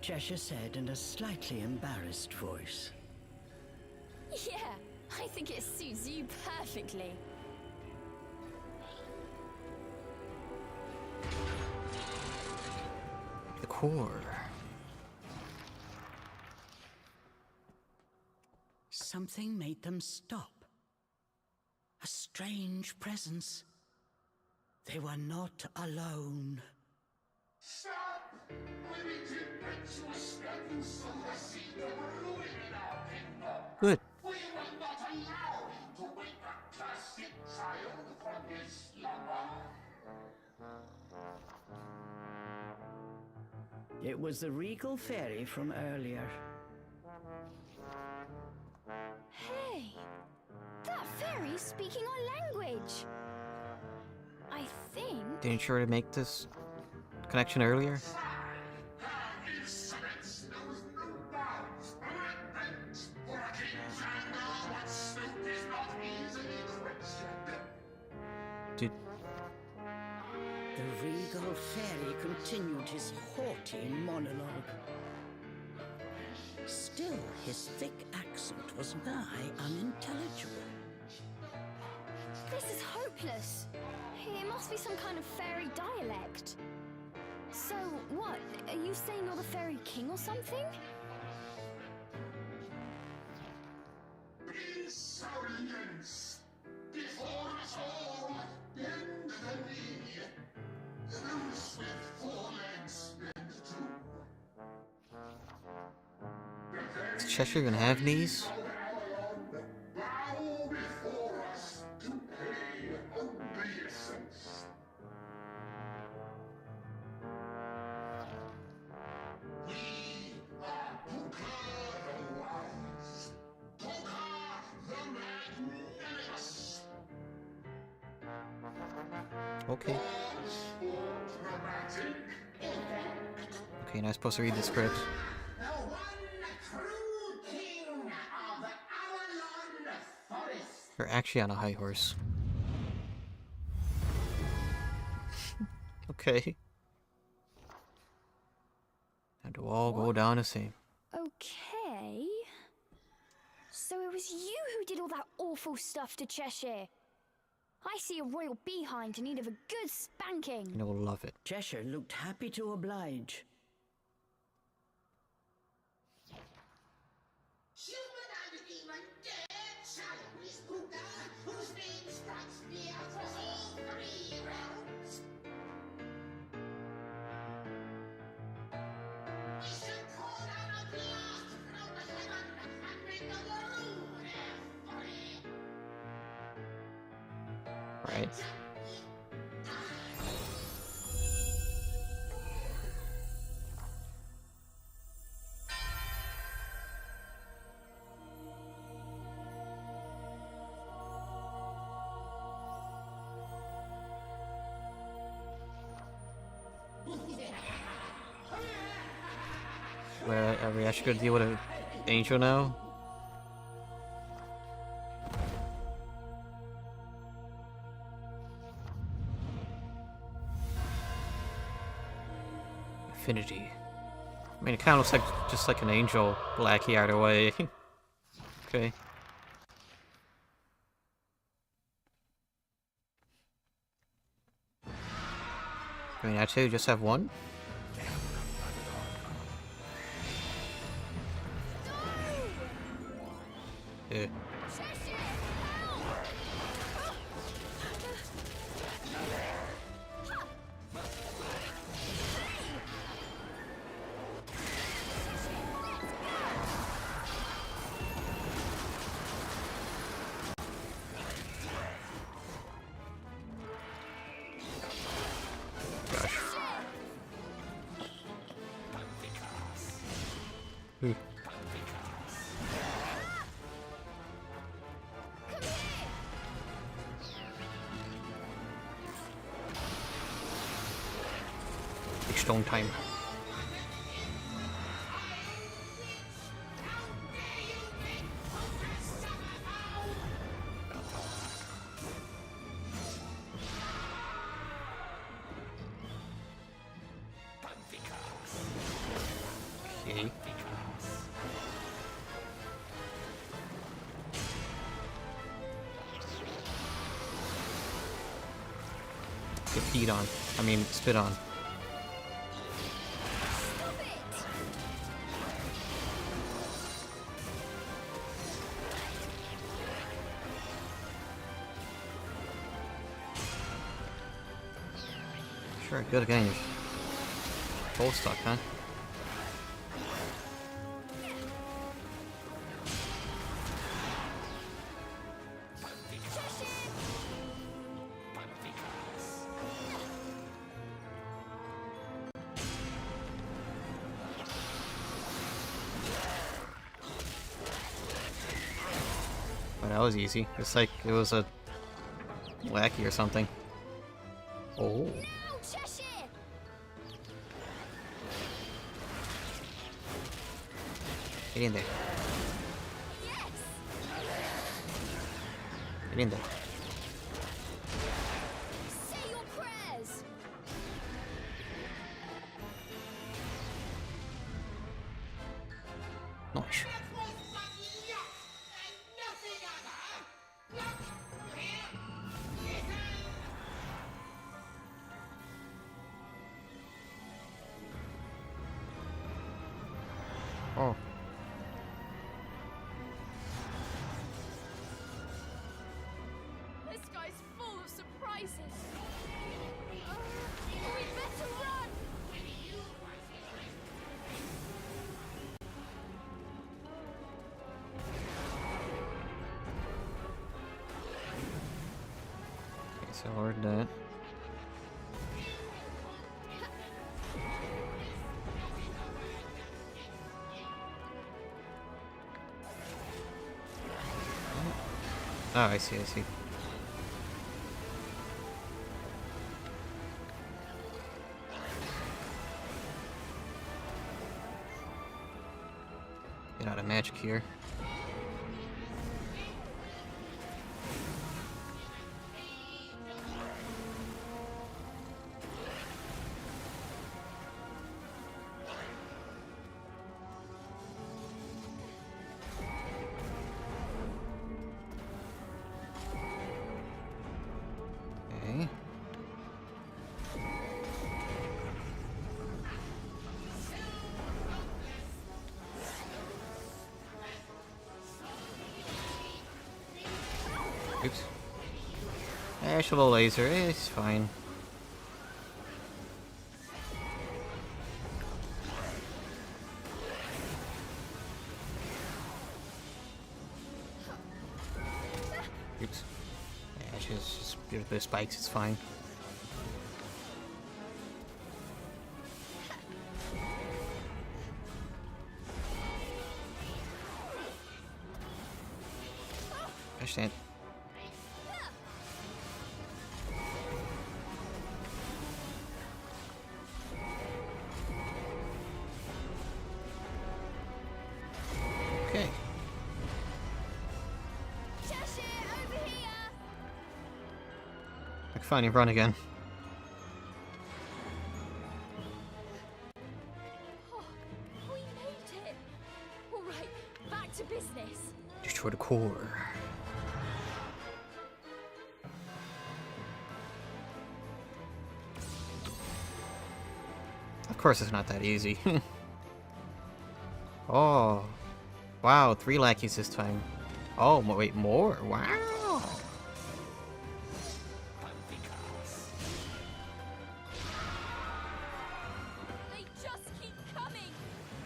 Cheshire said in a slightly embarrassed voice. Yeah, I think it suits you perfectly. The core. Something made them stop. A strange presence. They were not alone. Stop! We need to impetuous steps of the seed of ruin in our kingdom. Good. We will not allow him to wake a plastic child from his slumber. It was the regal fairy from earlier. Hey, that fairy's speaking our language. I think. Didn't you already make this connection earlier? Did The regal fairy continued his haughty monologue. Still, his thick accent was nigh unintelligible. This is hopeless. It must be some kind of fairy dialect. So, what? Are you saying you're the fairy king or something? Be silence! Before us all, bend the knee. Loose with 4 legs, bend 2. Is Cheshire gonna have knees? Bow before us to pay obeisance. We are Puka the Wise, Puka the Magnanimous. Okay. Pause for dramatic effect. Okay, now I'm supposed to read the script. The one true king of Avalon Forest. You're actually on a high horse. Okay. And to all go down the same. Okay. So it was you who did all that awful stuff to Cheshire. I see a royal behind in need of a good spanking. You'll love it. Cheshire looked happy to oblige. Human and demon dare challenge Puka, whose name strikes me across all 3 realms. We should call down a blast from heaven and make the world air free. Right. Where are we actually gonna deal with an angel now? Infinity. I mean, it kind of looks like just like an angel, blacky either way. Okay. I mean, actually, you just have one. Yeah. Gosh. Hmm. Big stone time. Okay. Get peed on. I mean, spit on. Sure, good again. You're both stuck, huh? Oh, that was easy. It's like it was a lackey or something. Oh. Get in there. Get in there. Say your prayers. Nice. Oh. This guy's full of surprises. We better run. Okay, so I heard that. Oh, I see, I see. Get out of magic here. Okay. Oops. There's a little laser, it's fine. Oops. Yeah, just get a bit of spikes, it's fine. Understand. Okay. Cheshire, over here. I can finally run again. Oh, we made it. All right, back to business. Destroy the core. Of course it's not that easy. Oh. Wow, 3 lackeys this time. Oh, wait, more? Wow. They just keep coming.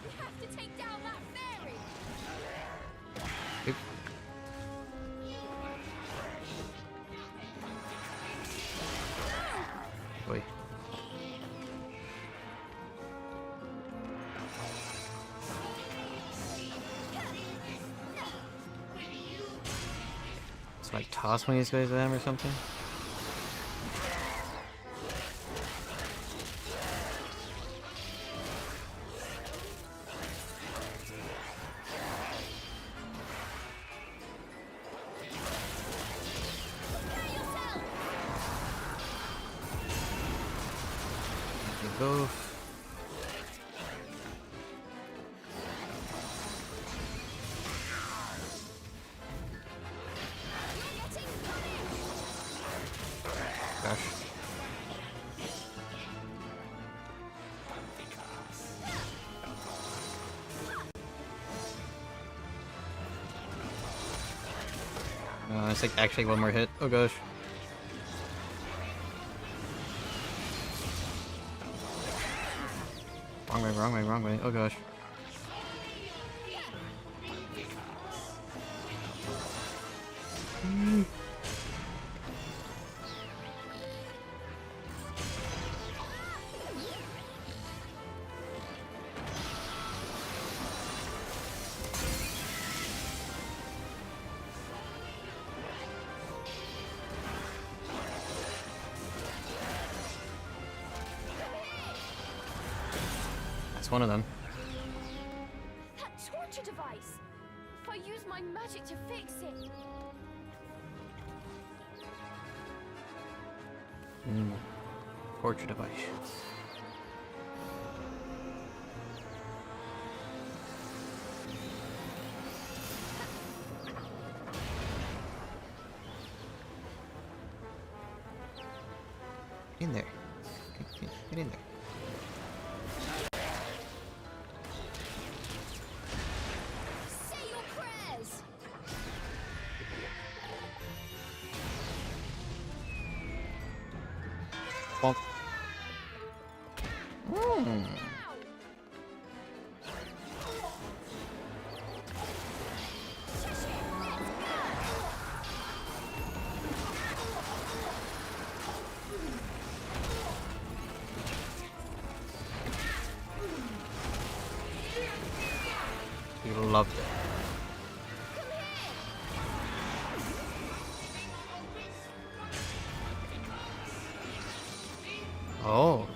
We have to take down that fairy. Oop. Wait. It's like toss one of these guys at them or something? Both. It's like actually one more hit. Oh gosh. Wrong way, wrong way, wrong way. Oh gosh. That's one of them. That torture device! If I use my magic to fix it... Torture device. Get in there. Get in there. Say your prayers! Bonk. You loved it. Oh.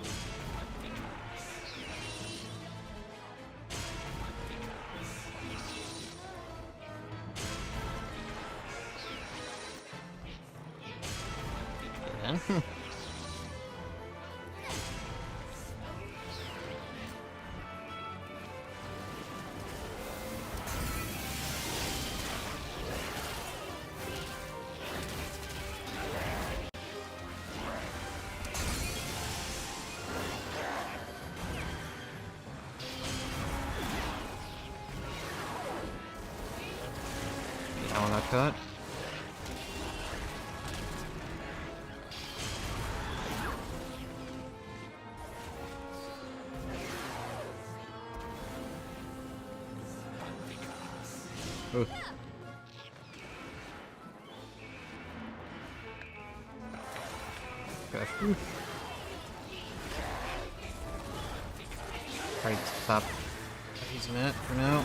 Yeah. That one got cut. Ooh. Gosh. Alright, stop using that for now.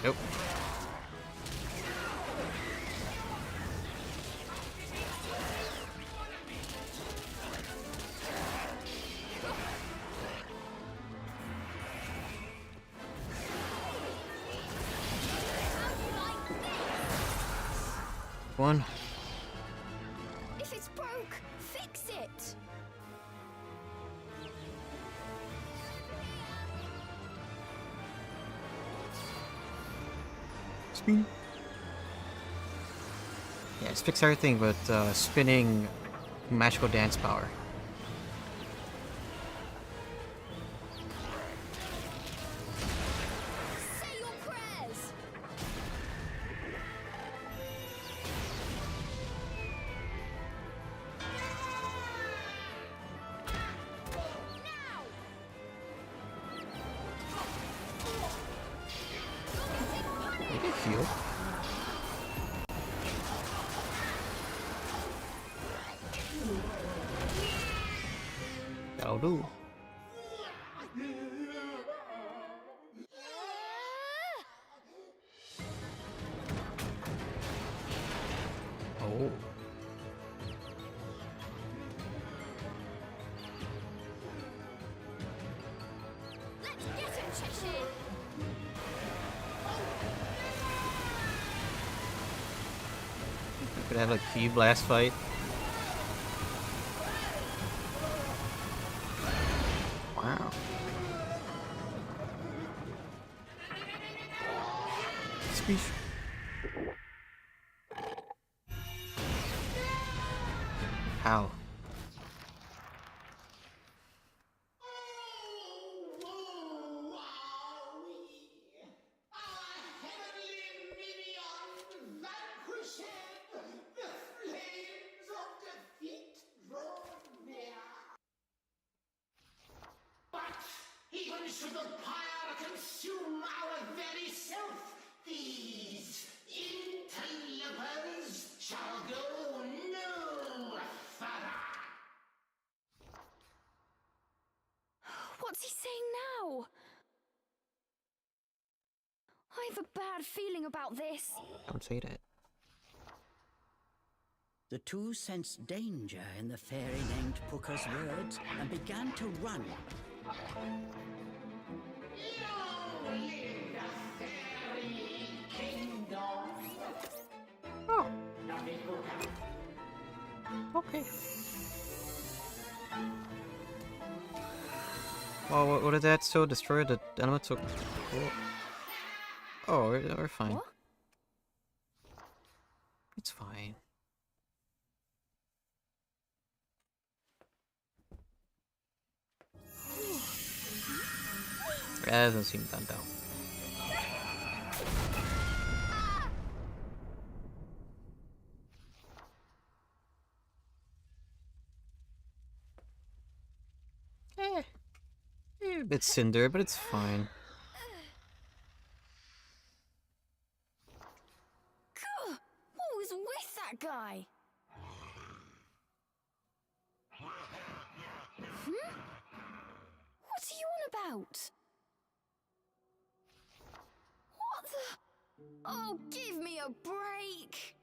Nope. One. If it's broke, fix it! Spin. Yeah, it's fix everything but spinning magical dance power. Say your prayers! Make it heal. That'll do. Oh. Let's get him, Cheshire! Could have a key blast fight. Wow. Speech. How? Our heavenly should the pyre consume our very self, these interlopers shall go no further. What's he saying now? I have a bad feeling about this. Don't say that. The two sensed danger in the fairy named Puka's words and began to run. Long live the fairy kingdom. Oh, Nothing Puka. okay. Well, what did that still destroy the elemental? Oh, we're fine. What? It's fine. That doesn't seem done though. A bit cinder, but it's fine. Gah! What was with that guy? What are you on about? What the? Oh, give me a break!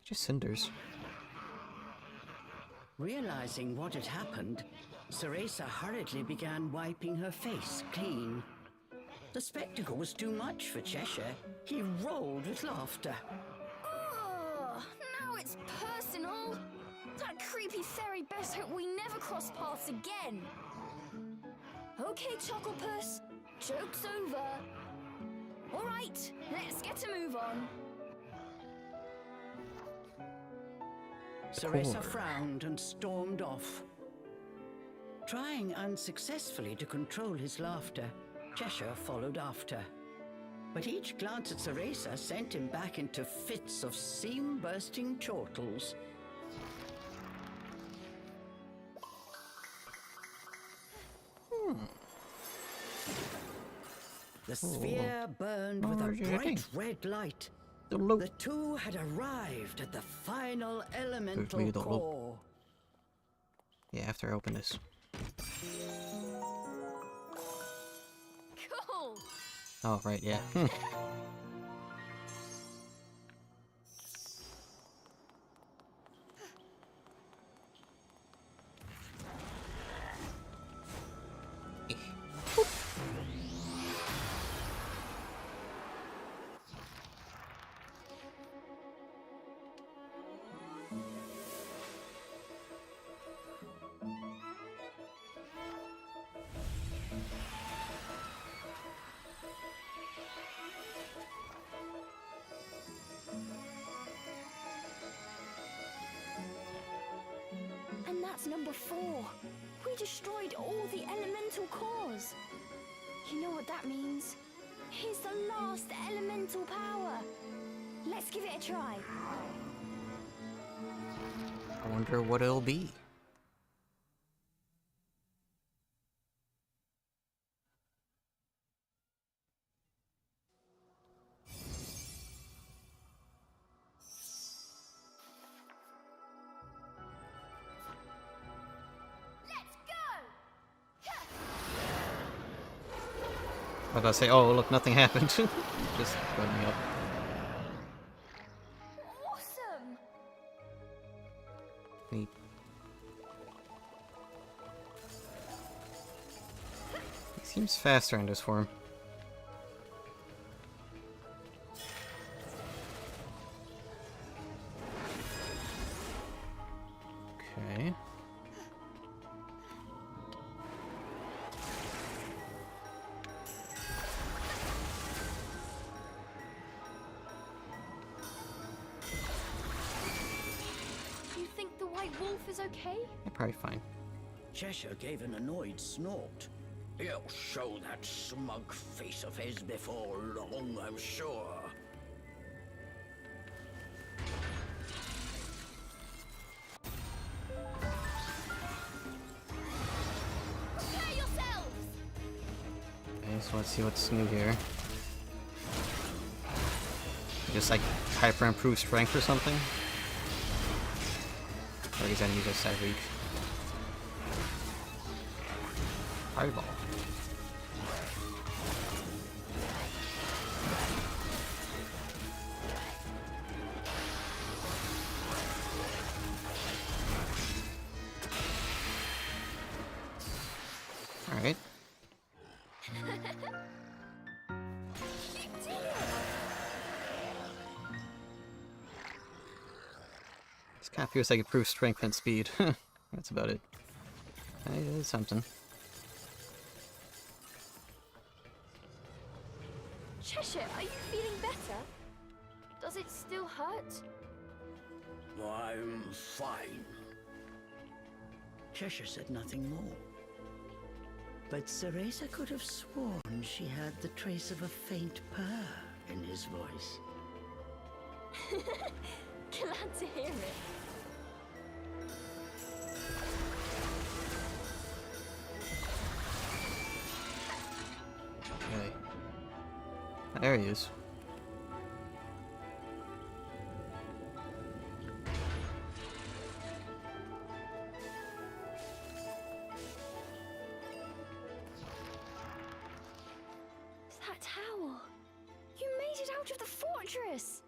Just cinders. Realizing what had happened, Cereza hurriedly began wiping her face clean. The spectacle was too much for Cheshire. He rolled with laughter. Oh, now it's personal. That creepy fairy best hope we never cross paths again. Okay, Chucklepuss, joke's over. All right, let's get a move on. Cereza frowned and stormed off. Trying unsuccessfully to control his laughter, Cheshire followed after. But each glance at Cereza sent him back into fits of seam-bursting chortles. The sphere burned with a bright red light. The two had arrived at the final elemental core. Yeah, after I open this. Cool. Oh, right, yeah. And that's number 4. We destroyed all the elemental cores. You know what that means? Here's the last elemental power. Let's give it a try. I wonder what it'll be. I was about to say, oh look, nothing happened. Just run me up. Awesome! Neat. He seems faster in this form. Okay. Wolf is okay? You're probably fine. Cheshire gave an annoyed snort. He'll show that smug face of his before long, I'm sure. Prepare yourselves! Okay, so let's see what's new here. Just like hyper improved strength or something? Or these enemies just that weak? Fireball. Alright. This kind of feels like improved strength and speed. That's about it. Hey, that's something. Cheshire, are you feeling better? Does it still hurt? I'm fine. Cheshire said nothing more. But Cereza could have sworn she had the trace of a faint purr in his voice. Glad to hear it. Okay. There he is. That tower. You made it out of the fortress.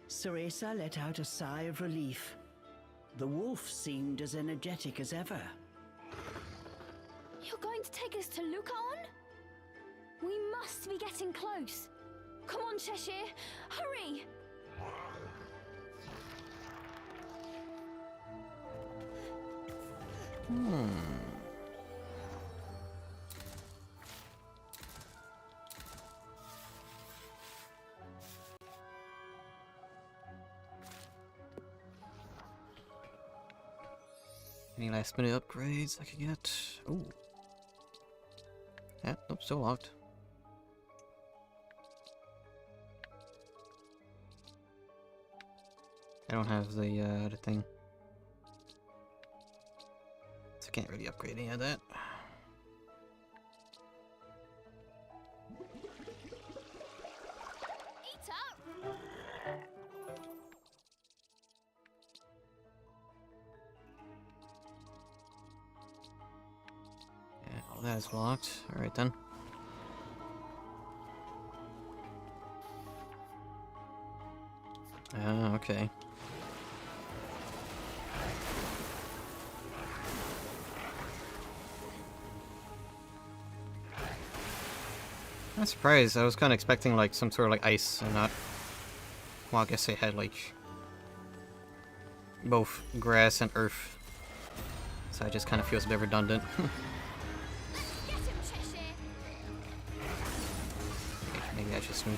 Cereza let out a sigh of relief. The wolf seemed as energetic as ever. You're going to take us to Lucaon? We must be getting close. Come on, Cheshire. Hurry! Any last minute upgrades I can get? Ooh. Yeah, nope, still locked. I don't have the thing. So I can't really upgrade any of that. Eat up! Yeah, all that is locked. Alright then. Okay. I'm surprised. I was kind of expecting like some sort of like ice and not. Well, I guess they had like both grass and earth, so it just kind of feels a bit redundant. Get him, Cheshire! Maybe that's just me.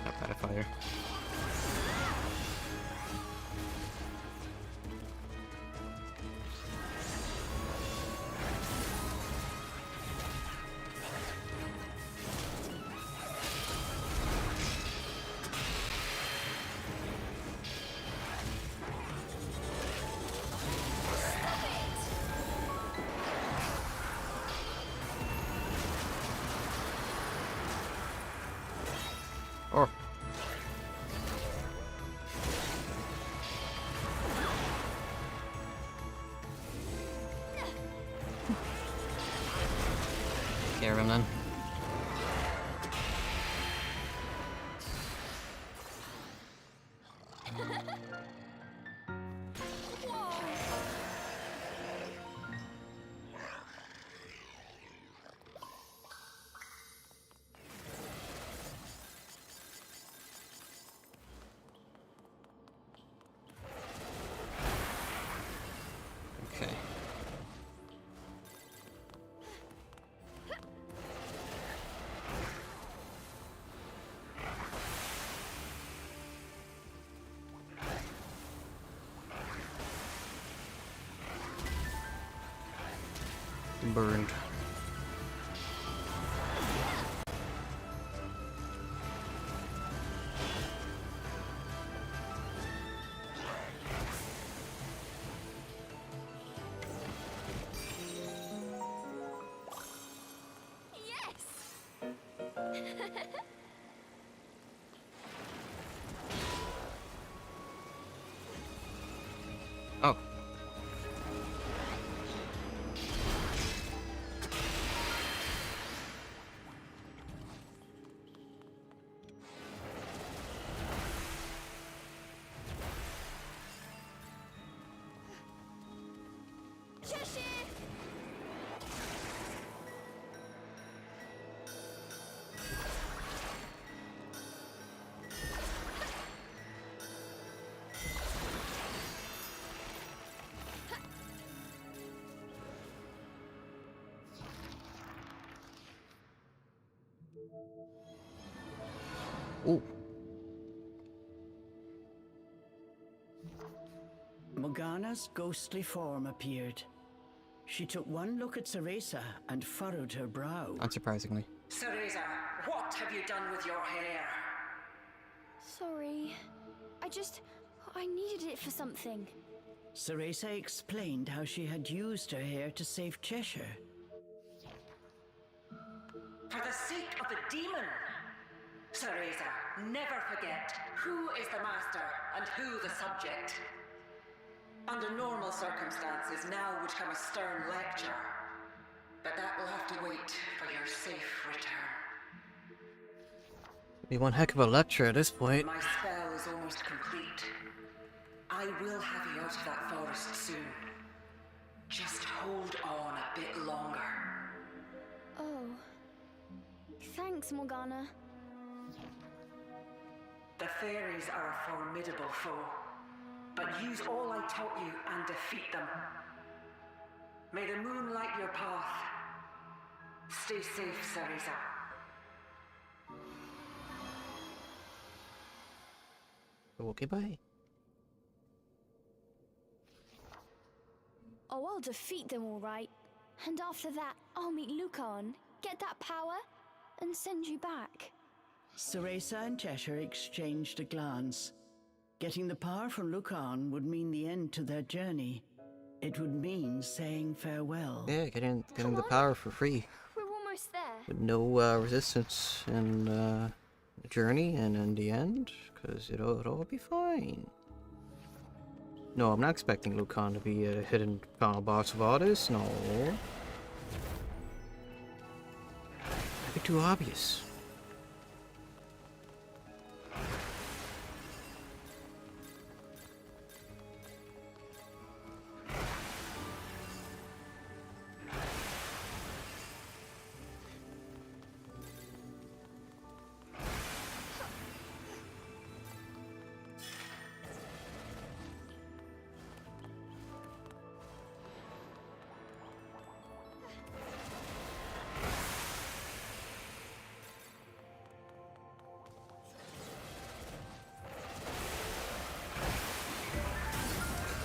Not bad at fire. Oh. Take care of him then. Okay. Burned. Oh. Ooh. Morgana's ghostly form appeared. She took one look at Cereza and furrowed her brow. Unsurprisingly. Cereza, what have you done with your hair? Sorry. I needed it for something. Cereza explained how she had used her hair to save Cheshire. For the sake of the demon! Cereza, never forget who is the master and who the subject. Under normal circumstances, now would come a stern lecture. But that will have to wait for your safe return. Be one heck of a lecture at this point. My spell is almost complete. I will have you out of that forest soon. Just hold on a bit longer. Oh. Thanks, Morgana. The fairies are a formidable foe, but use all I taught you and defeat them. May the moon light your path. Stay safe, Cereza. Okay, bye. Oh, I'll defeat them all right. And after that, I'll meet Lucan, get that power, and send you back. Cereza and Cheshire exchanged a glance. Getting the power from Lucan would mean the end to their journey. It would mean saying farewell. Yeah, getting the power for free. We're almost there. With no resistance in the journey and in the end, because it'll all be fine. No, I'm not expecting Lucan to be a hidden final boss of all this. No. That'd be too obvious.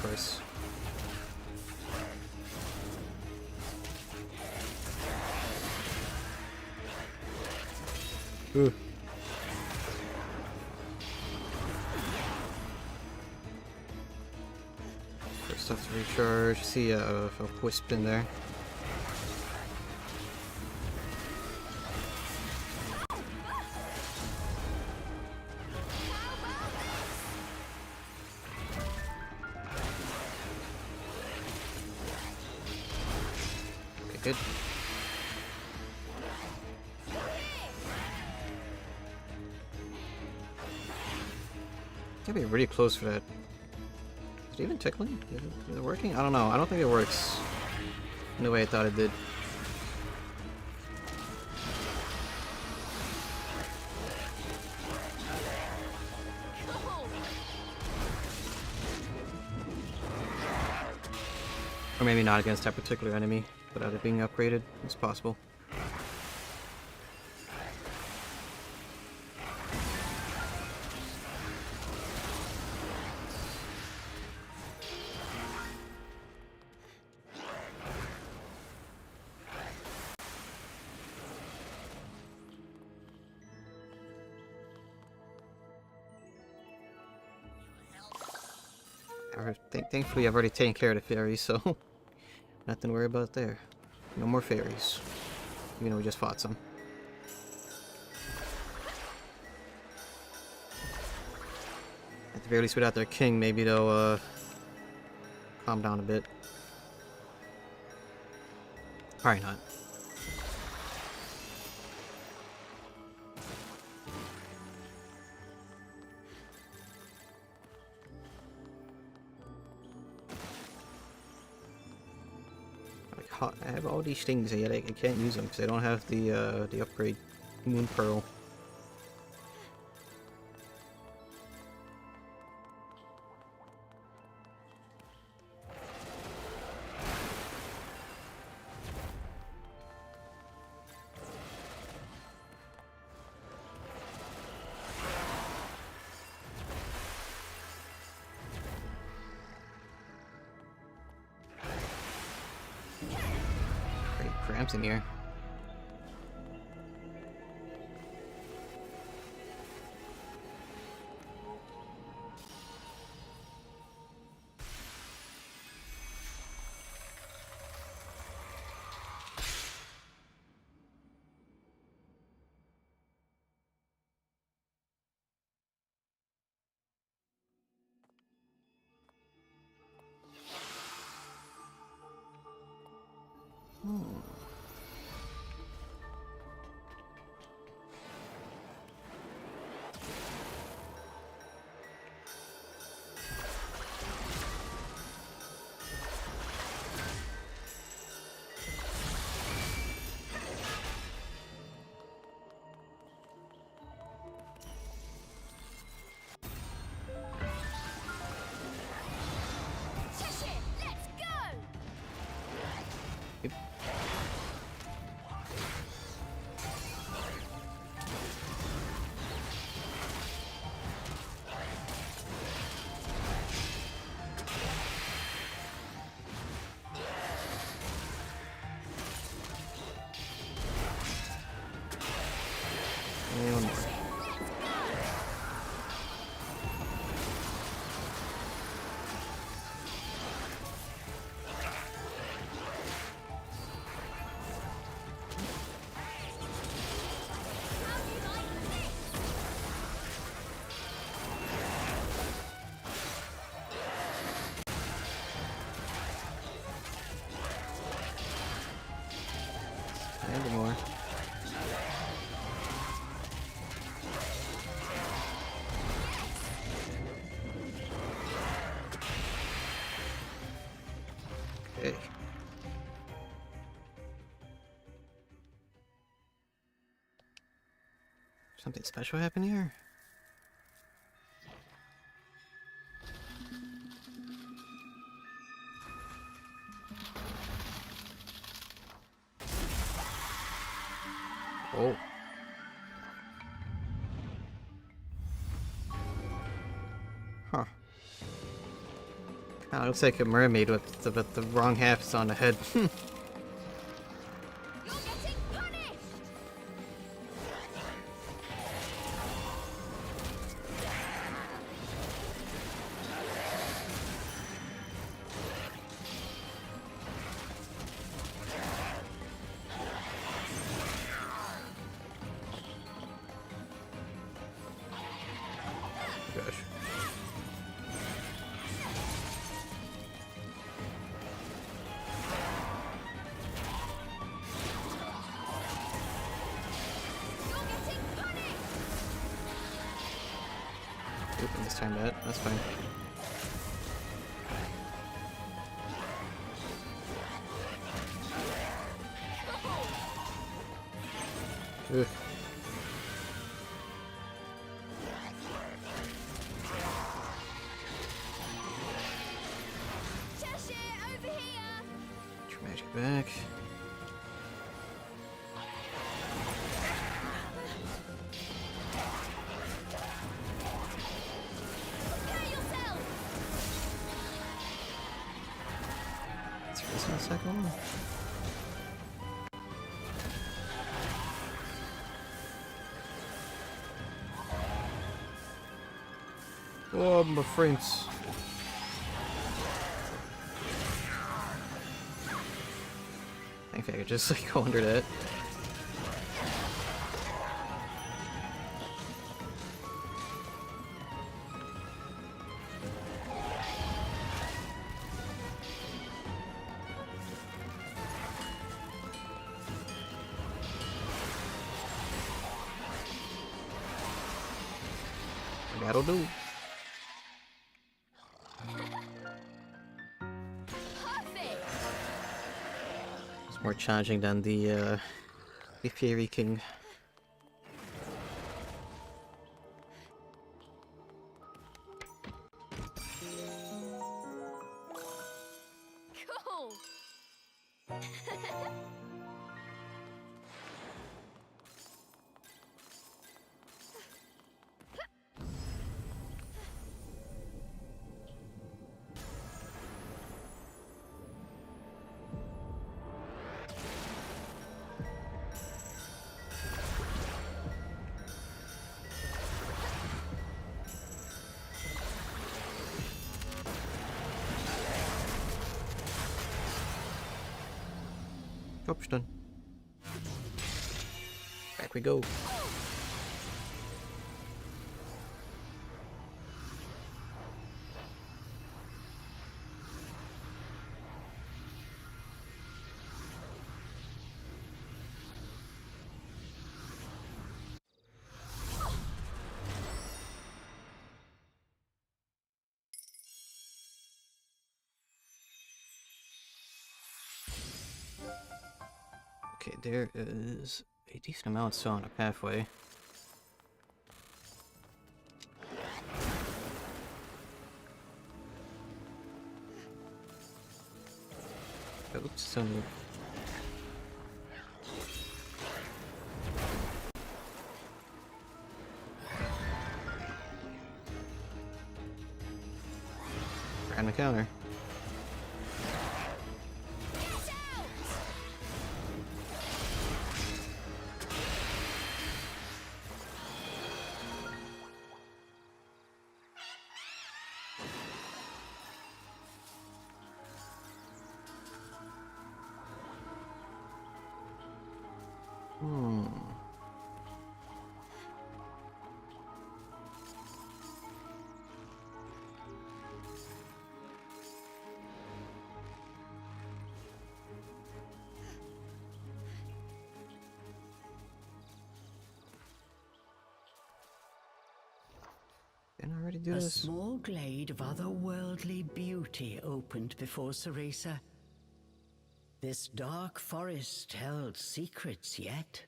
Of course. Ooh. First stuff to recharge. See a wisp in there. Good. Gotta be really close for that. Is it even tickling? Is it working? I don't know. I don't think it works in the way I thought it did. Or maybe not against that particular enemy, without it being upgraded. It's possible. Thankfully, I've already taken care of the fairies, so nothing to worry about there. No more fairies. Even though we just fought some. At the very least, without their king, maybe they'll calm down a bit. Probably not. I have all these things yet I can't use them because I don't have the upgrade Moon Pearl. Cramps in here. And one more. And one more. Okay. Something special happen here? Oh. Huh. Kinda looks like a mermaid with the wrong half is on the head. Gosh. Oop, I mistimed that. That's fine. Ugh. Get your magic back. Let's release the second one. Oh, my friends. I think I could just like go under that. That'll do. Perfect! It's more challenging than the Fairy King. Cool! Job's done. Back we go. Okay, there is a decent amount still on a pathway. Oops, so ran the counter. Didn't I already do A this? small glade of otherworldly beauty opened before Cereza. This dark forest held secrets yet.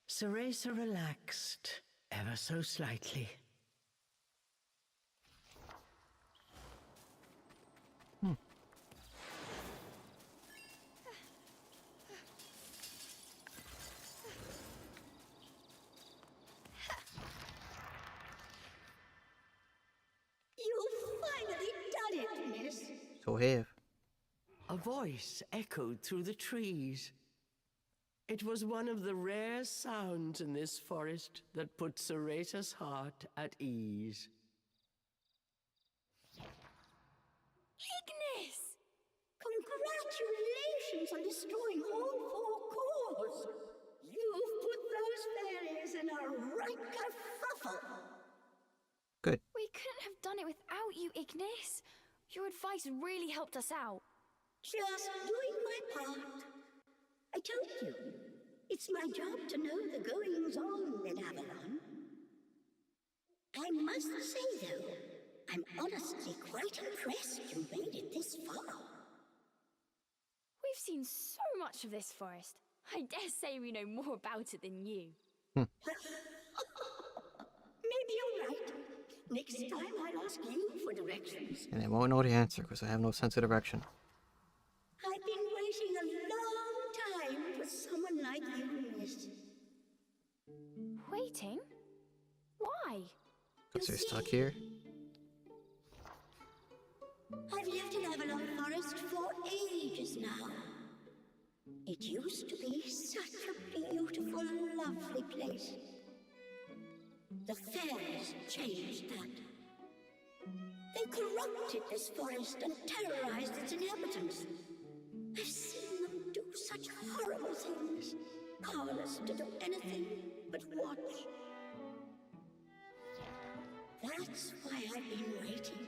Cereza relaxed, ever so slightly. You've finally done it, miss. So have. A voice echoed through the trees. It was one of the rare sounds in this forest that put Cereza's heart at ease. Ignis! Congratulations on destroying all four cores. You've put those fairies in a right kerfuffle. Good. We couldn't have done it without you, Ignis. Your advice really helped us out. Just doing my part. I told you, it's my job to know the goings-on in Avalon. I must say, though, I'm honestly quite impressed you made it this far. We've seen so much of this forest. I dare say we know more about it than you. Maybe you're right. Next time I'll ask you for directions. And I won't know the answer because I have no sense of direction. I've been waiting a long time for someone like you, miss. Waiting? Why? Because they're stuck here. I've lived in Avalon Forest for ages now. It used to be such a beautiful, lovely place. The fairies changed that. They corrupted this forest and terrorized its inhabitants. I've seen them do such horrible things, powerless to do anything but watch. That's why I've been waiting.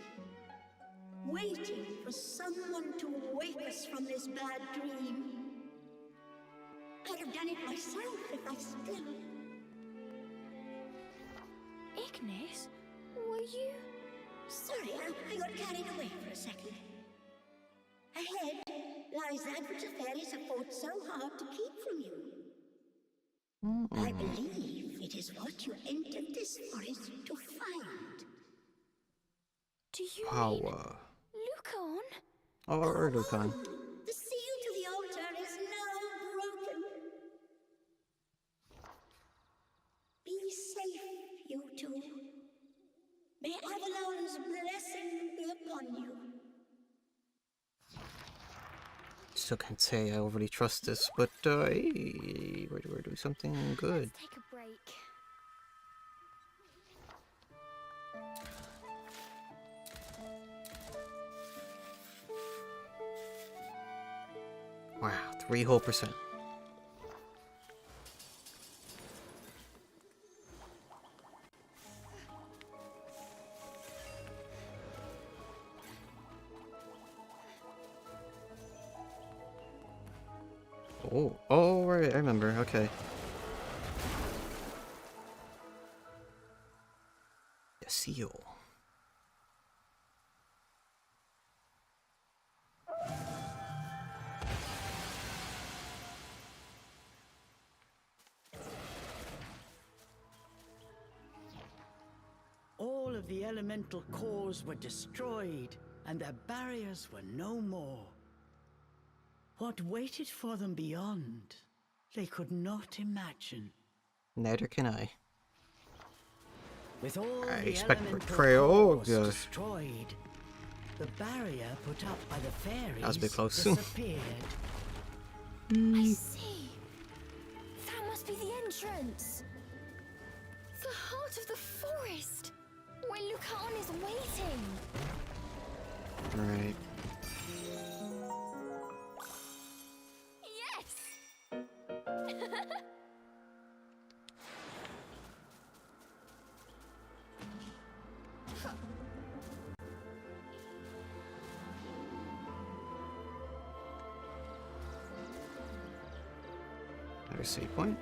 Waiting for someone to wake us from this bad dream. I'd have done it myself if I still... darkness? Were you... Sorry, I got carried away for a second. Ahead lies that which the fairies have fought so hard to keep from you. I believe it is what you entered this forest to find. Do you mean Power. Lucan? Or Lucan. The seal to the altar is now broken. Be safe, you two. May Avalon's blessing be upon you. Still can't say I overly trust this, but hey, we're doing something good. Let's take a break. Wow, 3 whole percent. Oh, right, I remember, okay. The seal. All of the elemental cores were destroyed, and their barriers were no more. What waited for them beyond, they could not imagine. Neither can I. With all I the expect elemental betrayal. cores Oh, gosh. destroyed, the barrier put up by the fairies That was a bit close. disappeared. I see. That must be the entrance. The heart of the forest, where Lucan is waiting. Right. Yes! There's a save point.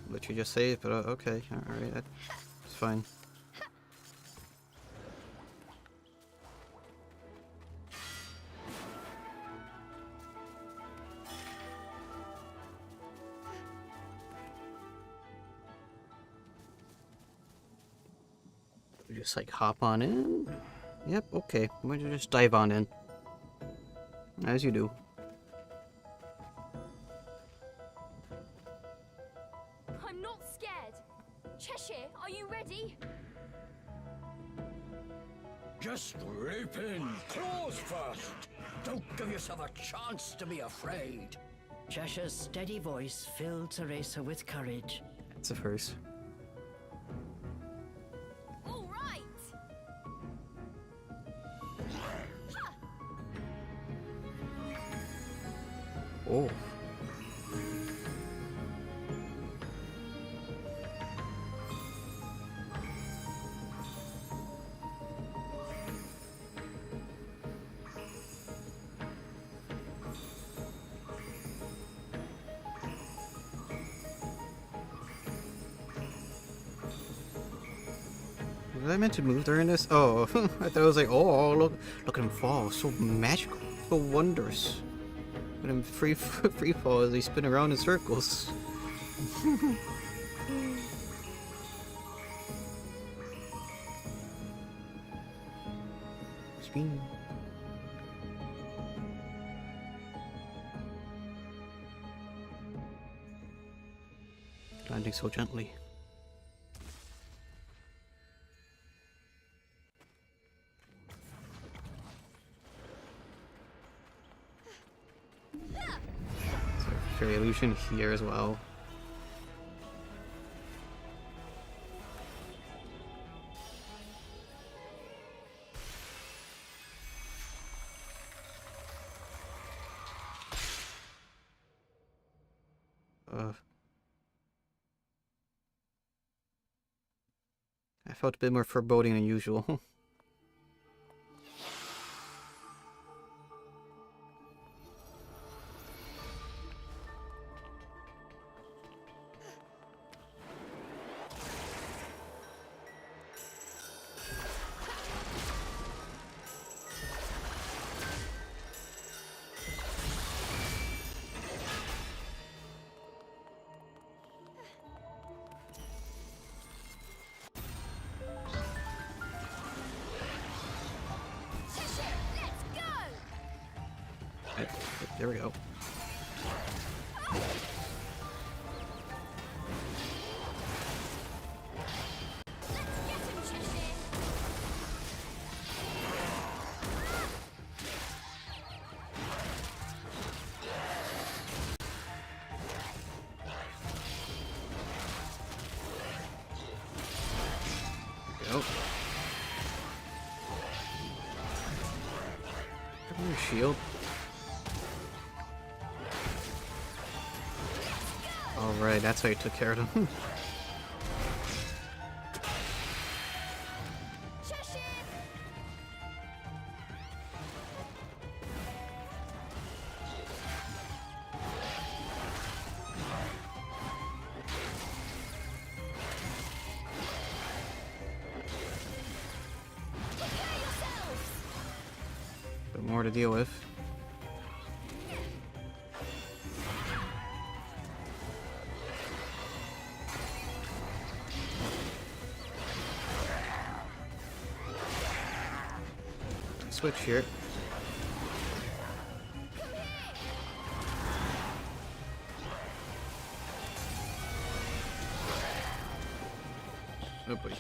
Let you just save, but okay, alright, that's fine. We just like hop on in. Yep, okay, we'll just dive on in. As you do. I'm not scared. Cheshire, are you ready? Just leap in. Claws first. Don't give yourself a chance to be afraid. Cheshire's steady voice filled Cereza with courage. That's a first. All right. Oh. Was I meant to move during this? Oh, I thought it was like, oh, look at him fall, so magical, so wondrous. Let him free fall as they spin around in circles. Spin. Landing so gently. Fairy illusion here as well. I felt a bit more foreboding than usual. There we go. Shield. Alright, that's how you took care of him. Bit more to deal with. Switch here. Oh boy.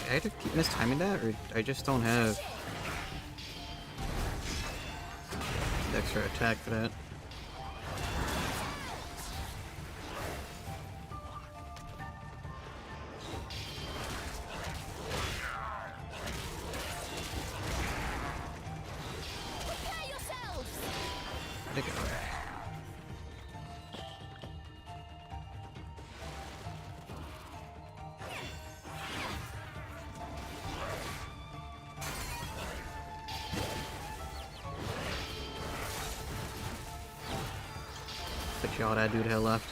I had to keep mistiming that, or I just don't have the extra attack for that. Where'd it go? But y'all, that dude had left.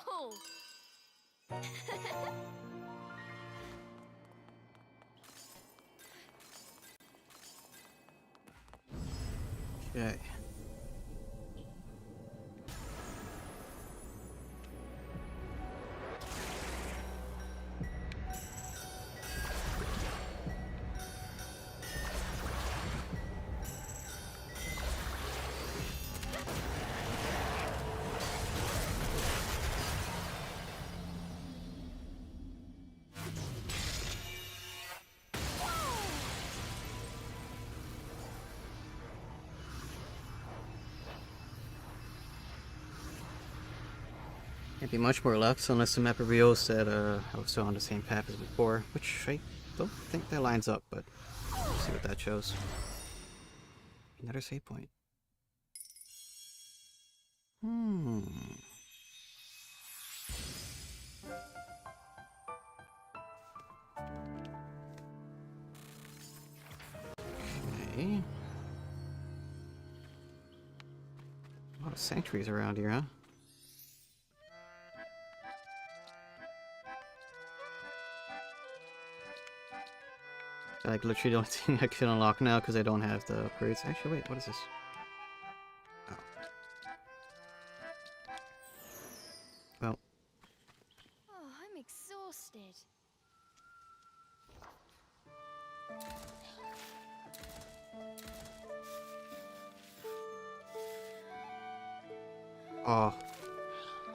Cool. Okay. Can't be much more left unless the map reveals that I was still on the same path as before, which I don't think that lines up, but we'll see what that shows. Another save point. Okay. A lot of sanctuaries around here, huh? Like literally the only thing I can unlock now because I don't have the upgrades. Actually, wait, what is this? Oh. Well. Oh, I'm exhausted. Oh.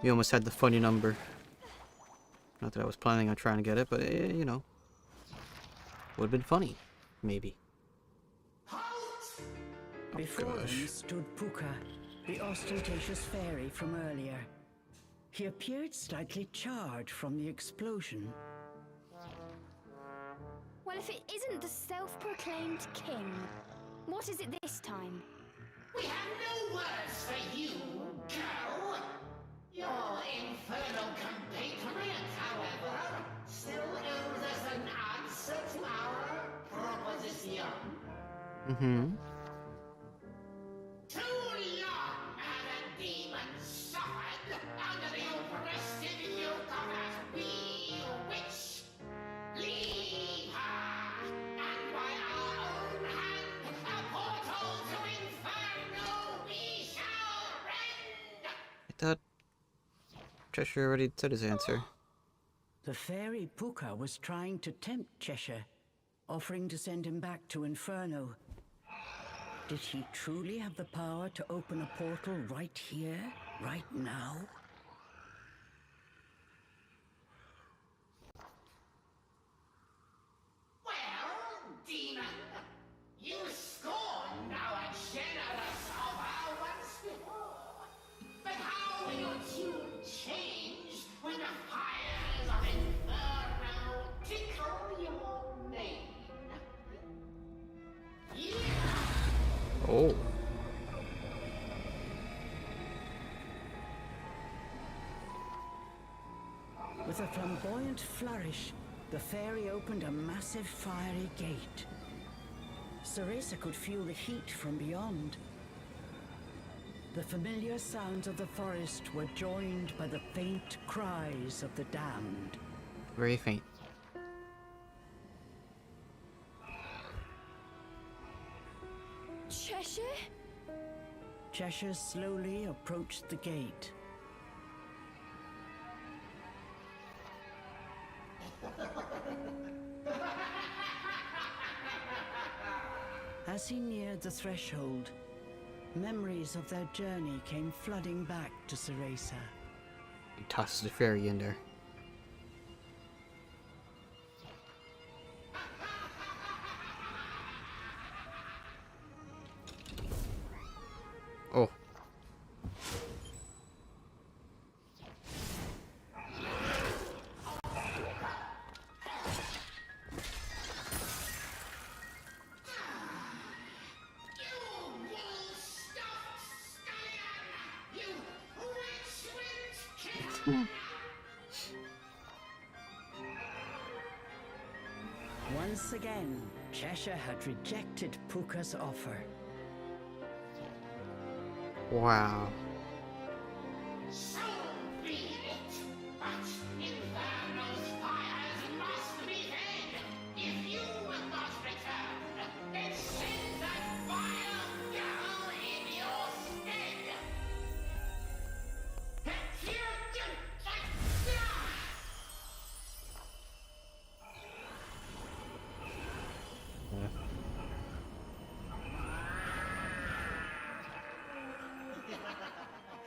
We almost had the funny number. Not that I was planning on trying to get it, but you know. Would have been funny, maybe. Before him stood Puka, the ostentatious fairy from earlier. He appeared slightly charred from the explosion. Well, if it isn't the self-proclaimed king, what is it this time? We have no words for you, girl. Your infernal compatriot, however, still Mm-hmm. Too long have the demons suffered under the oppressive yoke of that wee witch. Leave her, and by our own hand, a portal to Inferno we shall rend. I thought Cheshire already said his answer. The fairy Puka was trying to tempt Cheshire, offering to send him back to Inferno. Did he truly have the power to open a portal right here, right now? Well, demon, you scorned our generous offer once before. But how will your tune change when the fires of Inferno tickle your mane? Yeah. Oh. With a flamboyant flourish, the fairy opened a massive fiery gate. Cereza could feel the heat from beyond. The familiar sounds of the forest were joined by the faint cries of the damned. Very faint. Cheshire? Cheshire slowly approached the gate. As he neared the threshold, memories of their journey came flooding back to Cereza. He tosses the fairy in there. Oh. Once again, Cheshire had rejected Puka's offer. Wow. So be it. But Inferno's fires must be fed. If you will not return, then send that vile girl in your stead.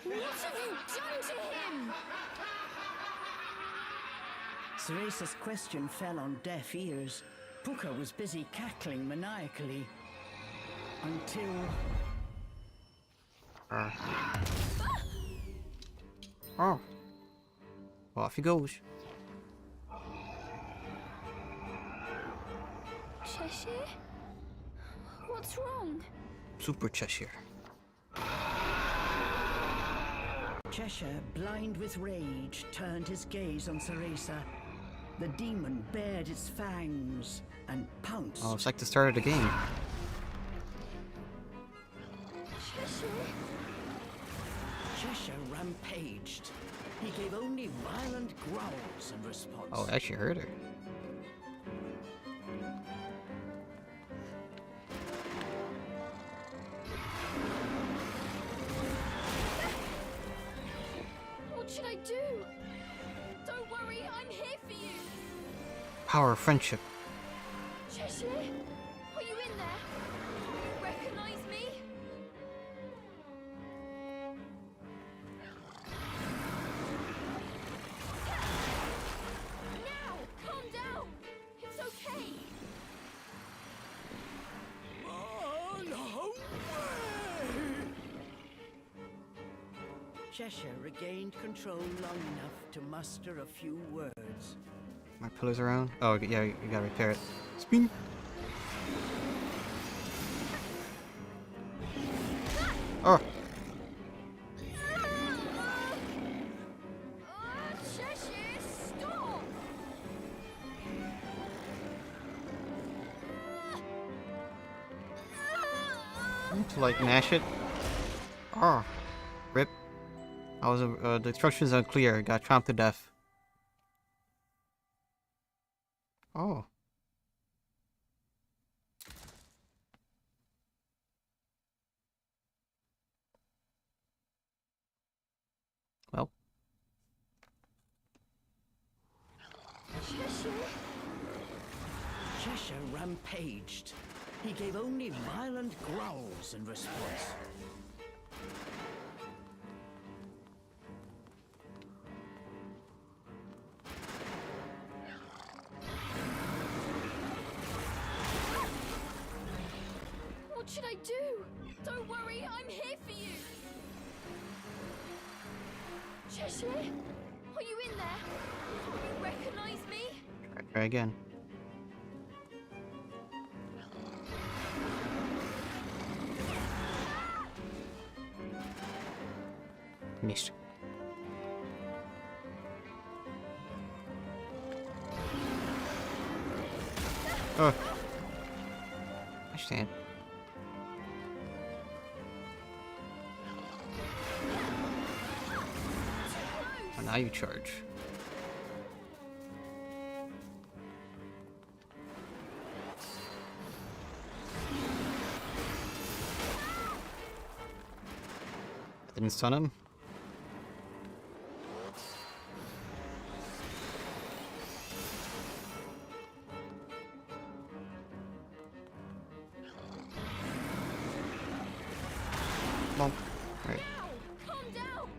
What have you done to him? Cereza's question fell on deaf ears. Puka was busy cackling maniacally. Until... Oh. Well, off he goes. Cheshire? What's wrong? Super Cheshire. Cheshire, blind with rage, turned his gaze on Cereza. The demon bared its fangs and pounced. Oh, it's like the start of the game. Cheshire? Cheshire rampaged. He gave only violent growls in response. Oh, I actually heard her. What should I do? Don't worry, I'm here for you. Power of friendship. Cheshire? Are you in there? You recognize me? Now, calm down. It's okay. Cheshire regained control long enough to muster a few words. My pillar's around. Oh, yeah, you gotta repair it. Spin. Oh. Cheshire, stop! to like mash it. Oh, rip. I was the instructions unclear. Got chomped to death. Oh. Well. Cheshire rampaged. He gave only violent growls in response. What should I do? Don't worry, I'm here for you. Cheshire? Are you in there? Do you recognize me? Try again. Missed. Oh. I stand. Oh, now you charge. Didn't stun him. Well, right. Calm down.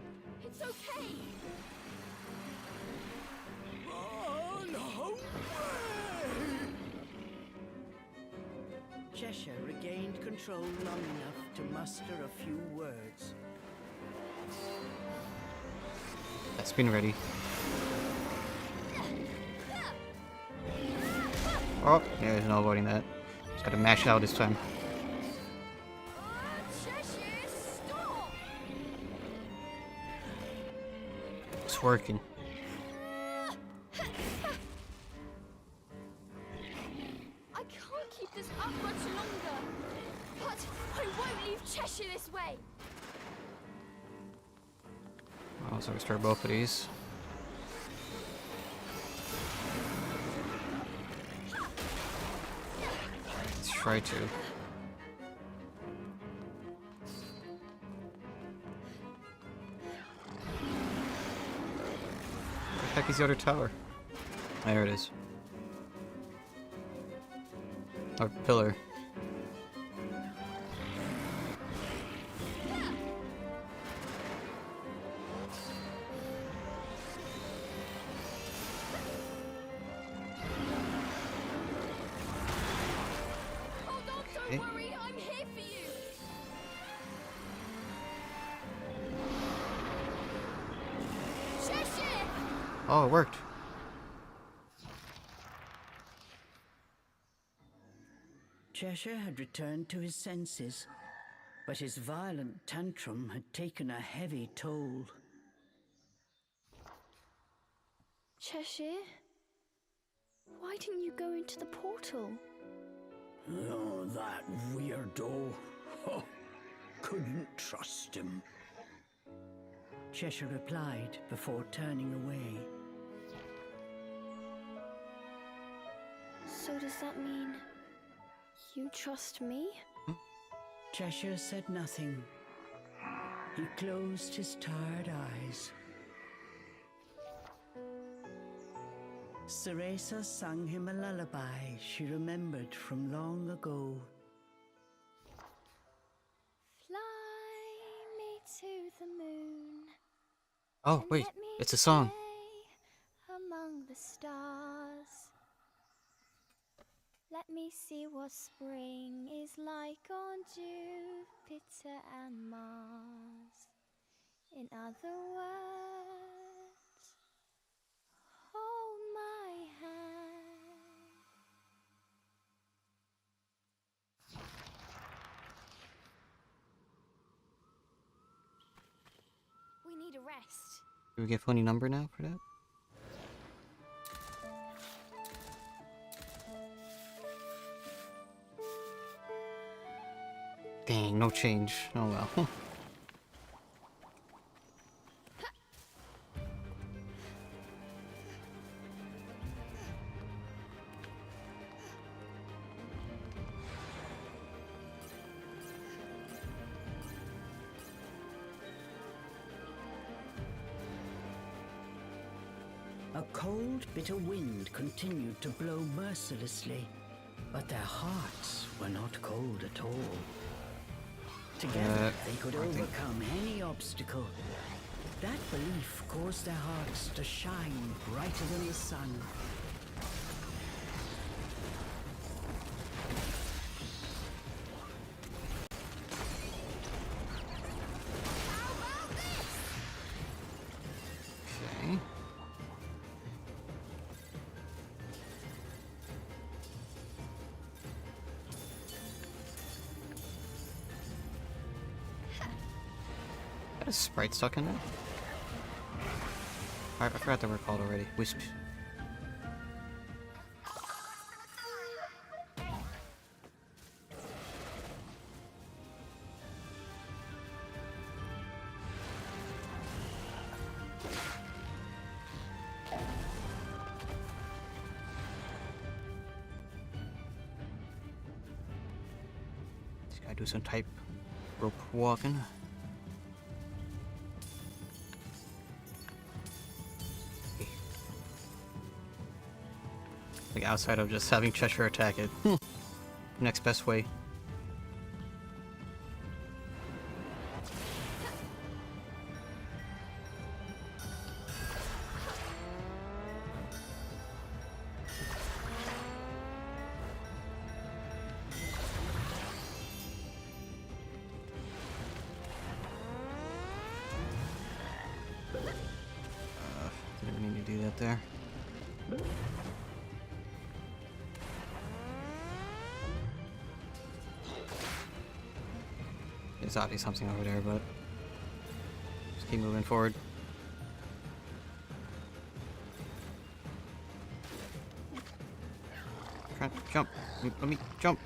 It's okay. Run away! Cheshire regained control long enough to muster a few words. That's been ready. Oh, yeah, there's no avoiding that. Just gotta mash it out this time. Cheshire, stop! It's working. I can't keep this up much longer. But I won't leave Cheshire this way. I'll also restore both of these. Let's try to. Where the heck is the other tower? There it is. Or pillar. Don't worry, I'm here for you. Cheshire! Oh, it worked. Cheshire had returned to his senses, but his violent tantrum had taken a heavy toll. Cheshire? Why didn't you go into the portal? Oh, that weirdo. Oh, couldn't trust him. Cheshire replied before turning away. So does that mean you trust me? Cheshire said nothing. He closed his tired eyes. Cereza sang him a lullaby she remembered from long ago. Fly me to the moon. Oh, and wait. let me It's a song. play among the stars. Let me see what spring is like on Jupiter and Mars. In other words, hold my hand. We need a rest. Do we get funny number now for that? Dang, no change. Oh well. A cold, bitter wind continued to blow mercilessly, but their hearts were not cold at all. Together, they could overcome any obstacle. That belief caused their hearts to shine brighter than the sun. Okay. Got a sprite stuck in there? I forgot they were called already. Wisp. Just gotta do some type rope walking. Like outside of just having Cheshire attack it. Next best way. Didn't need to do that there. There's obviously something over there, but just keep moving forward. Try to jump. Let me jump.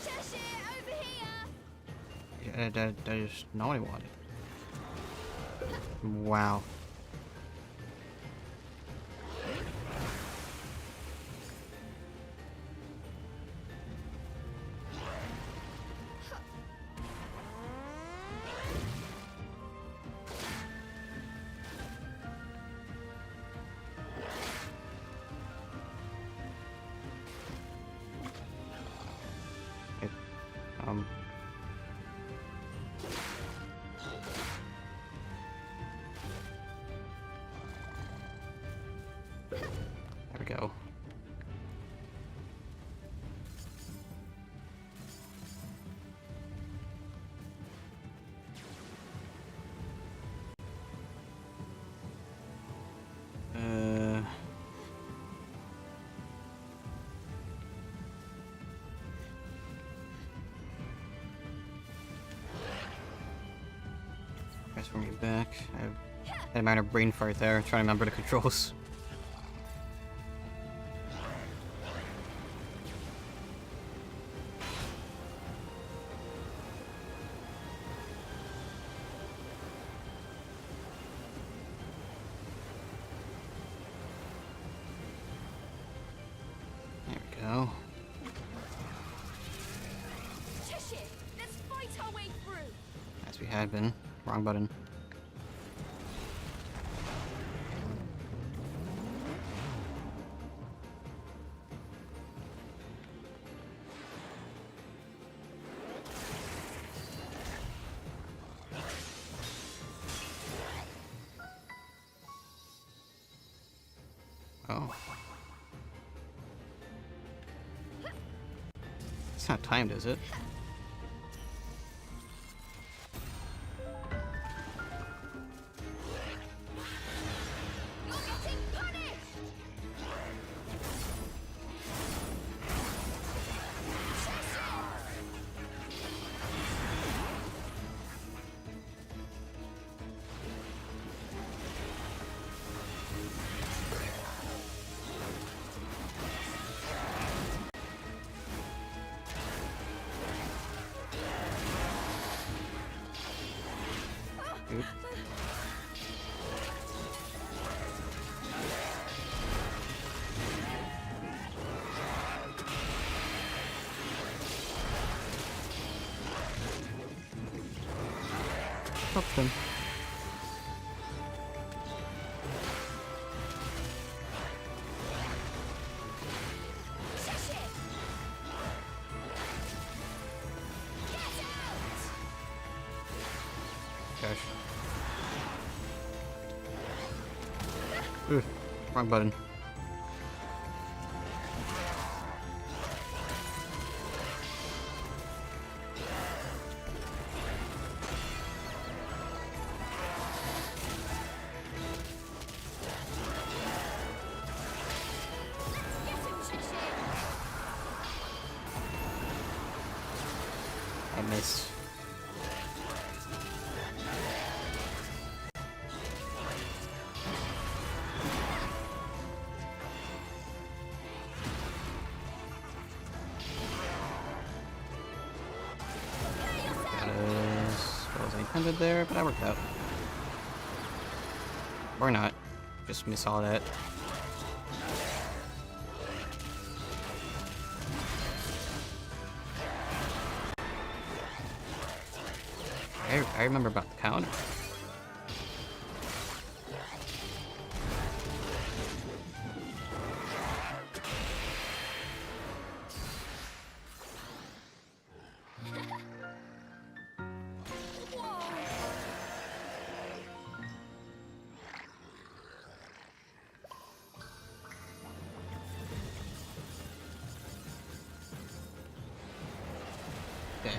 Cheshire, over here! That is not what I wanted. Wow. There we go. Guess we're getting back. I had a minor brain fart there, trying to remember the controls. There we go. Cheshire, let's fight our way through! As we had been. Wrong button. Oh. It's not timed, is it? You're getting punished! helped him. Gosh. Ooh, wrong button. I missed. Got as well as I intended there, but I worked out. Or not. Just miss all that. I remember about the counter. Okay.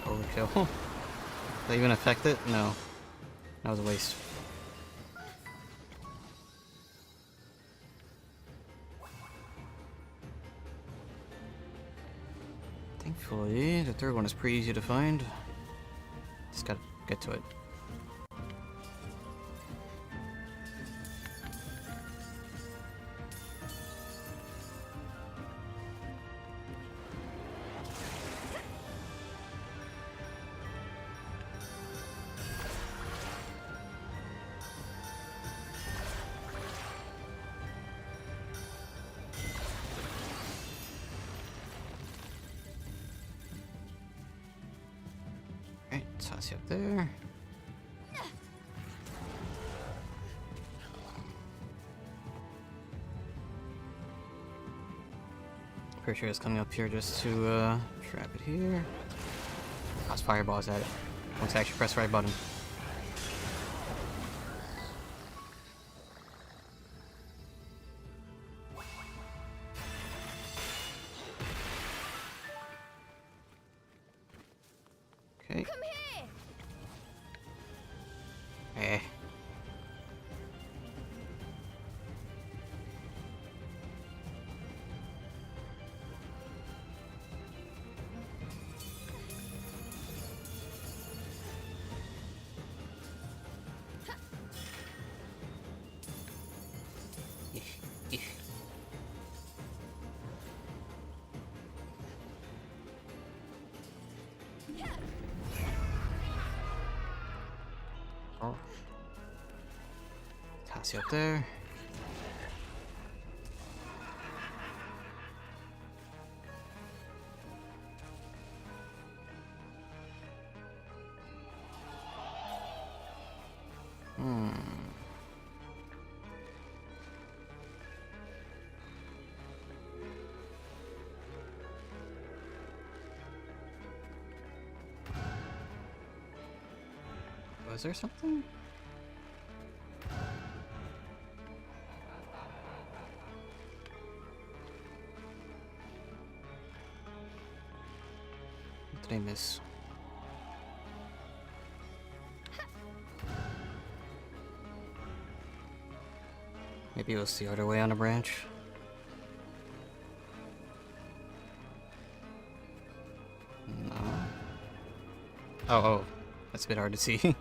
Overkill. Did that even affect it? No. That was a waste. Thankfully, the third one is pretty easy to find. Just gotta get to it. Alright, toss you up there. Pretty sure it's coming up here just to trap it here. Toss fireballs at it. Once I actually press the right button. Okay. Come here. Eh. Oh. Toss you up there. Was there something? What did I miss? Maybe it was the other way on the branch. No. Oh, that's a bit hard to see. Should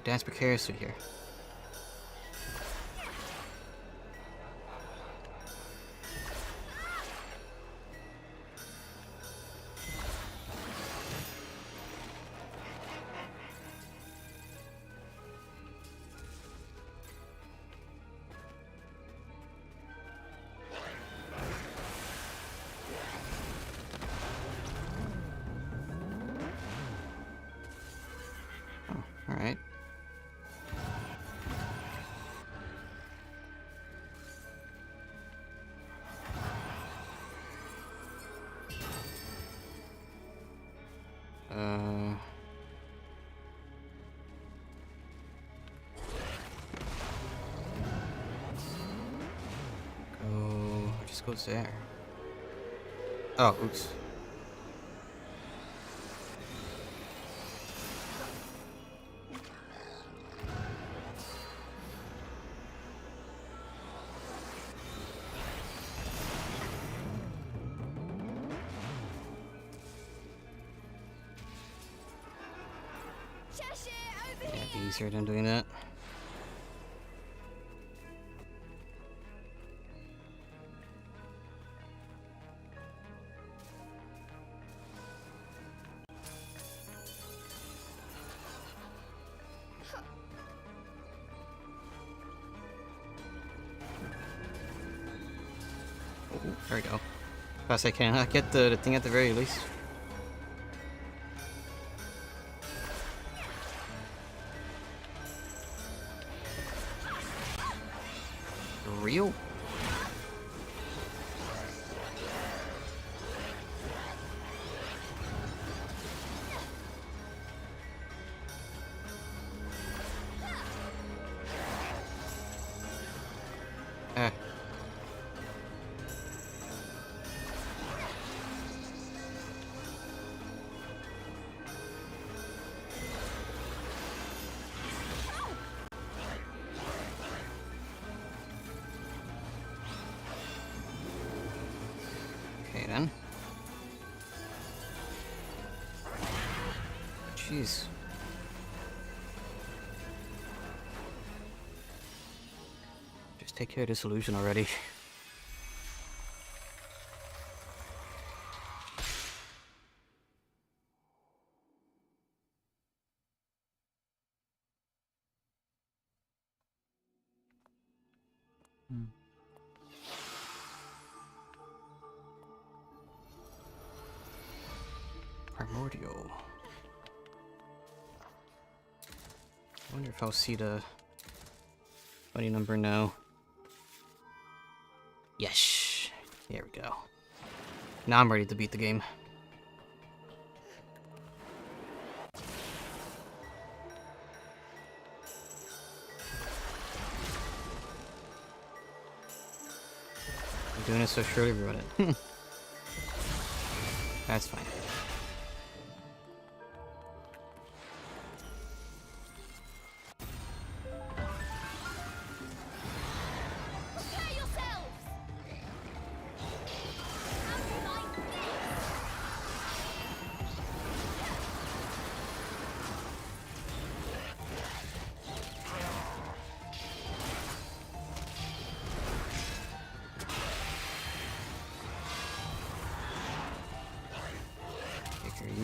dance precariously here. just goes there. Oh, oops. Yeah, it'd be easier than doing that. There we go. Fast I can. I get the thing at the very least. Real? Ah. Okay then. Jeez. Just take care of this illusion already. Primordial. I wonder if I'll see the funny number now. Yes. There we go. Now I'm ready to beat the game. I'm doing it so surely we run it. That's fine.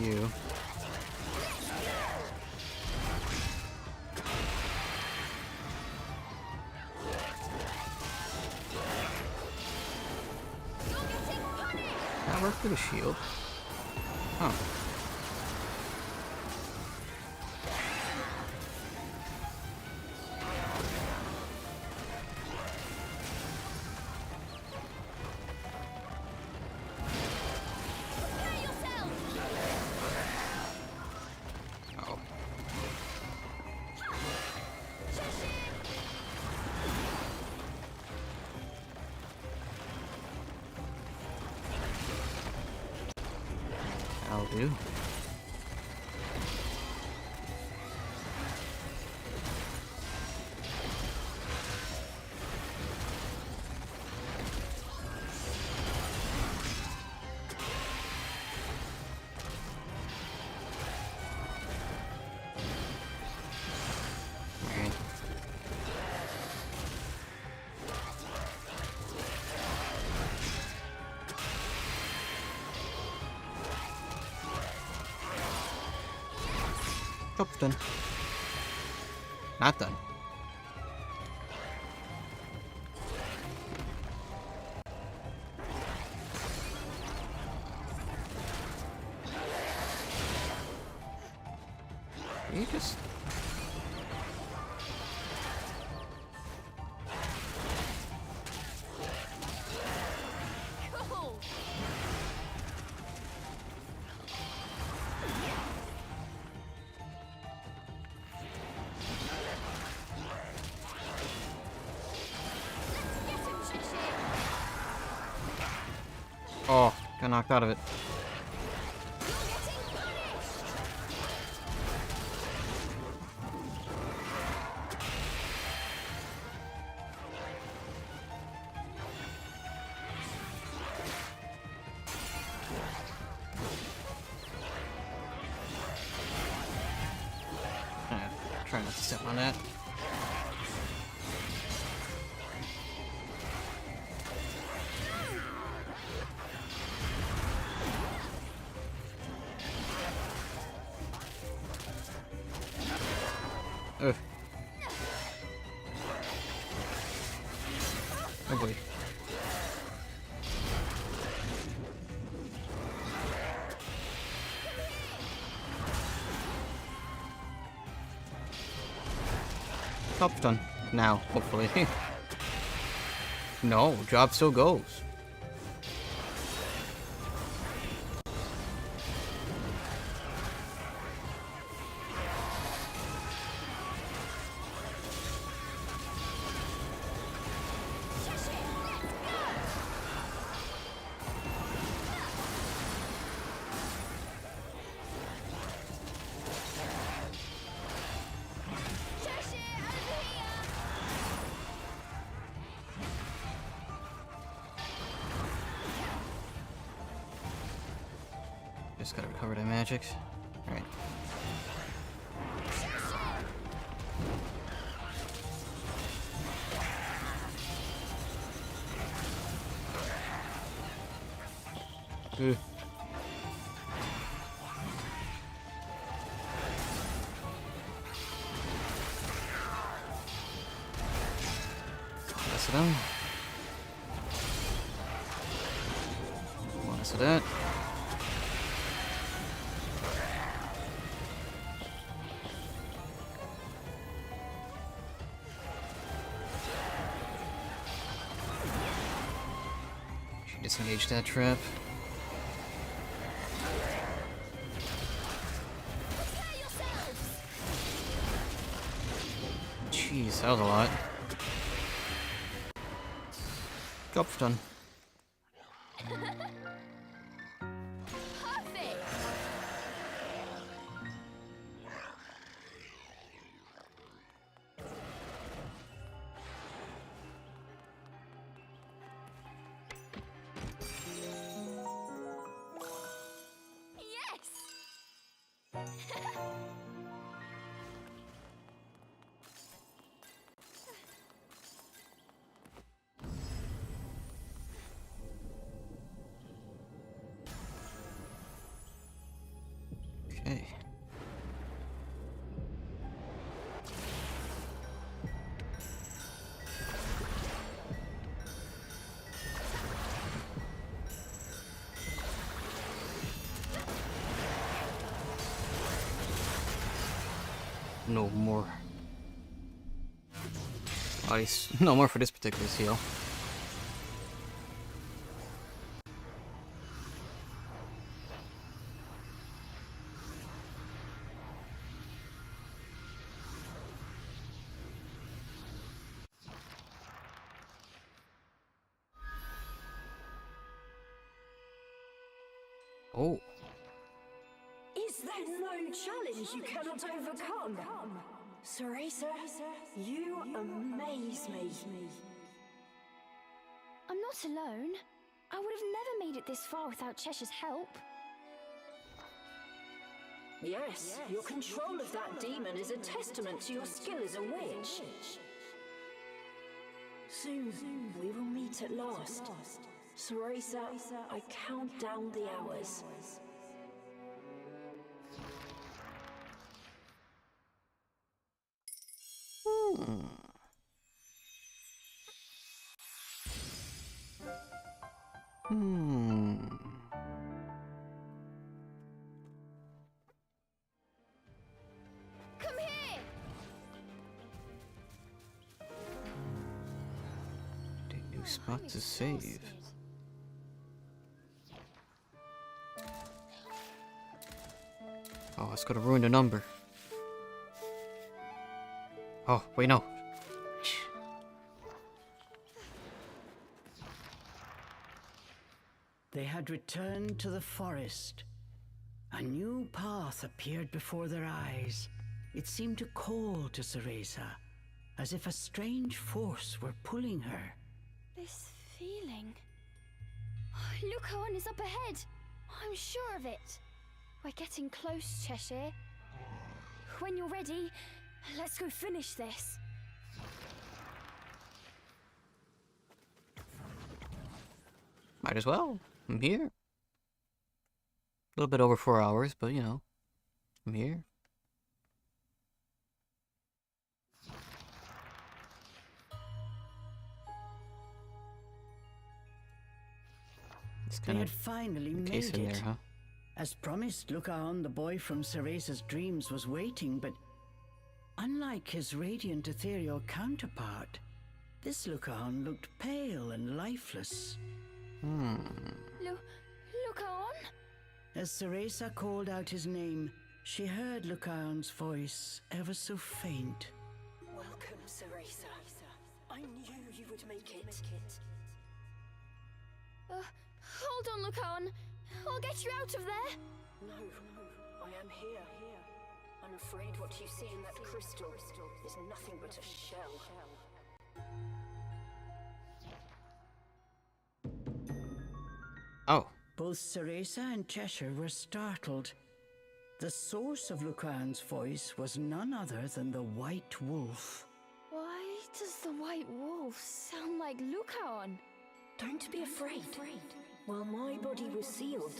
You. That worked with a shield. Huh. I'll do. Alright. Job's done. Not done. You just... Cool. Oh, got knocked out of it. Try not to step on that. Ugh. Oh boy. Top done. Now, hopefully. No, job still goes. Just gotta recover the magic. Alright. Ugh. That's it down. Less of that. Disengage that trap. Jeez, that was a lot. Job's done. Okay. No more. At least, no more for this particular seal. Oh. Is there no challenge you cannot overcome? Cereza, you amaze me. I'm not alone. I would have never made it this far without Cheshire's help. Yes, your control of that demon is a testament to your skill as a witch. Soon, we will meet at last. Cereza, I count down the hours. Come here! A new spot to save. Oh, it's gonna ruin the number. Oh, wait, no. They had returned to the forest. A new path appeared before their eyes. It seemed to call to Cereza, as if a strange force were pulling her. This feeling... Lucaon is up ahead! I'm sure of it! We're getting close, Cheshire. When you're ready, let's go finish this. Might as well. I'm here. A little bit over 4 hours, but you know, I'm here. They had finally made case in it. there, huh? As promised, Lucaon, the boy from Cereza's dreams, was waiting, but unlike his radiant ethereal counterpart, this Lucaon looked pale and lifeless. Lucaon? As Cereza called out his name, she heard Lucaon's voice, ever so faint. Welcome, Cereza. I knew you would make it. Hold on, Lucaon. I'll get you out of there. No, I am here. I'm afraid what you see in that crystal is nothing but a shell. Oh. Both Cereza and Cheshire were startled. The source of Lucaon's voice was none other than the White Wolf. Why does the White Wolf sound like Lucaon? Don't be afraid. While my body was sealed,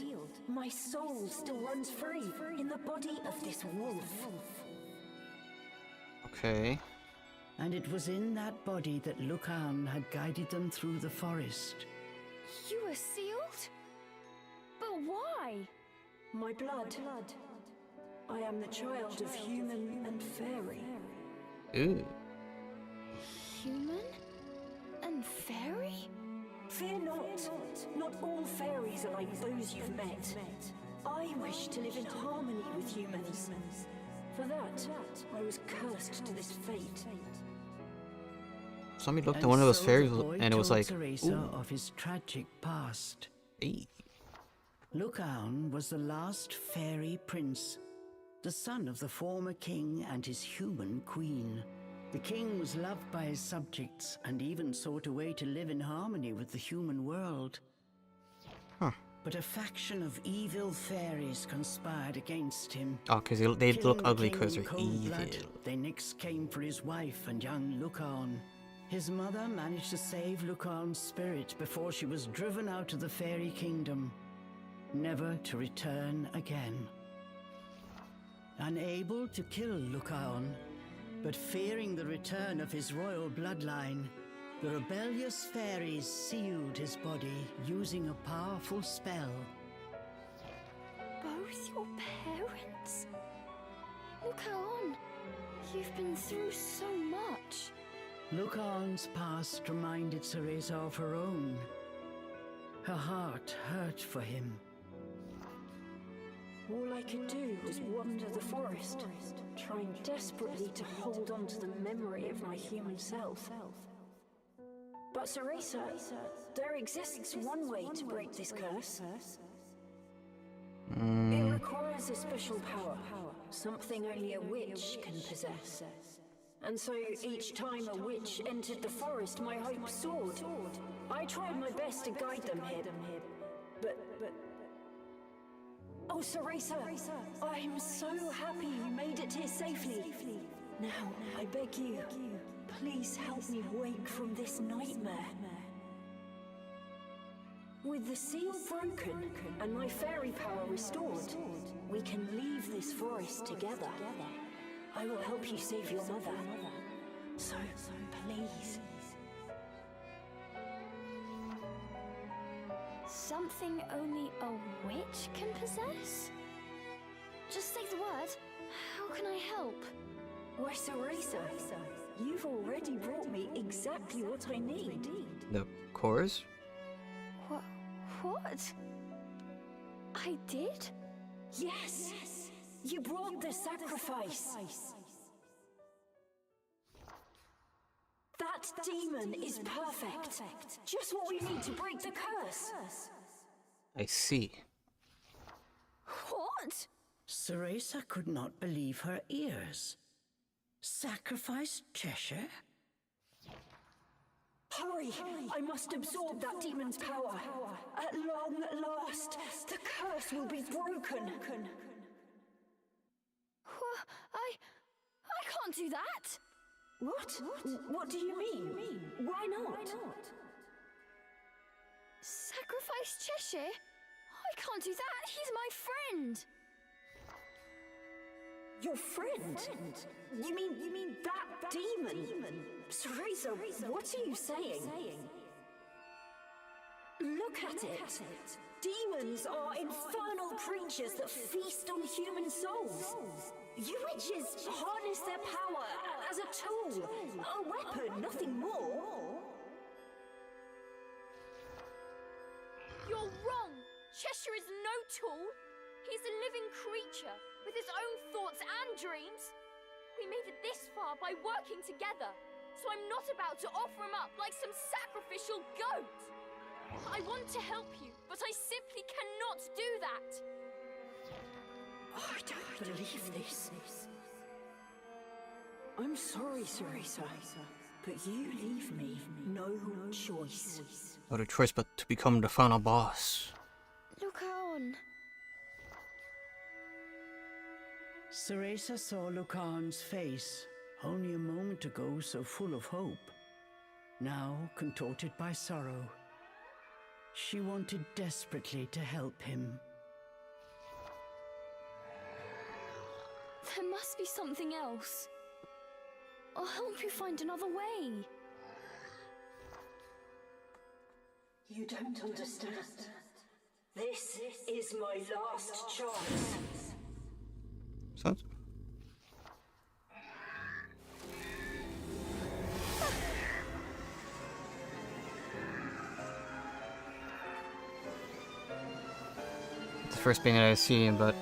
my soul still runs free in the body of this wolf. Okay. And it was in that body that Lucaon had guided them through the forest. You were sealed? But why? My blood. I am the child of human and fairy. Ooh. Human? And fairy? Fear not. Not all fairies are like those you've met. I wish to live in harmony with humans. For that, I was cursed to this fate. Somebody looked at one of those fairies and it was like, Cereza of his tragic past. Hey. Lucaon was the last fairy prince, the son of the former king and his human queen. The king was loved by his subjects and even sought a way to live in harmony with the human world. But a faction of evil fairies conspired against him. Oh, because they look ugly because they're evil. They next came for his wife and young Lucaon. His mother managed to save Lucaon's spirit before she was driven out of the fairy kingdom, never to return again. Unable to kill Lucaon, but fearing the return of his royal bloodline, the rebellious fairies sealed his body using a powerful spell. Both your parents? Lucaon, you've been through so much. Lucaon's past reminded Cereza of her own. Her heart hurt for him. All I could do was wander the forest, trying desperately to hold on to the memory of my human self. But Cereza, there exists one way to break this curse. It requires a special power, something only a witch can possess. And so each time a witch entered the forest, my hope soared. I tried my best to guide them here, but... Oh, Cereza, I'm so happy you made it here safely. Now, I beg you, please help me wake from this nightmare. With the seal broken and my fairy power restored, we can leave this forest together. I will help you save your mother. So, please. Something only a witch can possess? Just say the word. How can I help? Why, Cereza, you've already brought me exactly what I need. The chorus? What? I did? Yes! You brought the sacrifice! That demon is perfect! Just what we need to break the curse! I see. What? Cereza could not believe her ears. Sacrifice Cheshire? Hurry! I must absorb that demon's power. At long last, the curse will be broken. I can't do that. What? What do you mean? Why not? Sacrifice Cheshire? I can't do that. He's my friend. Your friend? You mean that demon? Cereza, what are you saying? Look at it. Demons are infernal creatures that feast on human souls. You witches harness their power as a tool, a weapon, nothing more. You're wrong. Cheshire is no tool. He's a living creature with his own thoughts and dreams. We made it this far by working together, so I'm not about to offer him up like some sacrificial goat. I want to help you, but I simply cannot do that. I don't believe this. I'm sorry, Cereza, but you leave me no choice. Not a choice but to become the final boss. Look on. Cereza saw Lucan's face, only a moment ago so full of hope, now contorted by sorrow. She wanted desperately to help him. There must be something else. I'll help you find another way. You don't understand. This is my last chance. Sounds. It's the first thing that I see, but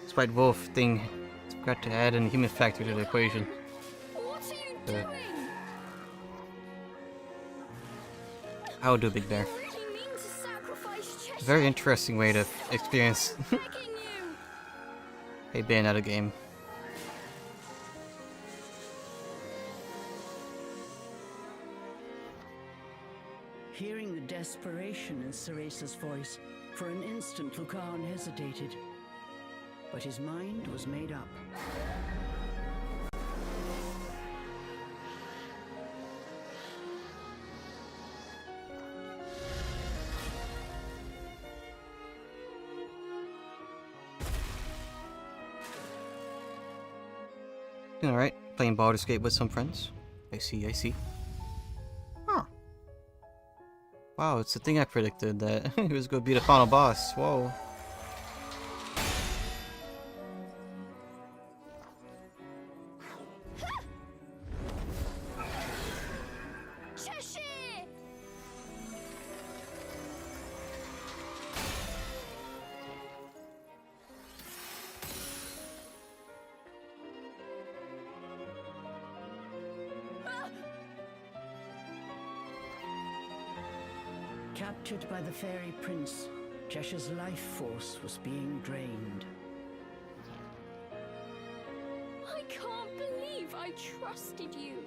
despite Wolf thing, it's got to add a human factor to the equation. What are you doing? I would do Big Bear. You really mean to sacrifice Cheshire? Very interesting way to experience I'm begging you. a Bayonetta game. Hearing the desperation in Cereza's voice, for an instant Lucan hesitated. But his mind was made up. Alright, playing Baldur's Gate with some friends. I see. Huh. Wow, it's the thing I predicted, that he was going to be the final boss. Whoa. Cheshire! Captured by the fairy prince, Cheshire's life force was being drained. I can't believe I trusted you.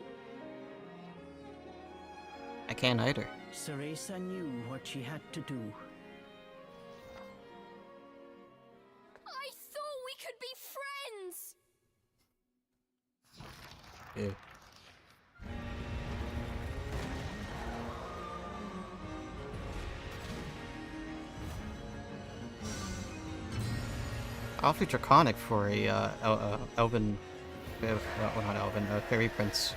I can't either. Cereza knew what she had to do. I thought we could be friends. Yeah. Awfully draconic for a elven, well, not elven, fairy prince.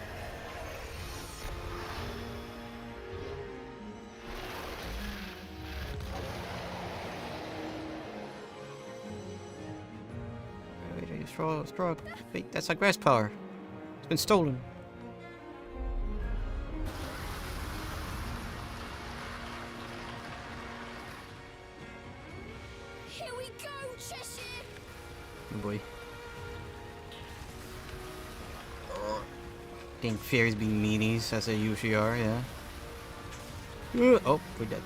Wait, straw. Wait, that's our grass power. It's been stolen. Here we go, Cheshire. Oh boy. Think fairies be meanies, as they usually are, yeah. Oh, we're dead.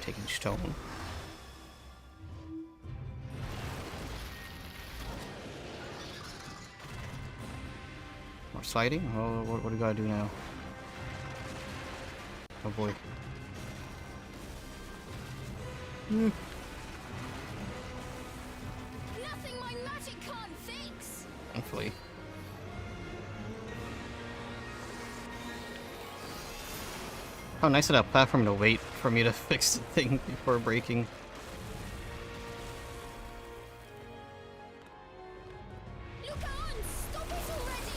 Taking stone. More sliding? Oh, what do we gotta do now? Oh boy. Nothing my magic can't fix. Thankfully. How nice of that platform to wait for me to fix the thing before breaking. Look on! Stop it already!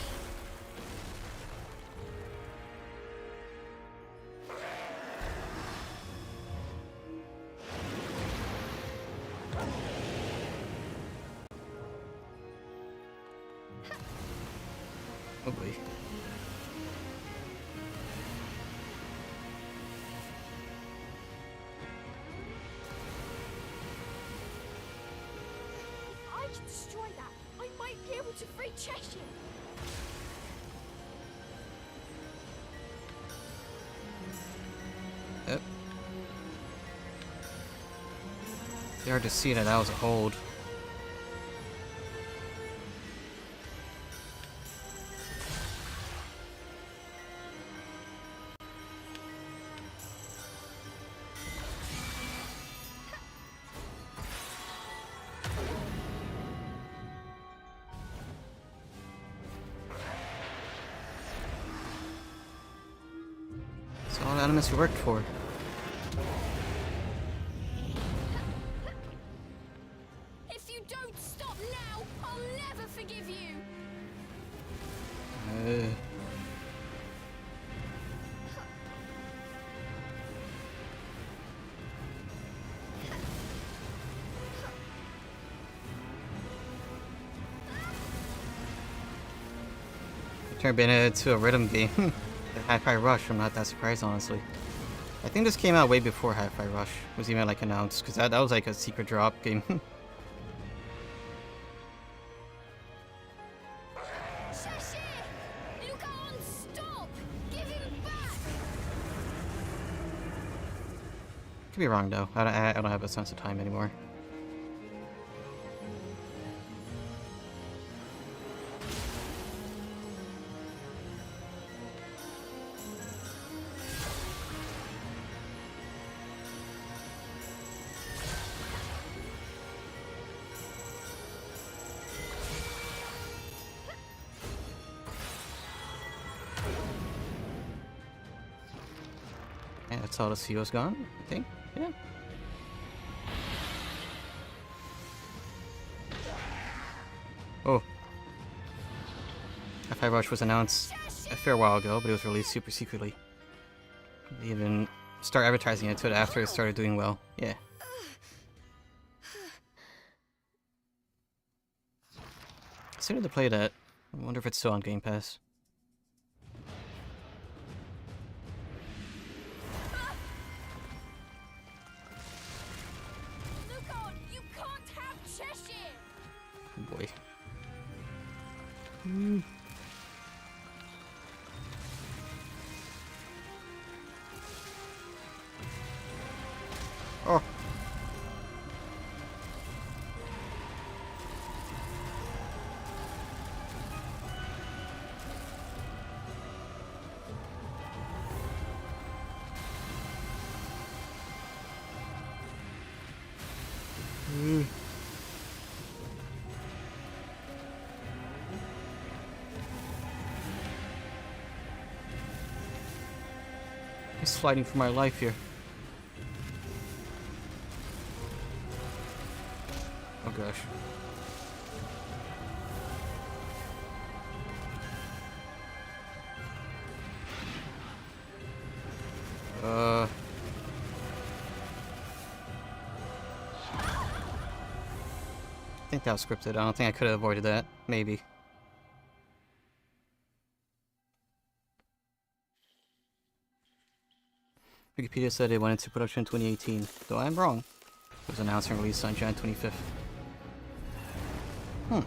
Oh boy. If I can destroy that, I might be able to free Cheshire. Yep. It's hard to see that that was a hold. It's all Animus worked for. If you don't stop now, I'll never forgive you. Turned Bayonetta into a rhythm game. The Hi-Fi Rush, I'm not that surprised, honestly. I think this came out way before Hi-Fi Rush was even like announced, because that was like a secret drop game. Cheshire! Look on! Stop! Give him back! Could be wrong though. I don't have a sense of time anymore. Yeah, that's all the CO's gone, I think. Yeah. Oh. Hi-Fi Rush was announced a fair while ago, but it was released super secretly. They even start advertising it to it after it started doing well. Yeah. I started to play that. I wonder if it's still on Game Pass. Look on! You can't have Cheshire! Oh boy. Oh. He's fighting for my life here. Oh gosh. I think that was scripted. I don't think I could have avoided that. Maybe. Wikipedia said it went into production in 2018, though I'm wrong. It was announced and released on Jan 25th. Hmm.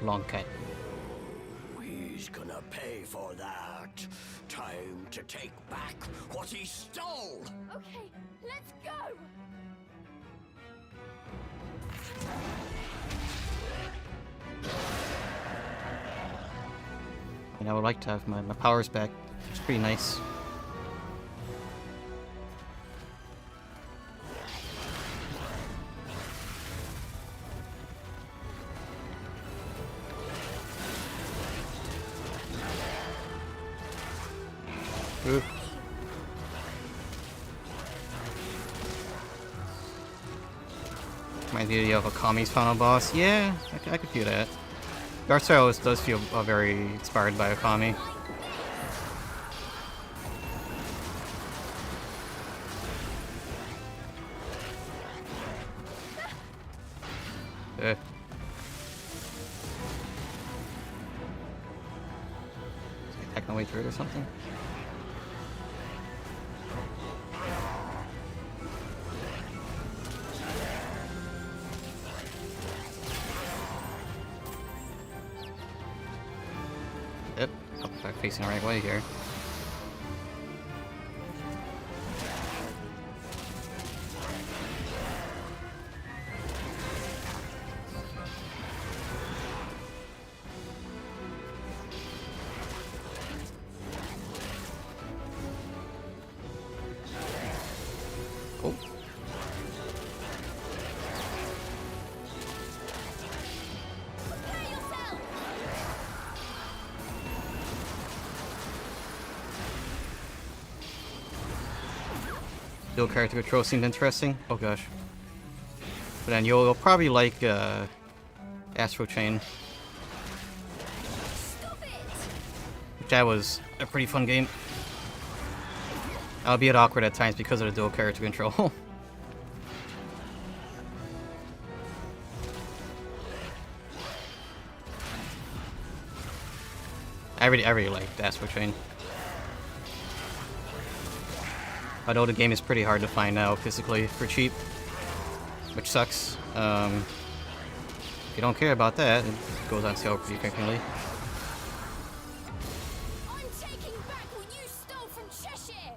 long cat. He's gonna pay for that. Time to take back what he stole. Okay, let's go! And I would like to have my powers back. It's pretty nice. Ooh. Reminds me of Akami's final boss. Yeah, I could feel that. The art style does feel very inspired by Akami. Attack my way through it or something? Yep, hope I'm facing the right way here. Oh. Dual character control seemed interesting. Oh gosh. But then you'll probably like Astro Chain. Which that was a pretty fun game. Albeit awkward at times because of the dual character control. I really liked Astro Chain. Although the game is pretty hard to find now physically for cheap, which sucks. If you don't care about that, it goes on sale pretty frequently. I'm taking back what you stole from Cheshire!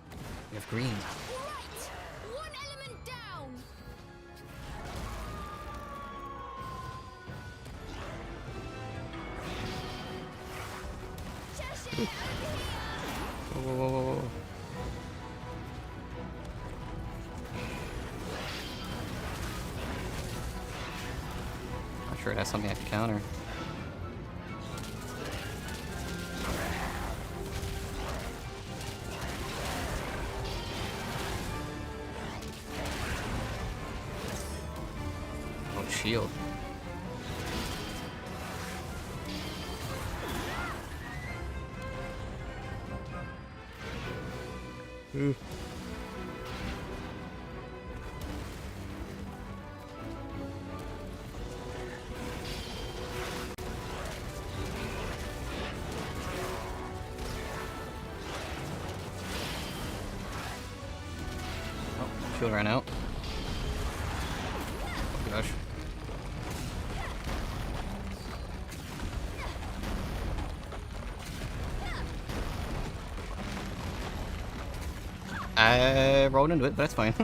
You have green. Right! One element down! Cheshire, over here! Whoa, whoa, whoa, whoa. Not sure that's something I can counter. Oh, shield. Ooh. Oh, shield ran out. Oh gosh. I rolled into it, but that's fine.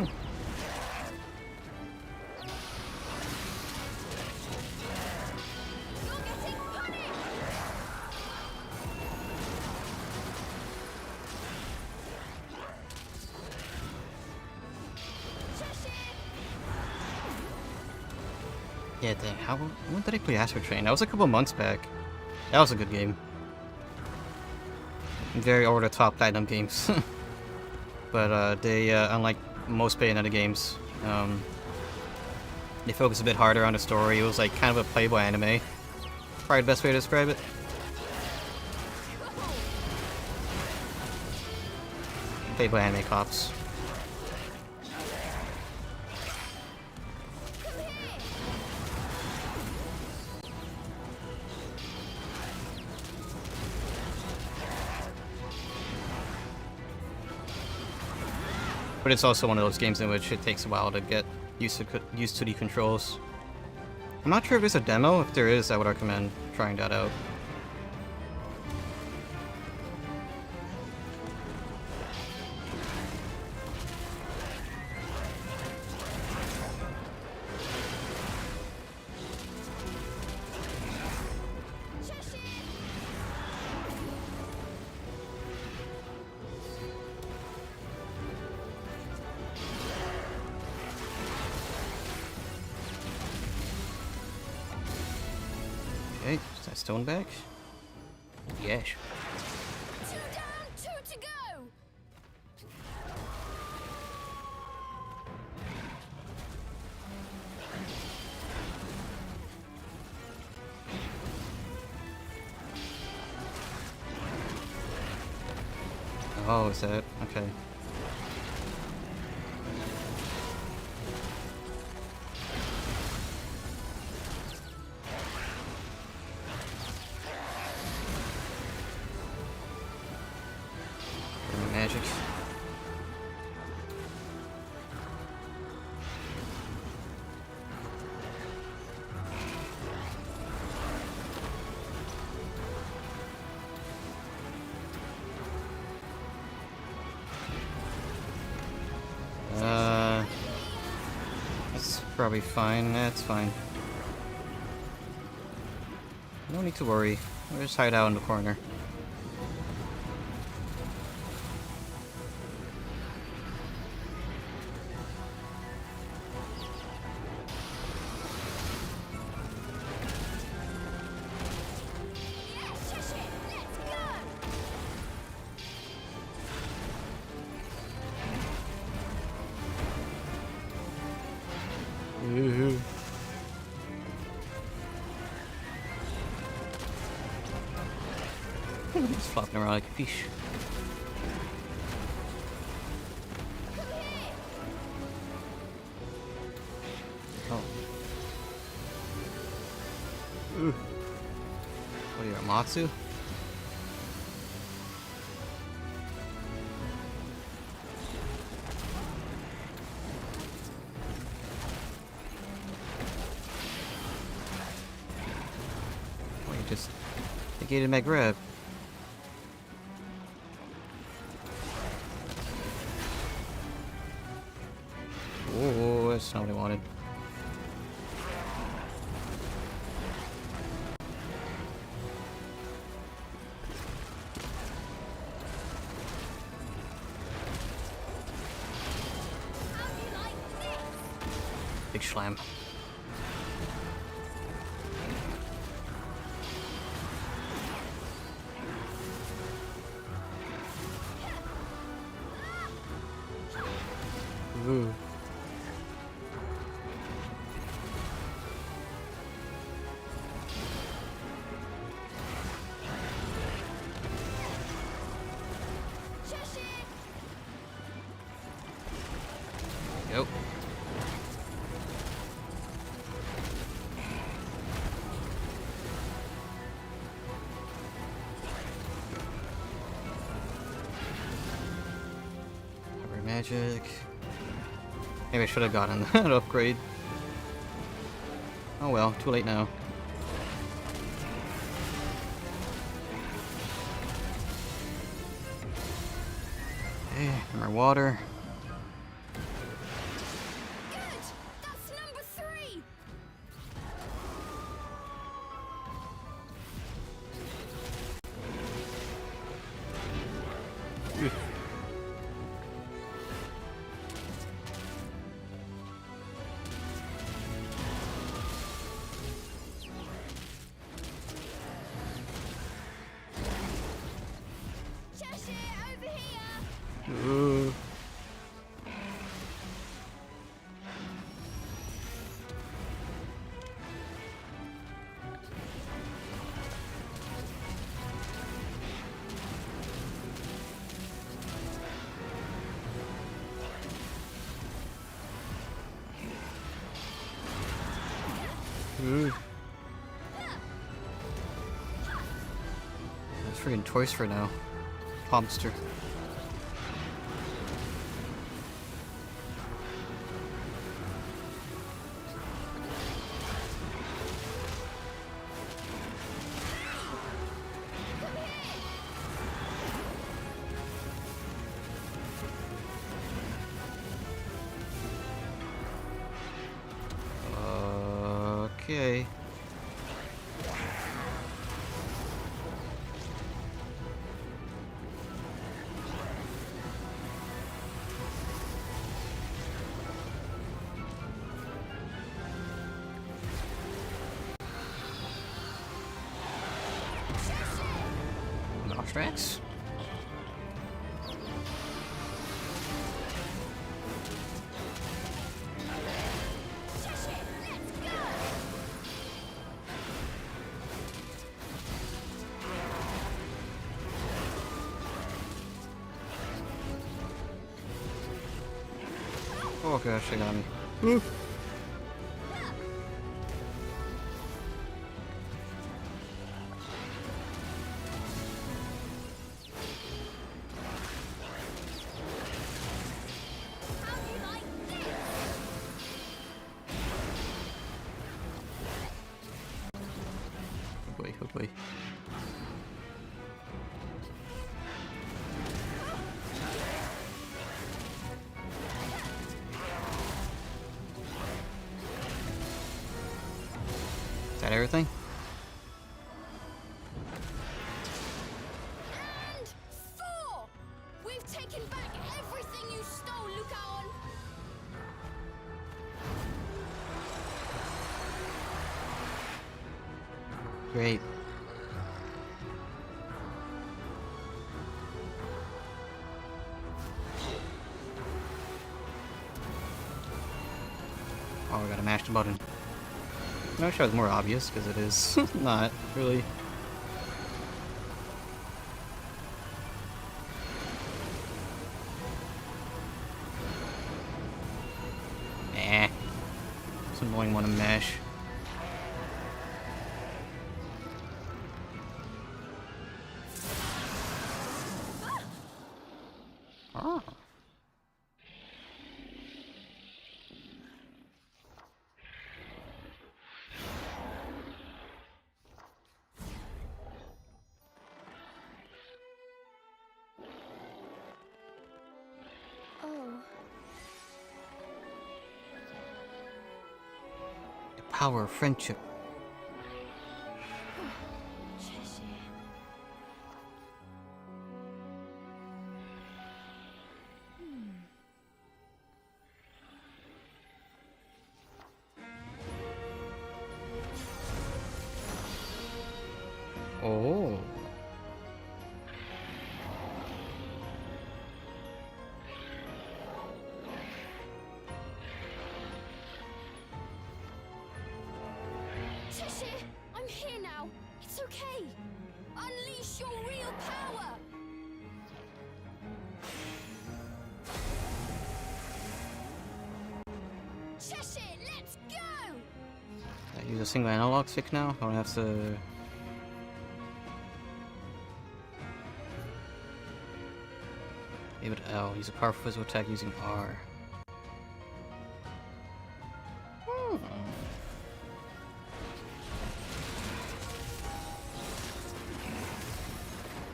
Yeah, dang. When did I play Astro Train? That was a couple months back. That was a good game. Very over-the-top Platinum games. But they, unlike most Bayonetta games, they focus a bit harder on the story. It was like kind of a Playboy anime. Probably the best way to describe it. Playboy anime cops. But it's also one of those games in which it takes a while to get used to the controls. I'm not sure if there's a demo. If there is, I would recommend trying that out. Okay, is that stone back? Yes. 2 down, 2 to go. Oh, is that? Okay. Magic. That's probably fine. That's fine. No need to worry. We'll just hide out in the corner. Yes, Cheshire, let's go. Just flopping around like a fish. Oh. Ooh. What are you, Amatsu? Oh, you just negated my grab. Oh, that's not what I wanted. How do you like this? Big slam. Ooh. Cheshire. Go. Cover magic. Maybe I should have gotten that upgrade. Oh well, too late now. Okay, more water. Good. That's number 3. Cheshire, over here. Ooh. Ooh. That's freaking toys for now. Pomster. Okay. Tracks. Oh gosh, they got me. Woo. Oh boy. Is that everything? And 4! We've taken back everything you stole, Lucaon! Great. Oh, we gotta mash the button. I wish I was more obvious, because it is not, really. It's annoying when I mash. Oh. Oh. The power of friendship. Cheshire. Oh. Cheshire, I'm here now. It's okay. Unleash your real power. Cheshire, let's go. I use a single analog stick now. I don't have to. Able to L. Use a powerful physical attack using R.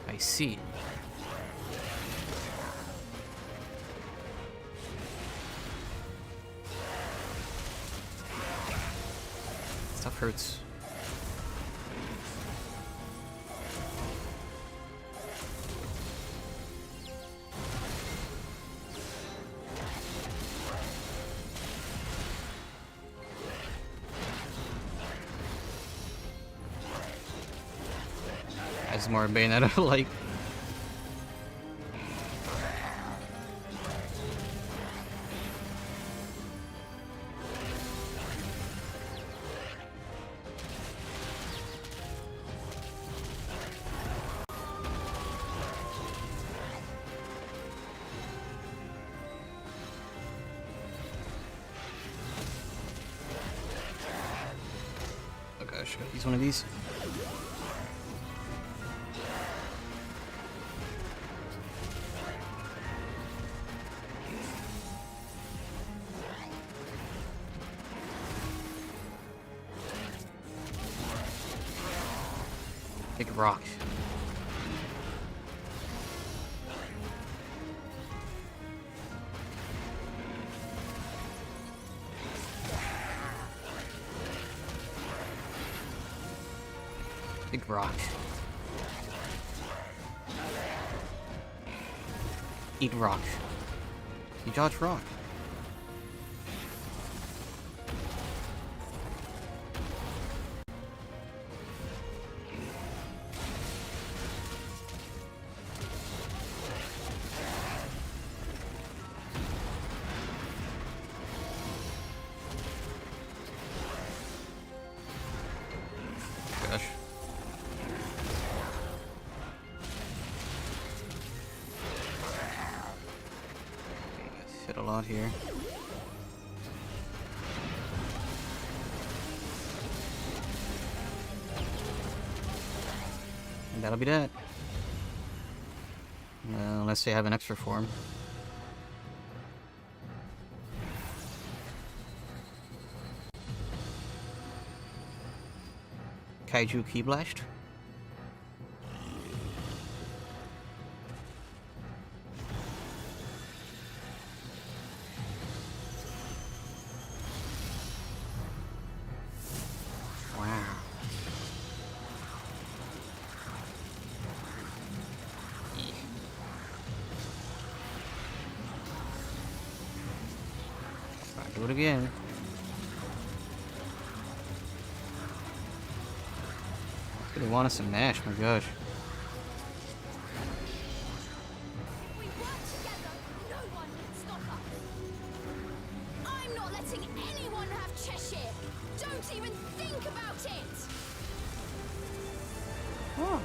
I see. Stuff hurts. As more Bayonetta like. Oh gosh, use one of these. Big rock. Big rock. Eat rock. You dodge rock. Gosh. Hit a lot here. And that'll be that. Unless they have an extra form. Kaiju Key Blast. Wow. Alright, do it again. They wanted some Nash, my gosh. We work together. No one can stop us. I'm not letting anyone have Cheshire. Don't even think about it. Oh.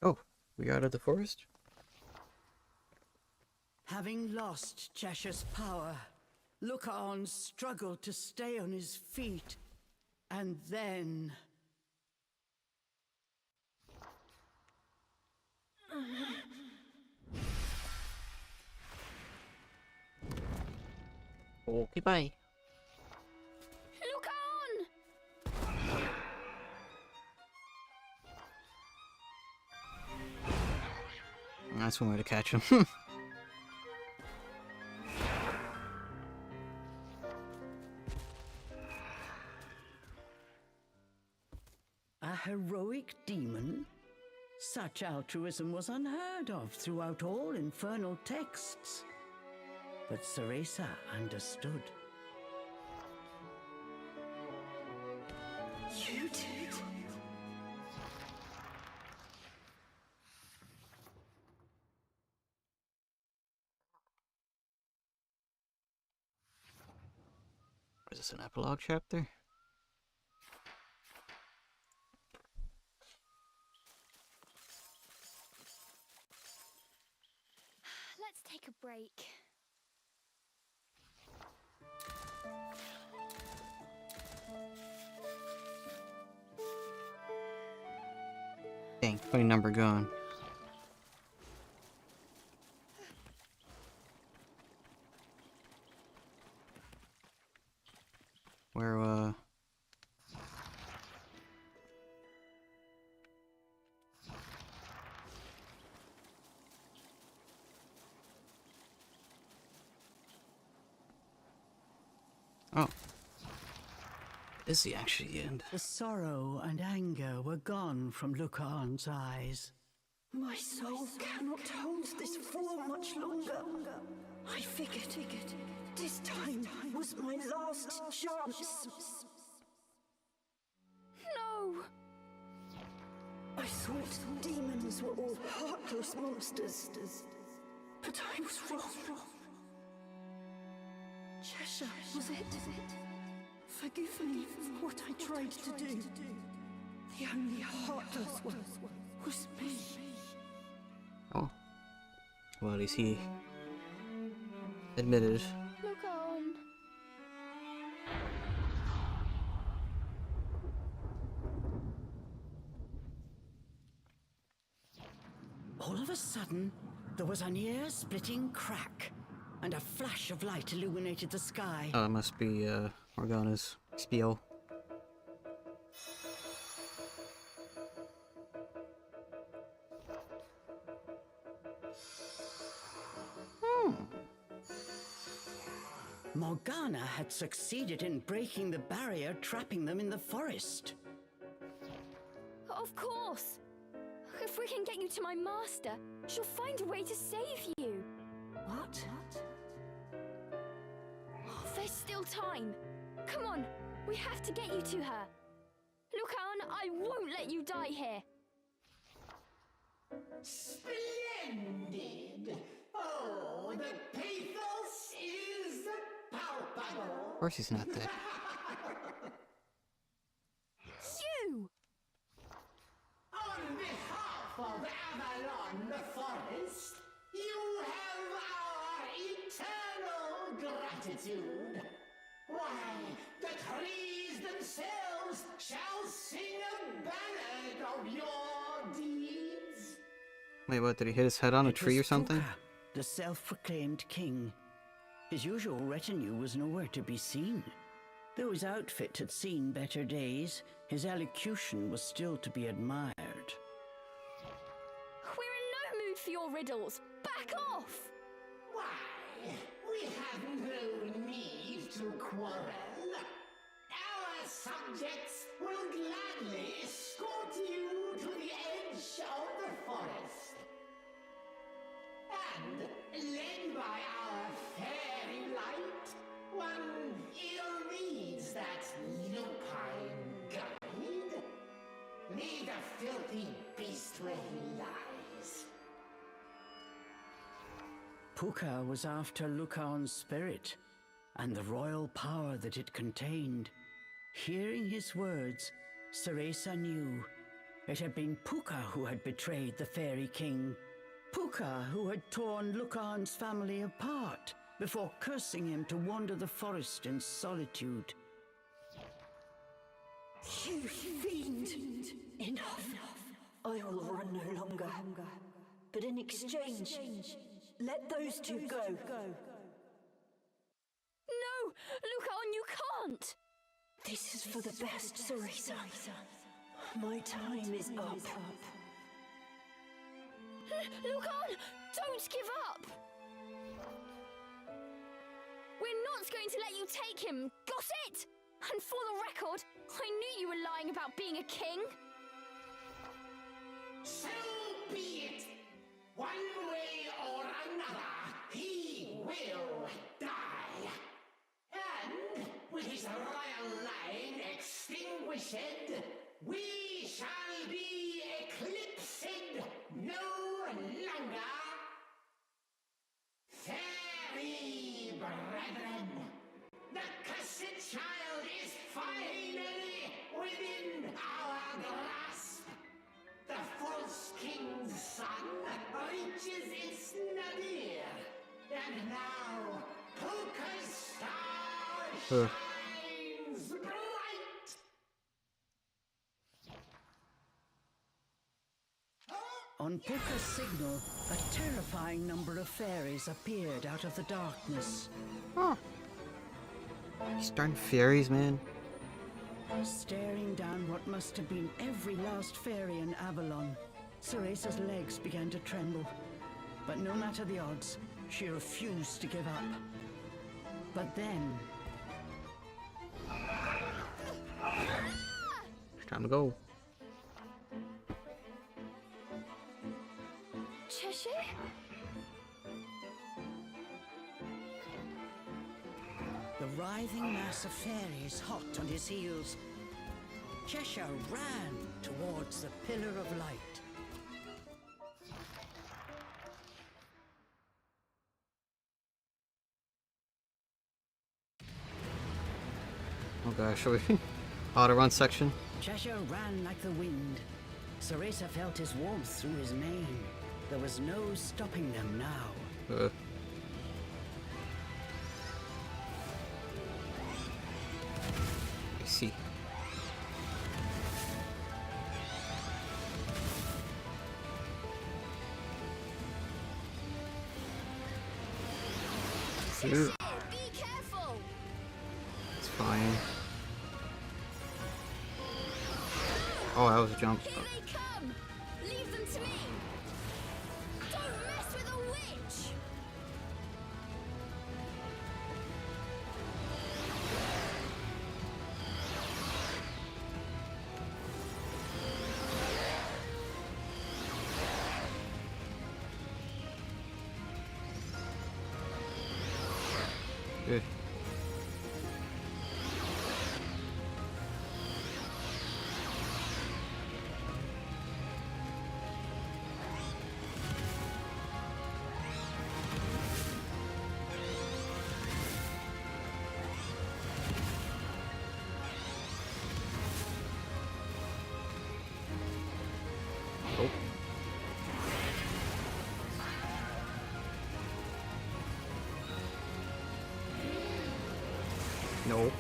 Oh, we out of the forest? Having lost Cheshire's power, Lucaon struggled to stay on his feet. And then... Okay, bye. Look on! That's one way to catch him. A heroic demon? Such altruism was unheard of throughout all infernal texts. But Cereza understood. You did? Is this an epilogue chapter? Let's take a break. Dang, funny number gone. Where, Oh. Is he actually the end? The sorrow and anger were gone from Lucaon's eyes. My soul cannot hold this form much longer. I figured this time was my last chance. No! I thought demons were all heartless monsters, but I was wrong. Cheshire was it? Forgive me for what I tried to do. The only heartless one was me. Oh. Well, at least he admitted. Look on. All of a sudden, there was an ear-splitting crack, and a flash of light illuminated the sky. Oh, it must be, Morgana's spiel. Morgana had succeeded in breaking the barrier, trapping them in the forest. Of course! If we can get you to my master, she'll find a way to save you. What? Oh, there's still time. Come on, we have to get you to her. Lucan, I won't let you die here. Splendid! Oh, the pathos is palpable. Of course he's not dead. You! On behalf of Avalon the Forest, you have our eternal gratitude. Why, the trees themselves shall sing a ballad of your deeds. Wait, what? Did he hit his head on a tree or something? Puka, the self-proclaimed king. His usual retinue was nowhere to be seen. Though his outfit had seen better days, his elocution was still to be admired. We're in no mood for your riddles. Back off! Why, we have no need to quarrel. Our subjects will gladly escort you to the edge of the forest. And, led by our fairy light, one ill needs that lupine guide. Lead the filthy beast where he lies. Puka was after Lucan's spirit and the royal power that it contained. Hearing his words, Cereza knew it had been Puka who had betrayed the fairy king. Puka who had torn Lucan's family apart before cursing him to wander the forest in solitude. You fiend! Enough! I will run no longer. But in exchange, let those two go. No! Lucan, you can't! This is for the best, Cereza. My time is up. Lucan, don't give up! We're not going to let you take him, got it? And for the record, I knew you were lying about being a king. So be it. One way or another, he will die. And with his royal line extinguished, we shall be eclipsed no longer. Fairy brethren, the cursed child is finally within our grasp. The false king's son reaches its nadir, and now Puka's star shines bright. On Puka's signal, a terrifying number of fairies appeared out of the darkness. Huh. These darn fairies, man. Staring down what must have been every last fairy in Avalon, Cereza's legs began to tremble. But no matter the odds, she refused to give up. But then... It's time to go. Cheshire? The writhing mass of fairies hot on his heels, Cheshire ran towards the pillar of light. Oh gosh, shall we? Auto run section. Cheshire ran like the wind. Cereza felt his warmth through his mane. There was no stopping them now. I see. Cheshire, be careful! It's fine. Oh, that was a jump. Here they come! Leave them to me! Don't mess with a witch! Ugh. Nope. No.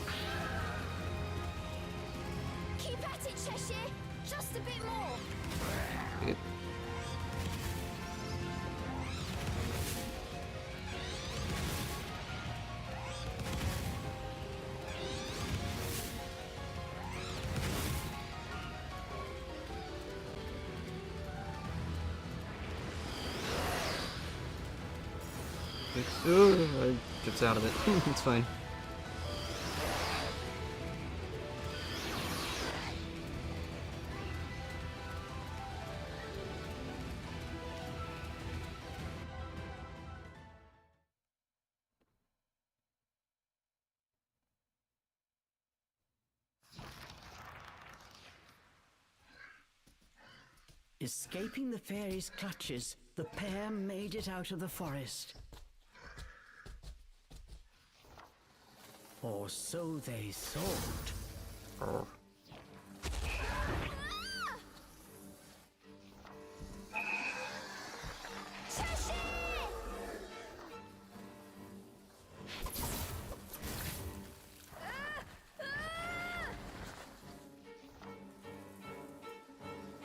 Keep at it, Cheshire. Just a bit more. It, I gets out of it. It's fine. Escaping the fairy's clutches, the pair made it out of the forest. Or so they thought.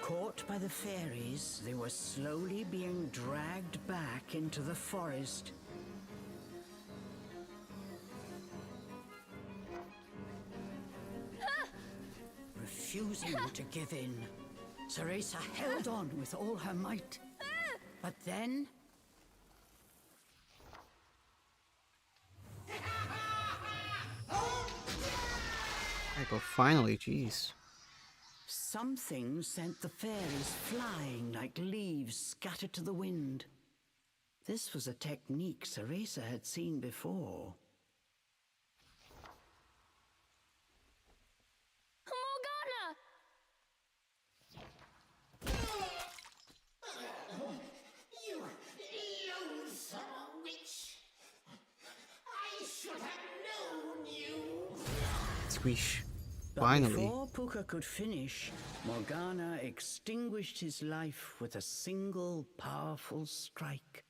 Caught by the fairies, they were slowly being dragged back into the forest. Refusing to give in, Cereza held on with all her might. But then... I go finally, jeez. something sent the fairies flying like leaves scattered to the wind. This was a technique Cereza had seen before. You loathsome witch! I should have known you! Squish. But Finally. before Puka could finish, Morgana extinguished his life with a single powerful strike.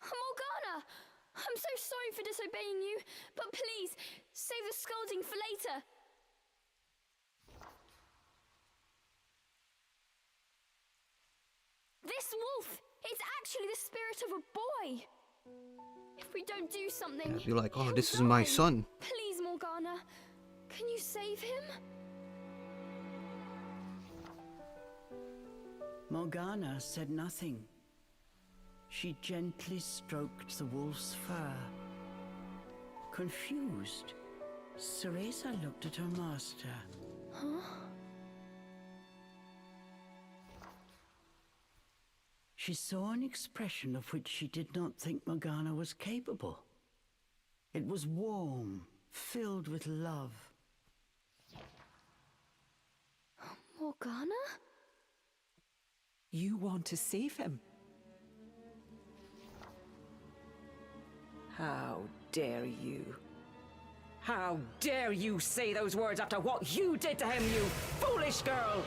Morgana! I'm so sorry for disobeying you, but please, save the scolding for later. This wolf, it's actually the spirit of a boy. If we don't do something, Yeah, be like, oh, he'll this is my die. son. Please, Morgana, can you save him? Morgana said nothing. She gently stroked the wolf's fur. Confused, Cereza looked at her master. Huh? She saw an expression of which she did not think Morgana was capable. It was warm, filled with love. Morgana? You want to save him? How dare you? How dare you say those words after what you did to him, you foolish girl!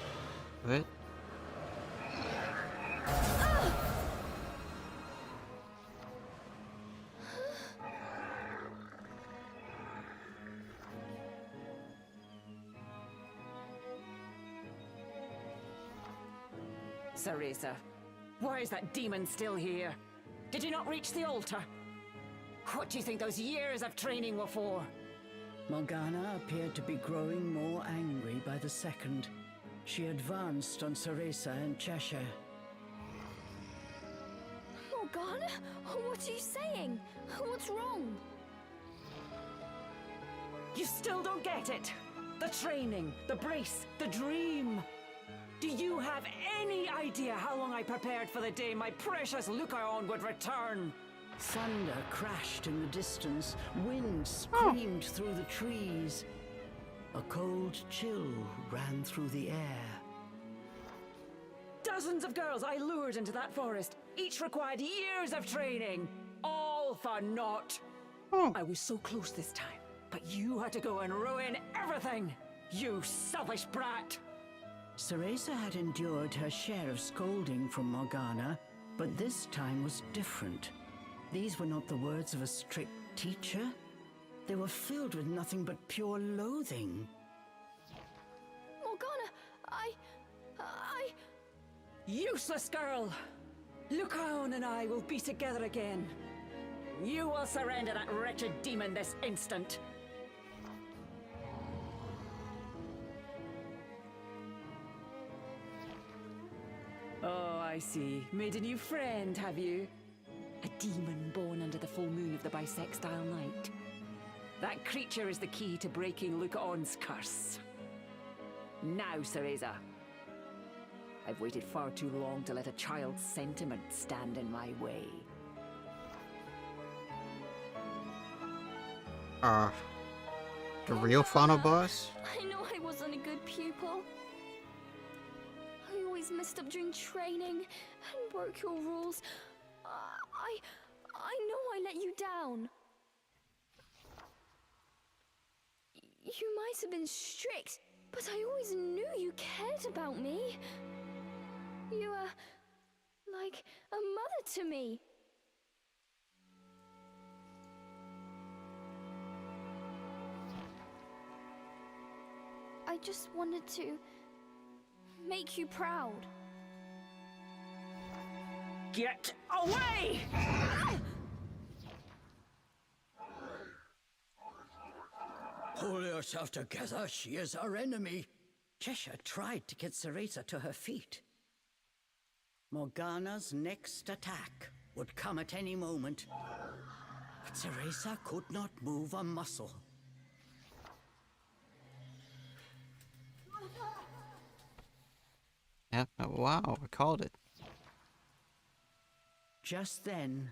What? Cereza, why is that demon still here? Did you not reach the altar? What do you think those years of training were for? Morgana appeared to be growing more angry by the second. She advanced on Cereza and Cheshire. Morgana? What are you saying? What's wrong? You still don't get it? The training, the brace, the dream. Do you have any idea how long I prepared for the day my precious Lucaon would return? Thunder crashed in the distance. Wind screamed through the trees. A cold chill ran through the air. Dozens of girls I lured into that forest. Each required years of training. All for naught. I was so close this time, but you had to go and ruin everything. You selfish brat. Cereza had endured her share of scolding from Morgana, but this time was different. These were not the words of a strict teacher. They were filled with nothing but pure loathing. Morgana, I... Useless girl! Lucaon and I will be together again. You will surrender that wretched demon this instant. Oh, I see. Made a new friend, have you? A demon born under the full moon of the bisextile night. That creature is the key to breaking Lucaon's curse. Now, Cereza. I've waited far too long to let a child's sentiment stand in my way. The real final boss? I know I wasn't a good pupil. I always messed up during training and broke your rules. I know I let you down. You might have been strict, but I always knew you cared about me. You are like a mother to me. I just wanted to make you proud. Get away! Pull yourself together, she is our enemy. Cheshire tried to get Cereza to her feet. Morgana's next attack would come at any moment. But Cereza could not move a muscle. Yeah, wow, I called it. Just then,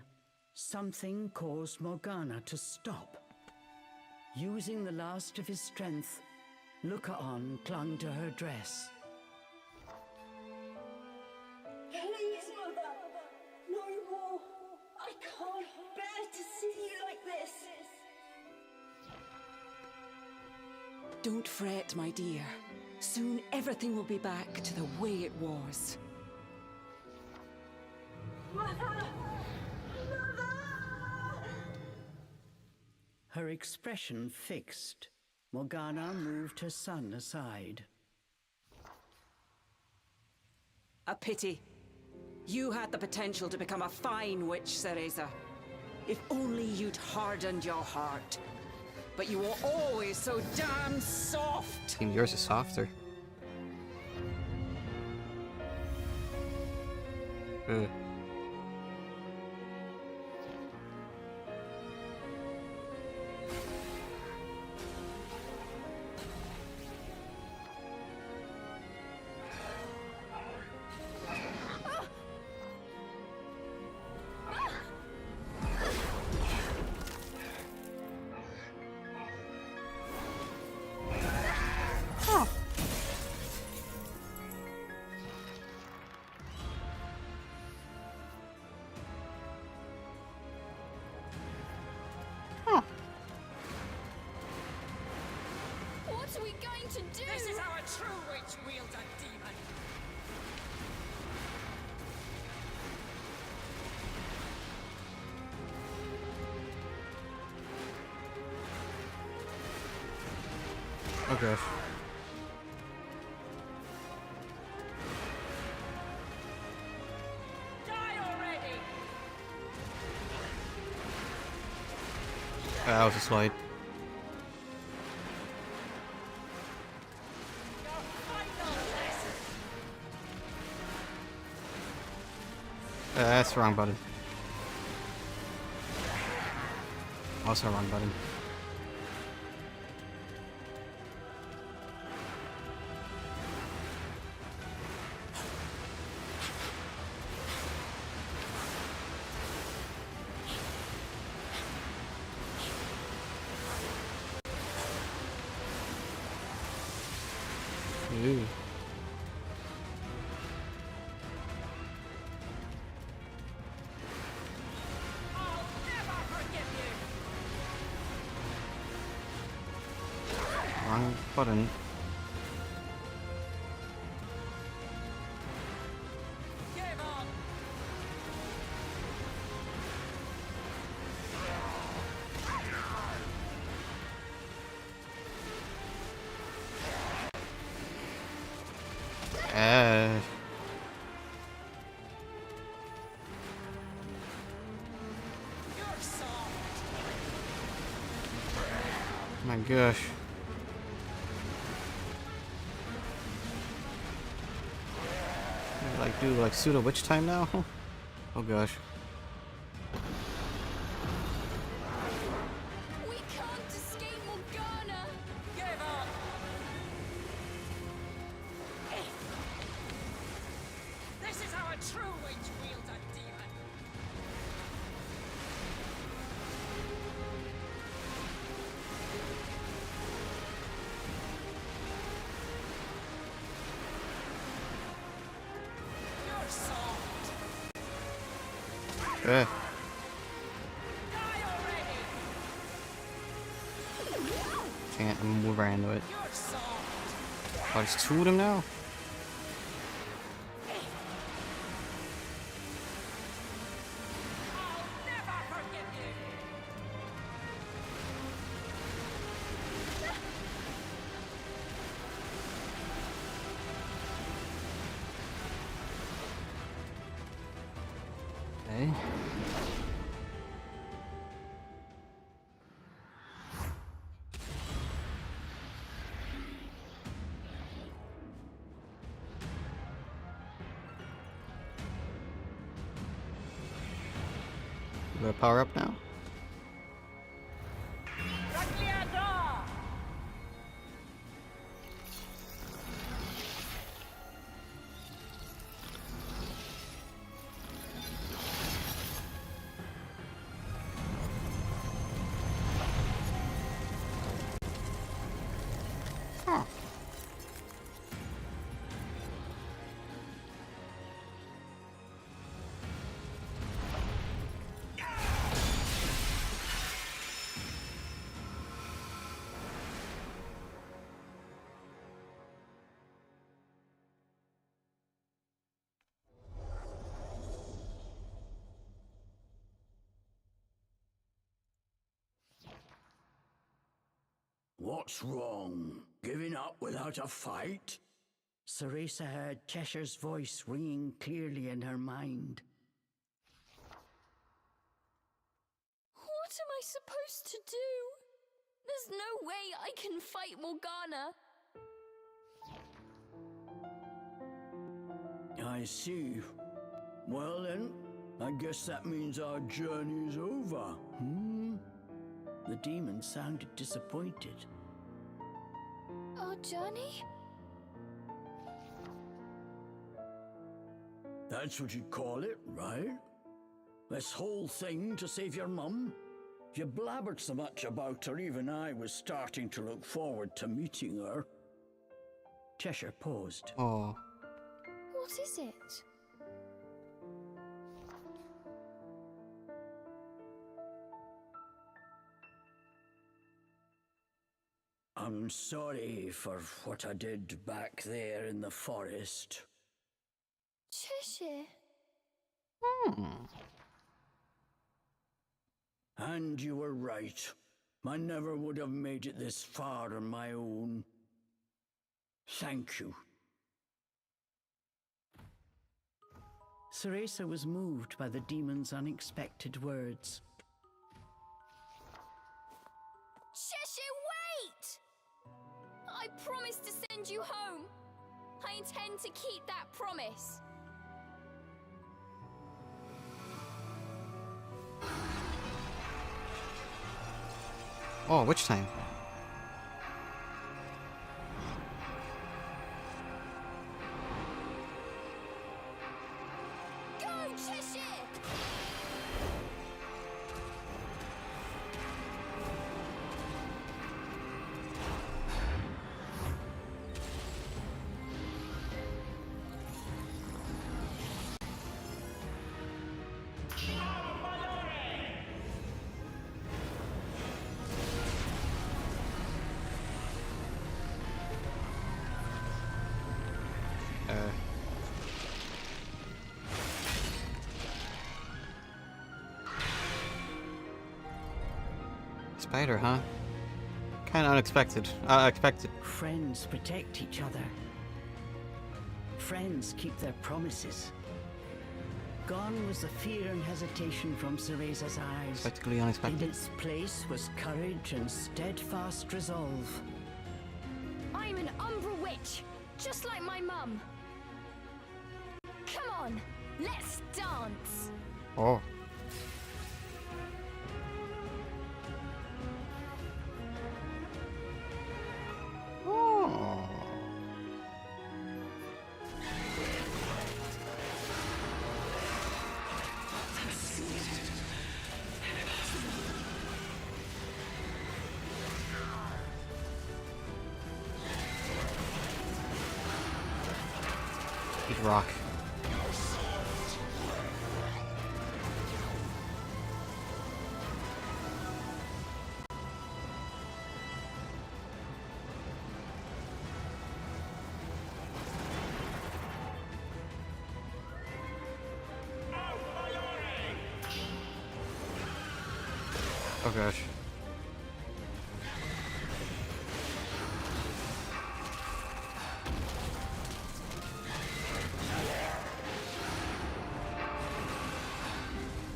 something caused Morgana to stop. Using the last of his strength, Lucaon clung to her dress. Please, Mother! No more! I can't bear to see you like this! Don't fret, my dear. Soon everything will be back to the way it was. Mother! Her expression fixed, Morgana moved her son aside. A pity. You had the potential to become a fine witch, Cereza. If only you'd hardened your heart. But you were always so damn soft! Seems yours is softer. What are we going to do? This is how a true witch wields a demon! Okay. Die already! That was a slide. That's the wrong button. Also wrong button. Ooh. Wrong button. My gosh. Like do like pseudo witch time now? Oh gosh. We can't escape Morgana! Give up! This is how a true witch wields a demon. You're soft. Eh. Die already. Can't move right into it. You're soft. Oh, there's two of them now? I'll never forgive you. Okay. Do I power up now? Huh. What's wrong? Giving up without a fight? Cereza heard Cheshire's voice ringing clearly in her mind. What am I supposed to do? There's no way I can fight Morgana. I see. Well then, I guess that means our journey's over. The demon sounded disappointed. Our journey? That's what you'd call it, right? This whole thing to save your mum? You blabbered so much about her, even I was starting to look forward to meeting her. Cheshire paused. Oh. What is it? I'm sorry for what I did back there in the forest. Cheshire. And you were right. I never would have made it this far on my own. Thank you. Cereza was moved by the demon's unexpected words. Cheshire, wait! I promised to send you home. I intend to keep that promise. Oh, which time? Go, Cheshire! Spider, huh? Kinda unexpected. Expected. Friends protect each other. Friends keep their promises. Gone was the fear and hesitation from Cereza's eyes. Unexpectedly In unexpected. its place was courage and steadfast resolve. I'm an Umbra witch, just like my mum. Come on, let's dance. Oh. Oh. Good rock. Oh gosh.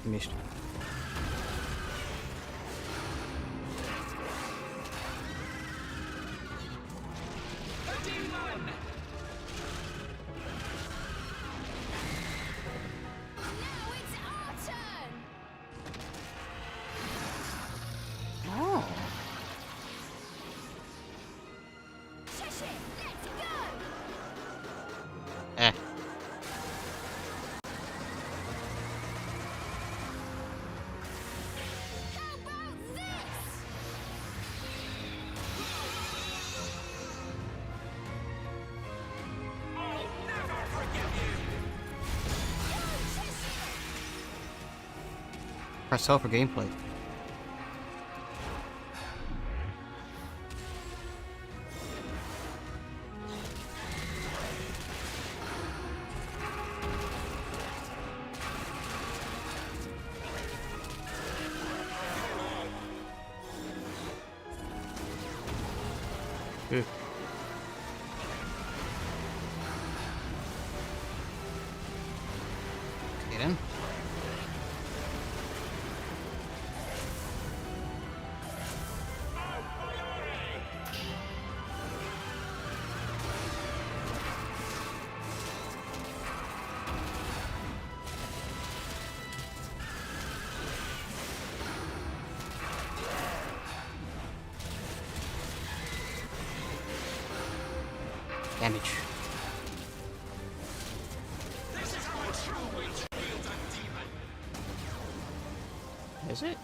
Missed. Now it's our turn. Oh. Cheshire, let's go. Eh. How about this? Press L for gameplay. Good. Okay then. Damage. Is it?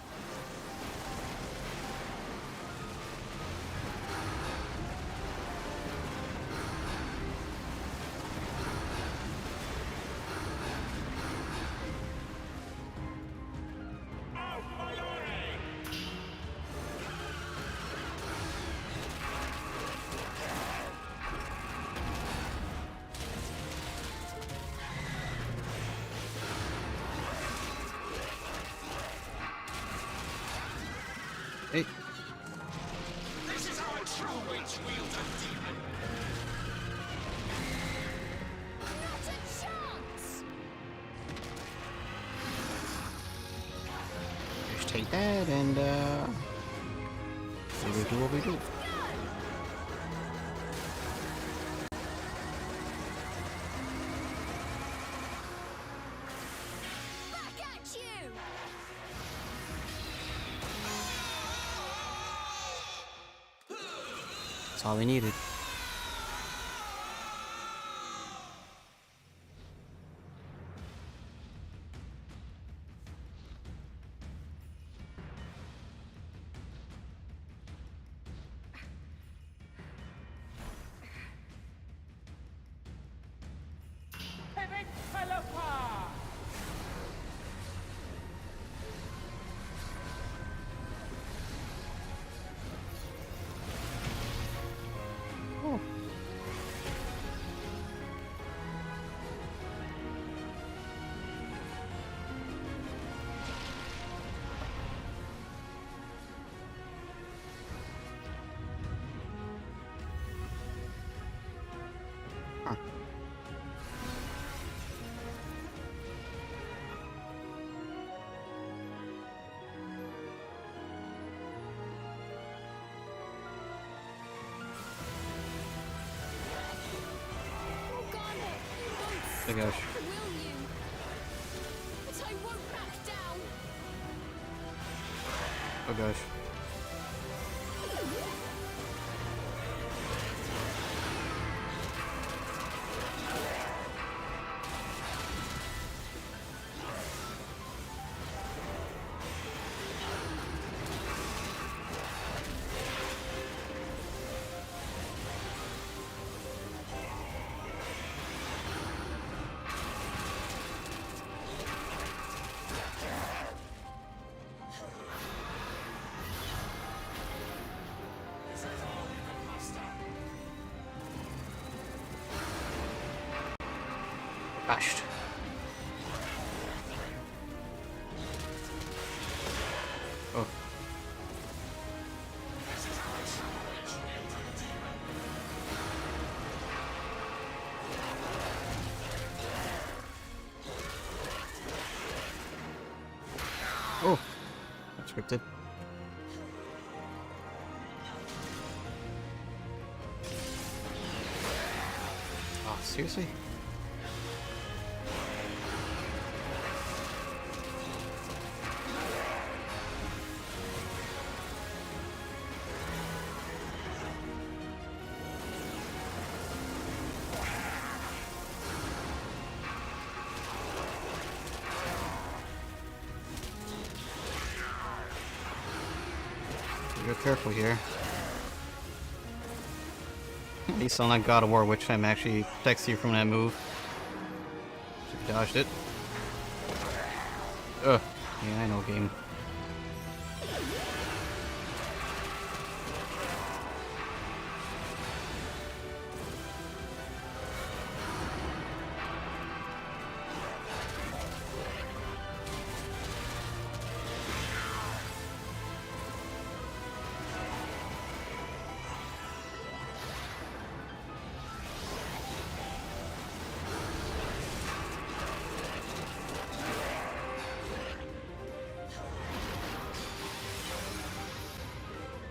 Hey. This is how a true witch wields a demon. Not a chance. Just take that and we will do what we do. Back at you. That's all we needed. Huh. Morgana, you won't Oh gosh. stop, will you? But I won't back down. Oh gosh. Bashed. Oh. Oh. That's scripted. Oh, seriously? You're careful here. At least on that God of War, which time actually protects you from that move. Should've dodged it. Ugh. Yeah, I know game.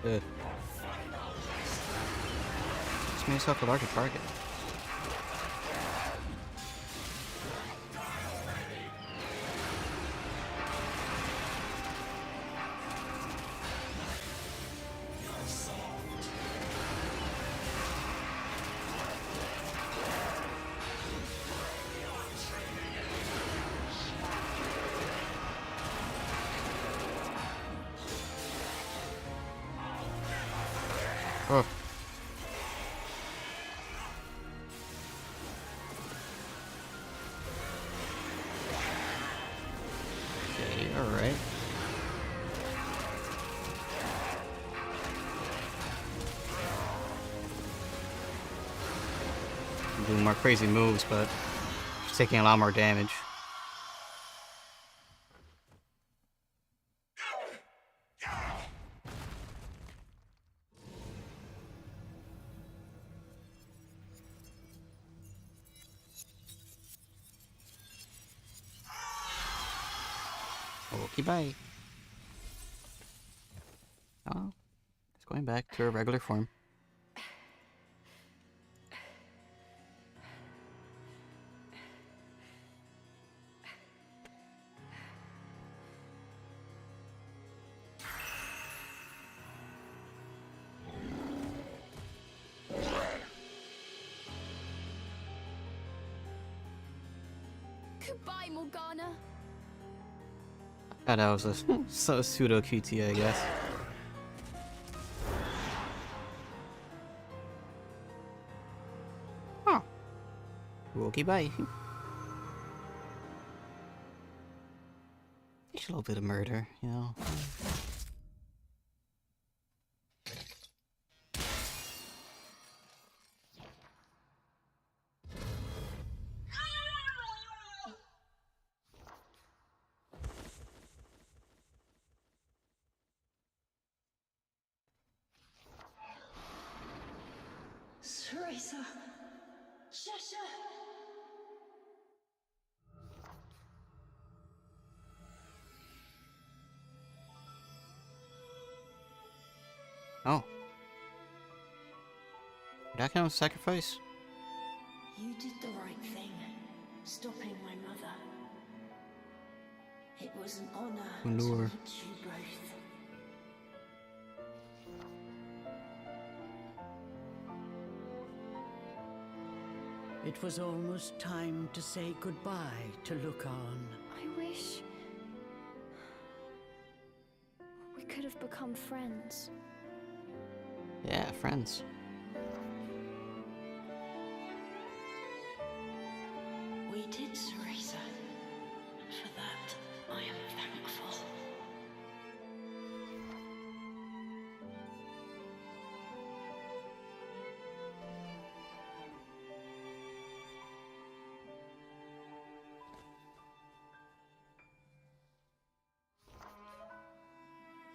Ugh. Just made yourself a larger target. Oh. Okay, alright. I'm doing more crazy moves, but just taking a lot more damage. Okay, bye. Oh, it's going back to a regular form. Goodbye, Morgana. That was a pseudo QT, I guess. Huh. Okay, bye. Just a little bit of murder, you know. Cereza. Cheshire! Oh. That kind of sacrifice? You did the right thing, stopping my mother. It was an honor to Lure. meet you both. It was almost time to say goodbye to Lucan. I wish we could have become friends. Yeah, friends. We did, Cereza. And for that, I am thankful.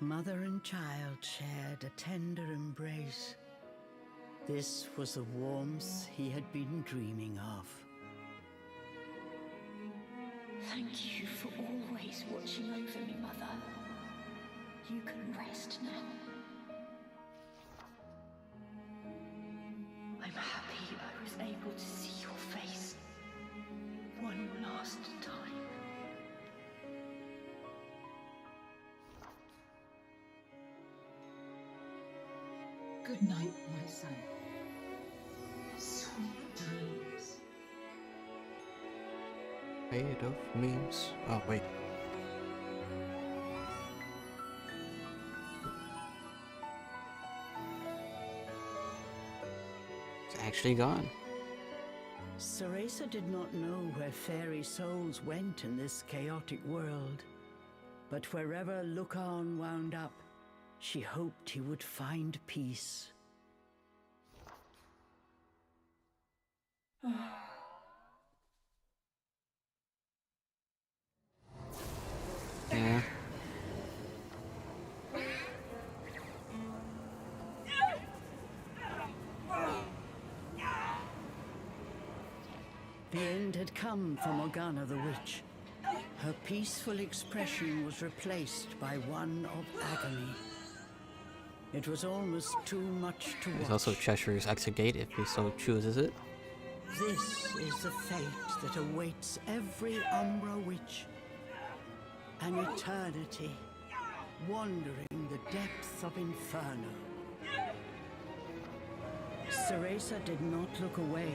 Mother and child shared a tender embrace. This was the warmth he had been dreaming of. Thank you for always watching over me, Mother. You can rest now. I'm happy I was able to see your face one last time. Good night, my son. Sweet dreams. Made of memes. Oh, wait. It's actually gone. Cereza did not know where fairy souls went in this chaotic world, but wherever Lucan wound up, she hoped he would find peace. Yeah. The end had come for Morgana the Witch. Her peaceful expression was replaced by one of agony. It was almost too much to watch. There's also Cheshire's exit gate if he so chooses it. This is the fate that awaits every Umbra witch. An eternity, wandering the depths of Inferno. Cereza did not look away.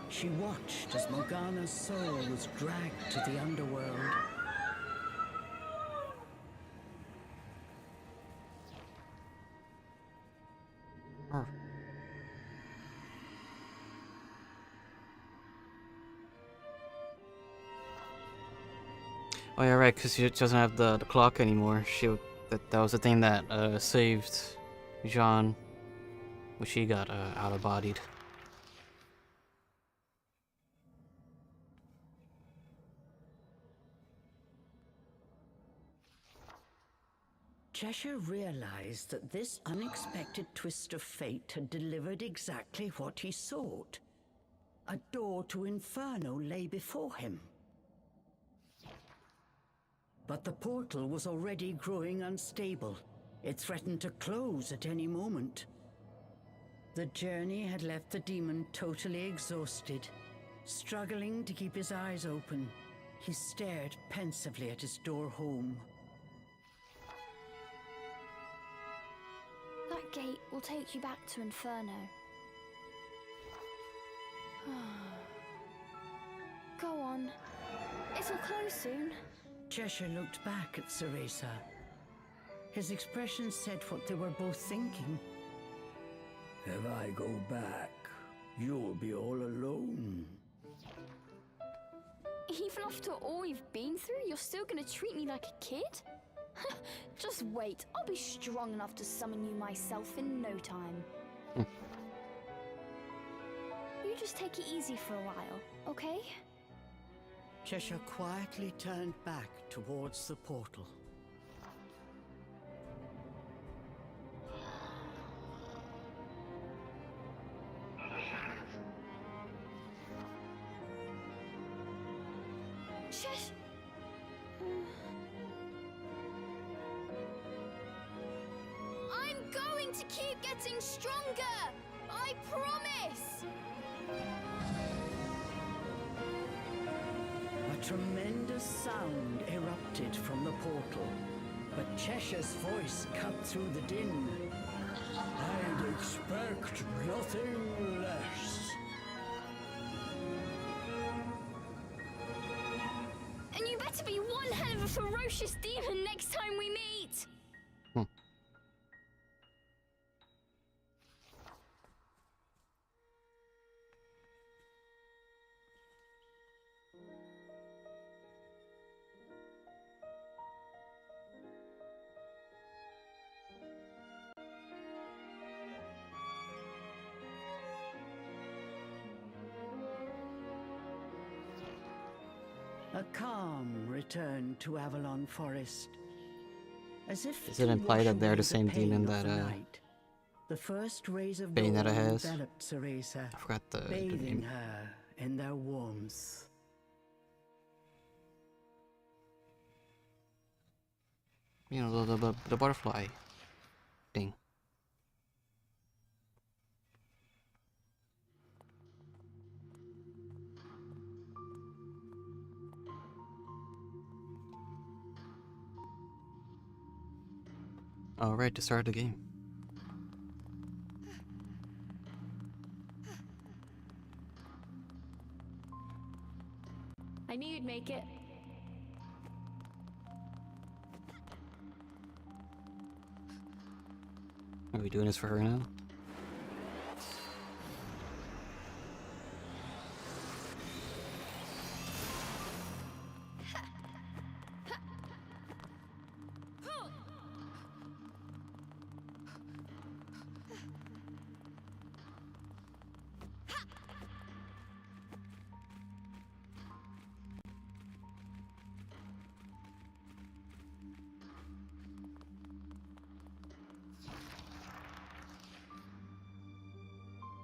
She watched as Morgana's soul was dragged to the underworld. Oh yeah, right, because she doesn't have the clock anymore. That was the thing that saved Jean when she got out-of-bodied. Cheshire realized that this unexpected twist of fate had delivered exactly what he sought. A door to Inferno lay before him. But the portal was already growing unstable. It threatened to close at any moment. The journey had left the demon totally exhausted. Struggling to keep his eyes open, he stared pensively at his door home. That gate will take you back to Inferno. Go on. It'll close soon. Cheshire looked back at Cereza. His expression said what they were both thinking. If I go back, you'll be all alone. Even after all we've been through, you're still gonna treat me like a kid? Just wait, I'll be strong enough to summon you myself in no time. You just take it easy for a while, okay? Cheshire quietly turned back towards the portal. Chesh... I'm going to keep getting stronger! I promise! A tremendous sound erupted from the portal, but Cheshire's voice cut through the din. I'd expect nothing less. And you better be one hell of a ferocious demon next time we meet! A calm returned to Avalon Forest. As if Does it imply that they're the same demon that the first rays of Bayonetta dawn has? enveloped Cereza, I forgot the bathing name. her in their warmth. You know, the butterfly thing. Alright, to start the game. I knew you'd make it. Are we doing this for her now?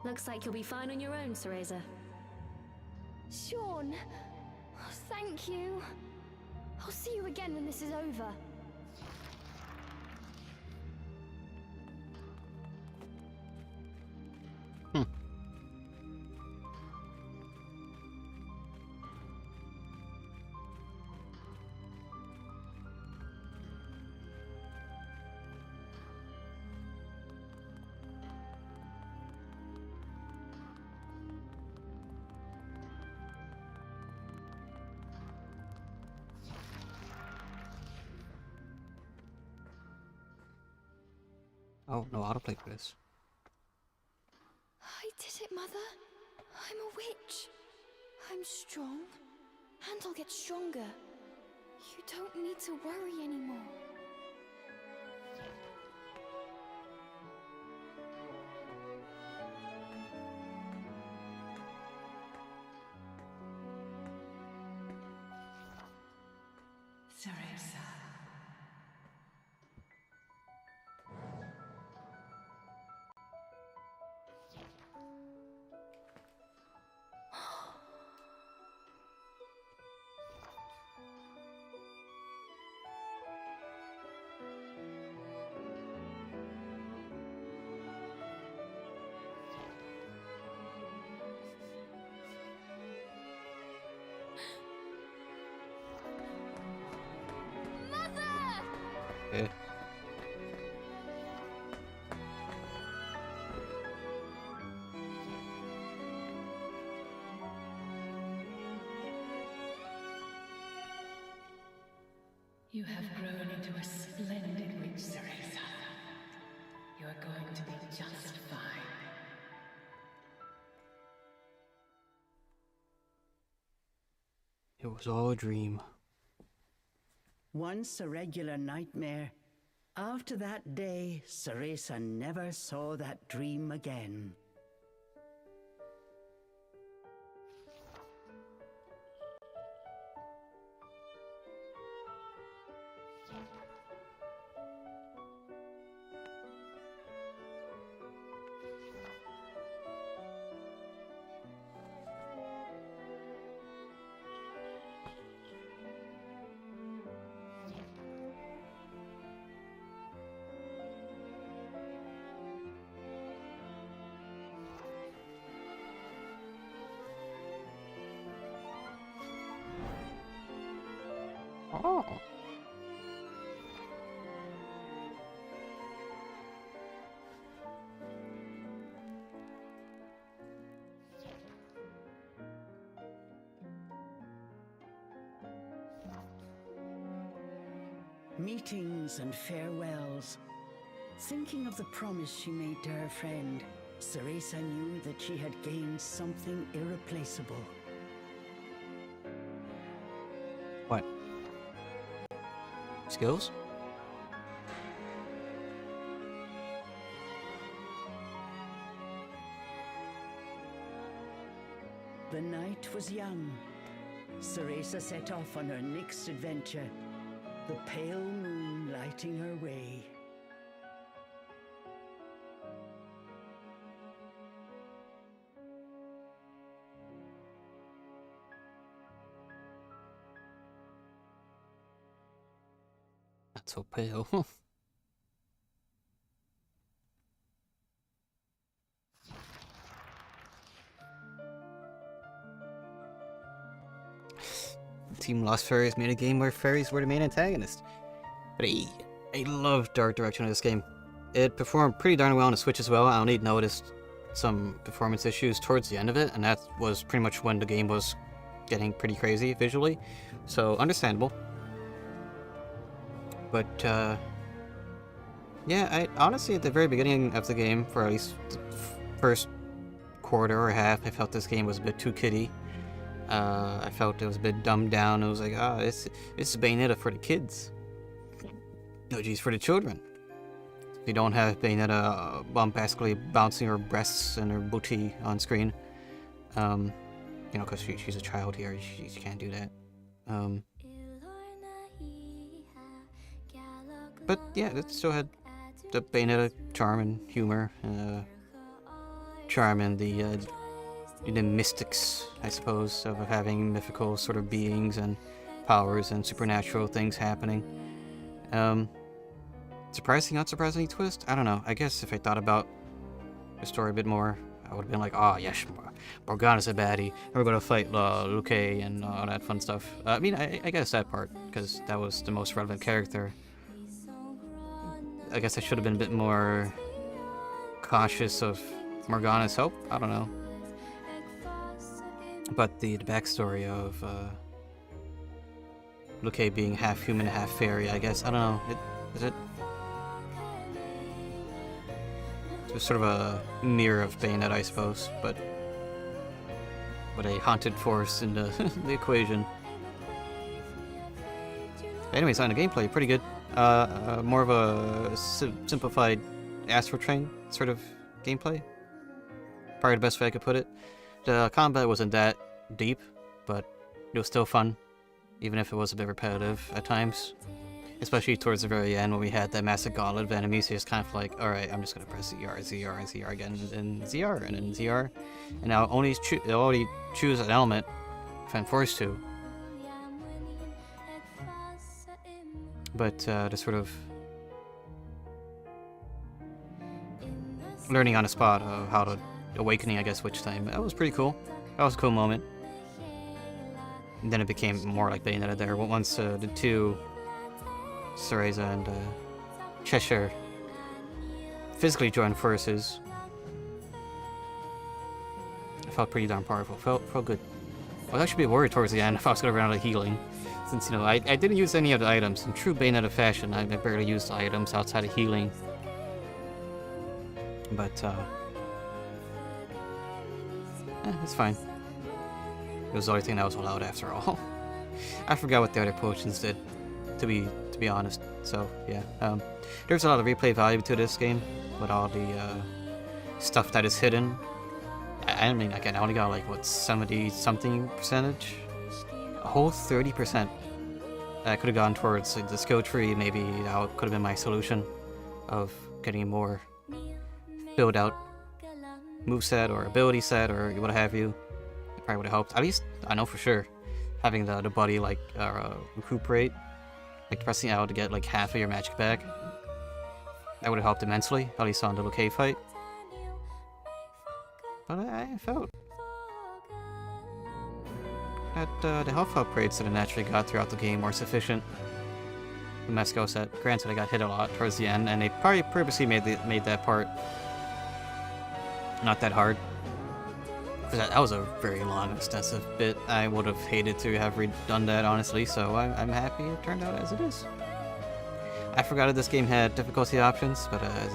Looks like you'll be fine on your own, Cereza. Sean! Oh, thank you. I'll see you again when this is over. Oh, no autoplay for this. I did it, Mother. I'm a witch. I'm strong, and I'll get stronger. You don't need to worry anymore. Cereza. Yeah. You have grown into a splendid witch, Cereza. You are going to be just fine. It was all a dream. Once a regular nightmare, after that day, Cereza never saw that dream again. Oh. Meetings and farewells. Thinking of the promise she made to her friend, Cereza knew that she had gained something irreplaceable. What? Skills? The night was young. Cereza set off on her next adventure, the pale moon lighting her way. Not so pale. Team Lost Fairies made a game where fairies were the main antagonist. But I love the art direction of this game. It performed pretty darn well on the Switch as well. I only noticed some performance issues towards the end of it, and that was pretty much when the game was getting pretty crazy visually. So, understandable. But, yeah, I honestly, at the very beginning of the game, for at least the first quarter or half, I felt this game was a bit too kiddie. I felt it was a bit dumbed down. It was like, this is Bayonetta for the kids. No, geez, for the children. You don't have Bayonetta bombastically bouncing her breasts and her booty on screen. You know, because she's a child here. She can't do that. But yeah, it still had the Bayonetta charm and humor. Charm and the mystics, I suppose, of having mythical sort of beings and powers and supernatural things happening. Surprising, not surprising twist? I don't know. I guess if I thought about the story a bit more, I would have been like, oh, yes, Morgana's a baddie, and we're gonna fight Liu Kang and all that fun stuff. I mean, I guess that part, because that was the most relevant character. I guess I should have been a bit more cautious of Morgana's help. I don't know. But the backstory of Liu Kang being half human, half fairy, I guess. I don't know. It was sort of a mirror of Bayonetta, I suppose, but a haunted force in the, the equation. Anyways, on the gameplay, pretty good. More of a simplified Astro Train sort of gameplay. Probably the best way I could put it. The combat wasn't that deep, but it was still fun, even if it was a bit repetitive at times. Especially towards the very end when we had that massive gauntlet of enemies, it's kind of like, alright, I'm just gonna press ZR, ZR, and ZR again, and then ZR, and then ZR. And now I'll only choose an element if I'm forced to. But the sort of learning on the spot of how to awakening, I guess, which time, that was pretty cool. That was a cool moment. And then it became more like Bayonetta there. Once the two, Cereza and Cheshire, physically joined forces, I felt pretty darn powerful. Felt good. I was actually a bit worried towards the end if I was going to run out of healing. Since, you know, I didn't use any of the items. In true Bayonetta fashion, I barely used the items outside of healing. But, it's fine. It was the only thing that was allowed after all. I forgot what the other potions did, to be honest. So, yeah. There's a lot of replay value to this game, with all the stuff that is hidden. I mean, again, I only got like, what, 70-something percentage? A whole 30%. I could have gone towards like, the skill tree, maybe that could have been my solution of getting more build out moveset or ability set or what have you. It probably would have helped. At least, I know for sure, having the body like recuperate, like pressing L to get like half of your magic back. That would have helped immensely, at least on the Liu Kang fight. But I felt that the health upgrades that I naturally got throughout the game were sufficient. The Mesco set. Granted, I got hit a lot towards the end, and they probably purposely made that part not that hard. Because that was a very long, extensive bit. I would have hated to have redone that, honestly, so I'm happy it turned out as it is. I forgot that this game had difficulty options, but as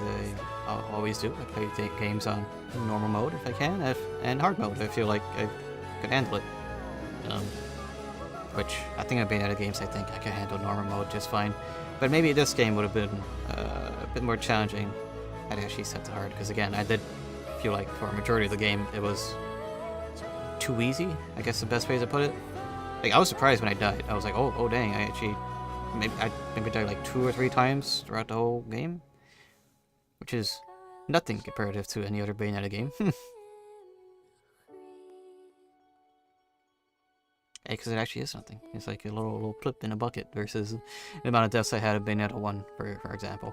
I always do, I play games on normal mode if I can, and hard mode if I feel like I could handle it. Which, I think I've been out of games I think I can handle normal mode just fine. But maybe this game would have been a bit more challenging had I actually set to hard, because again, I did feel like for a majority of the game it was too easy, I guess the best way to put it. Like, I was surprised when I died. I was like, oh dang, I actually... Maybe I died like 2 or 3 times throughout the whole game, which is nothing comparative to any other Bayonetta game. Because it actually is something. It's like a little flip in a bucket versus the amount of deaths I had in Bayonetta 1, for example.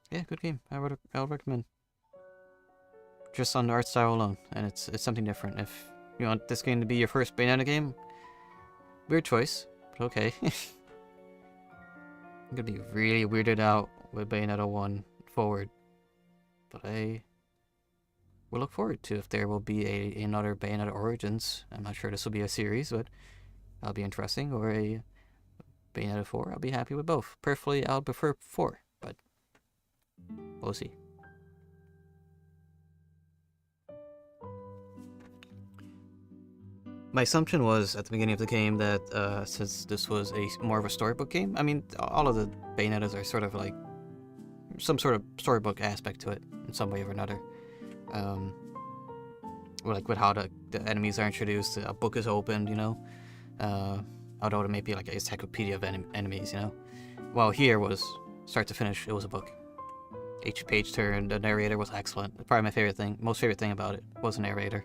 Yeah, good game. I'll recommend. Just on the art style alone, and it's something different. If you want this game to be your first Bayonetta game, weird choice, but okay. I'm gonna be really weirded out with Bayonetta 1 forward, but I will look forward to if there will be another Bayonetta Origins. I'm not sure this will be a series, but that'll be interesting, or a Bayonetta 4. I'll be happy with both. Personally, I'll prefer 4, but we'll see. My assumption was at the beginning of the game that since this was more of a storybook game, I mean, all of the Bayonettas are sort of like some sort of storybook aspect to it in some way or another. Like with how the enemies are introduced, a book is opened, you know. Although it may be like an encyclopedia of enemies, you know. Well, here was start to finish, it was a book. Each page turn, the narrator was excellent. Probably my favorite thing, most favorite thing about it was the narrator.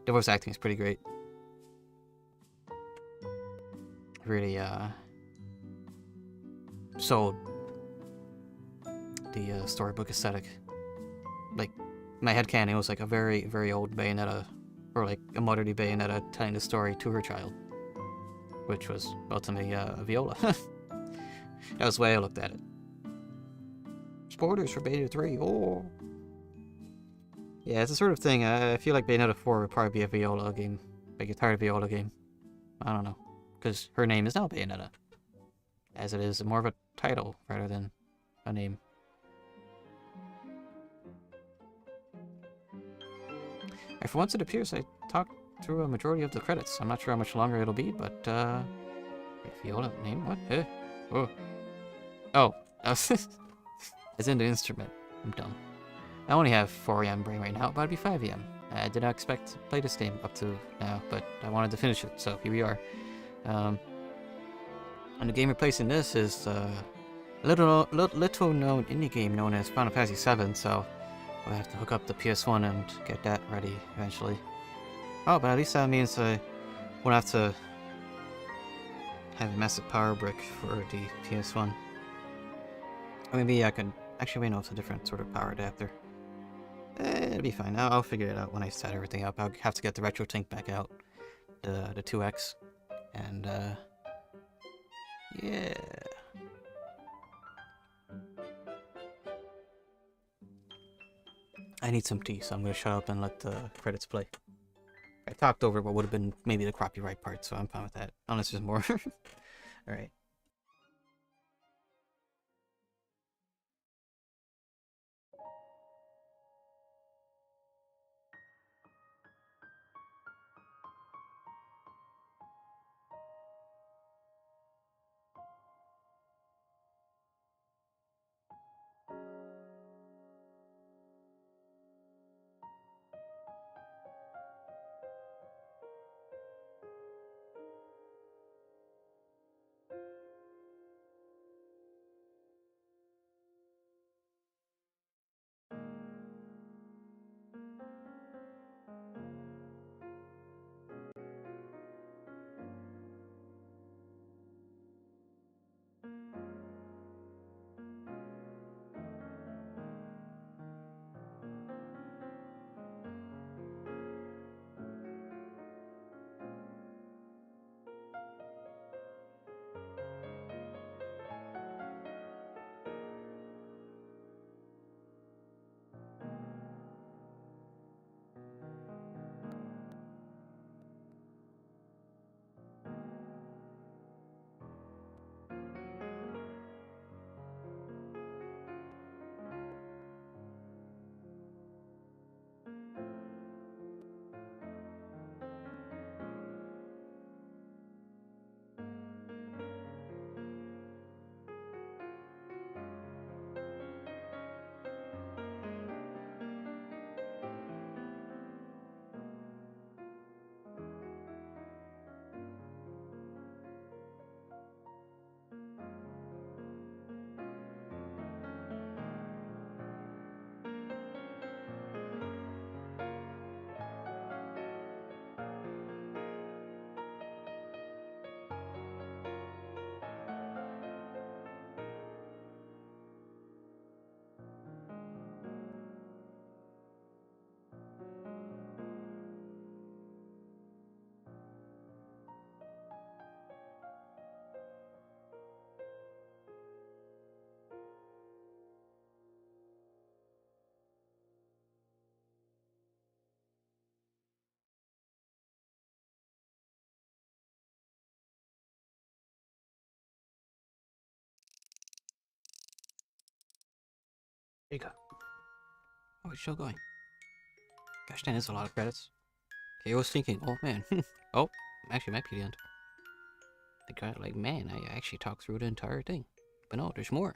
The voice acting is pretty great. Really sold the storybook aesthetic. Like, my headcanon was like a very, very old Bayonetta, or like a motherly Bayonetta telling the story to her child, which was ultimately Viola. That was the way I looked at it. Spoilers for Bayonetta 3, oh! Yeah, it's the sort of thing, I feel like Bayonetta 4 would probably be a Viola game, like a tired Viola game. I don't know. Because her name is now Bayonetta, as it is more of a title rather than a name. And for once it appears I talked through a majority of the credits. I'm not sure how much longer it'll be, but Viola name? What? Oh, it's in the instrument. I'm dumb. I only have 4 AM brain right now, but it'd be 5 AM. I did not expect to play this game up to now, but I wanted to finish it, so here we are. And the game replacing this is a little known indie game known as Final Fantasy VII, so we'll have to hook up the PS1 and get that ready eventually. Oh, but at least that means I won't have to have a massive power brick for the PS1. Or maybe I could... Actually, wait, no, it's a different sort of power adapter. It'll be fine. I'll figure it out when I set everything up. I'll have to get the RetroTink back out, the 2X, and yeah. I need some tea, so I'm gonna shut up and let the credits play. I talked over what would have been maybe the copyright part, so I'm fine with that. Unless there's more. Alright. you go. Oh, it's still going. Gosh, dang, that's a lot of credits. Okay, I was thinking, oh man. Oh, actually might be the end. I got like, man, I actually talked through the entire thing. But no, there's more.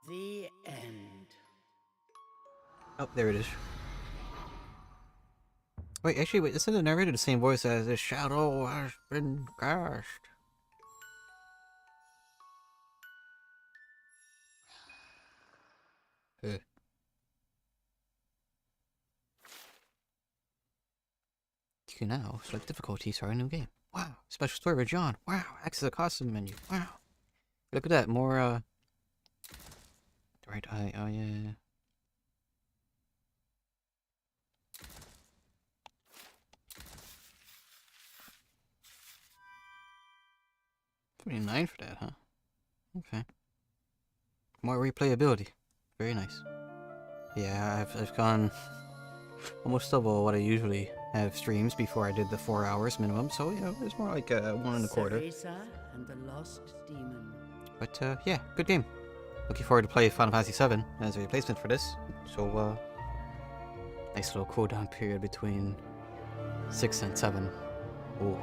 The end. Oh, there it is. Wait, actually, wait, isn't the narrator the same voice as "The shadow has been cast"? You can now select difficulty, start a new game. Wow, special story with John. Wow, access the costume menu. Wow. Look at that, more, right eye, oh yeah. $29 for that, huh? Okay. More replayability. Very nice. Yeah, I've gone almost double what I usually have streams before I did the 4 hours minimum, so, you know, it's more like 1 1/4. Cereza and the Lost Demon. But, yeah, good game. Looking forward to play Final Fantasy VII as a replacement for this. So, nice little cooldown period between 6 and 7. Ooh.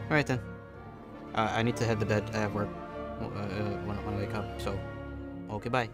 Alright then. I need to head to bed. I have work when I wake up, so okay, bye.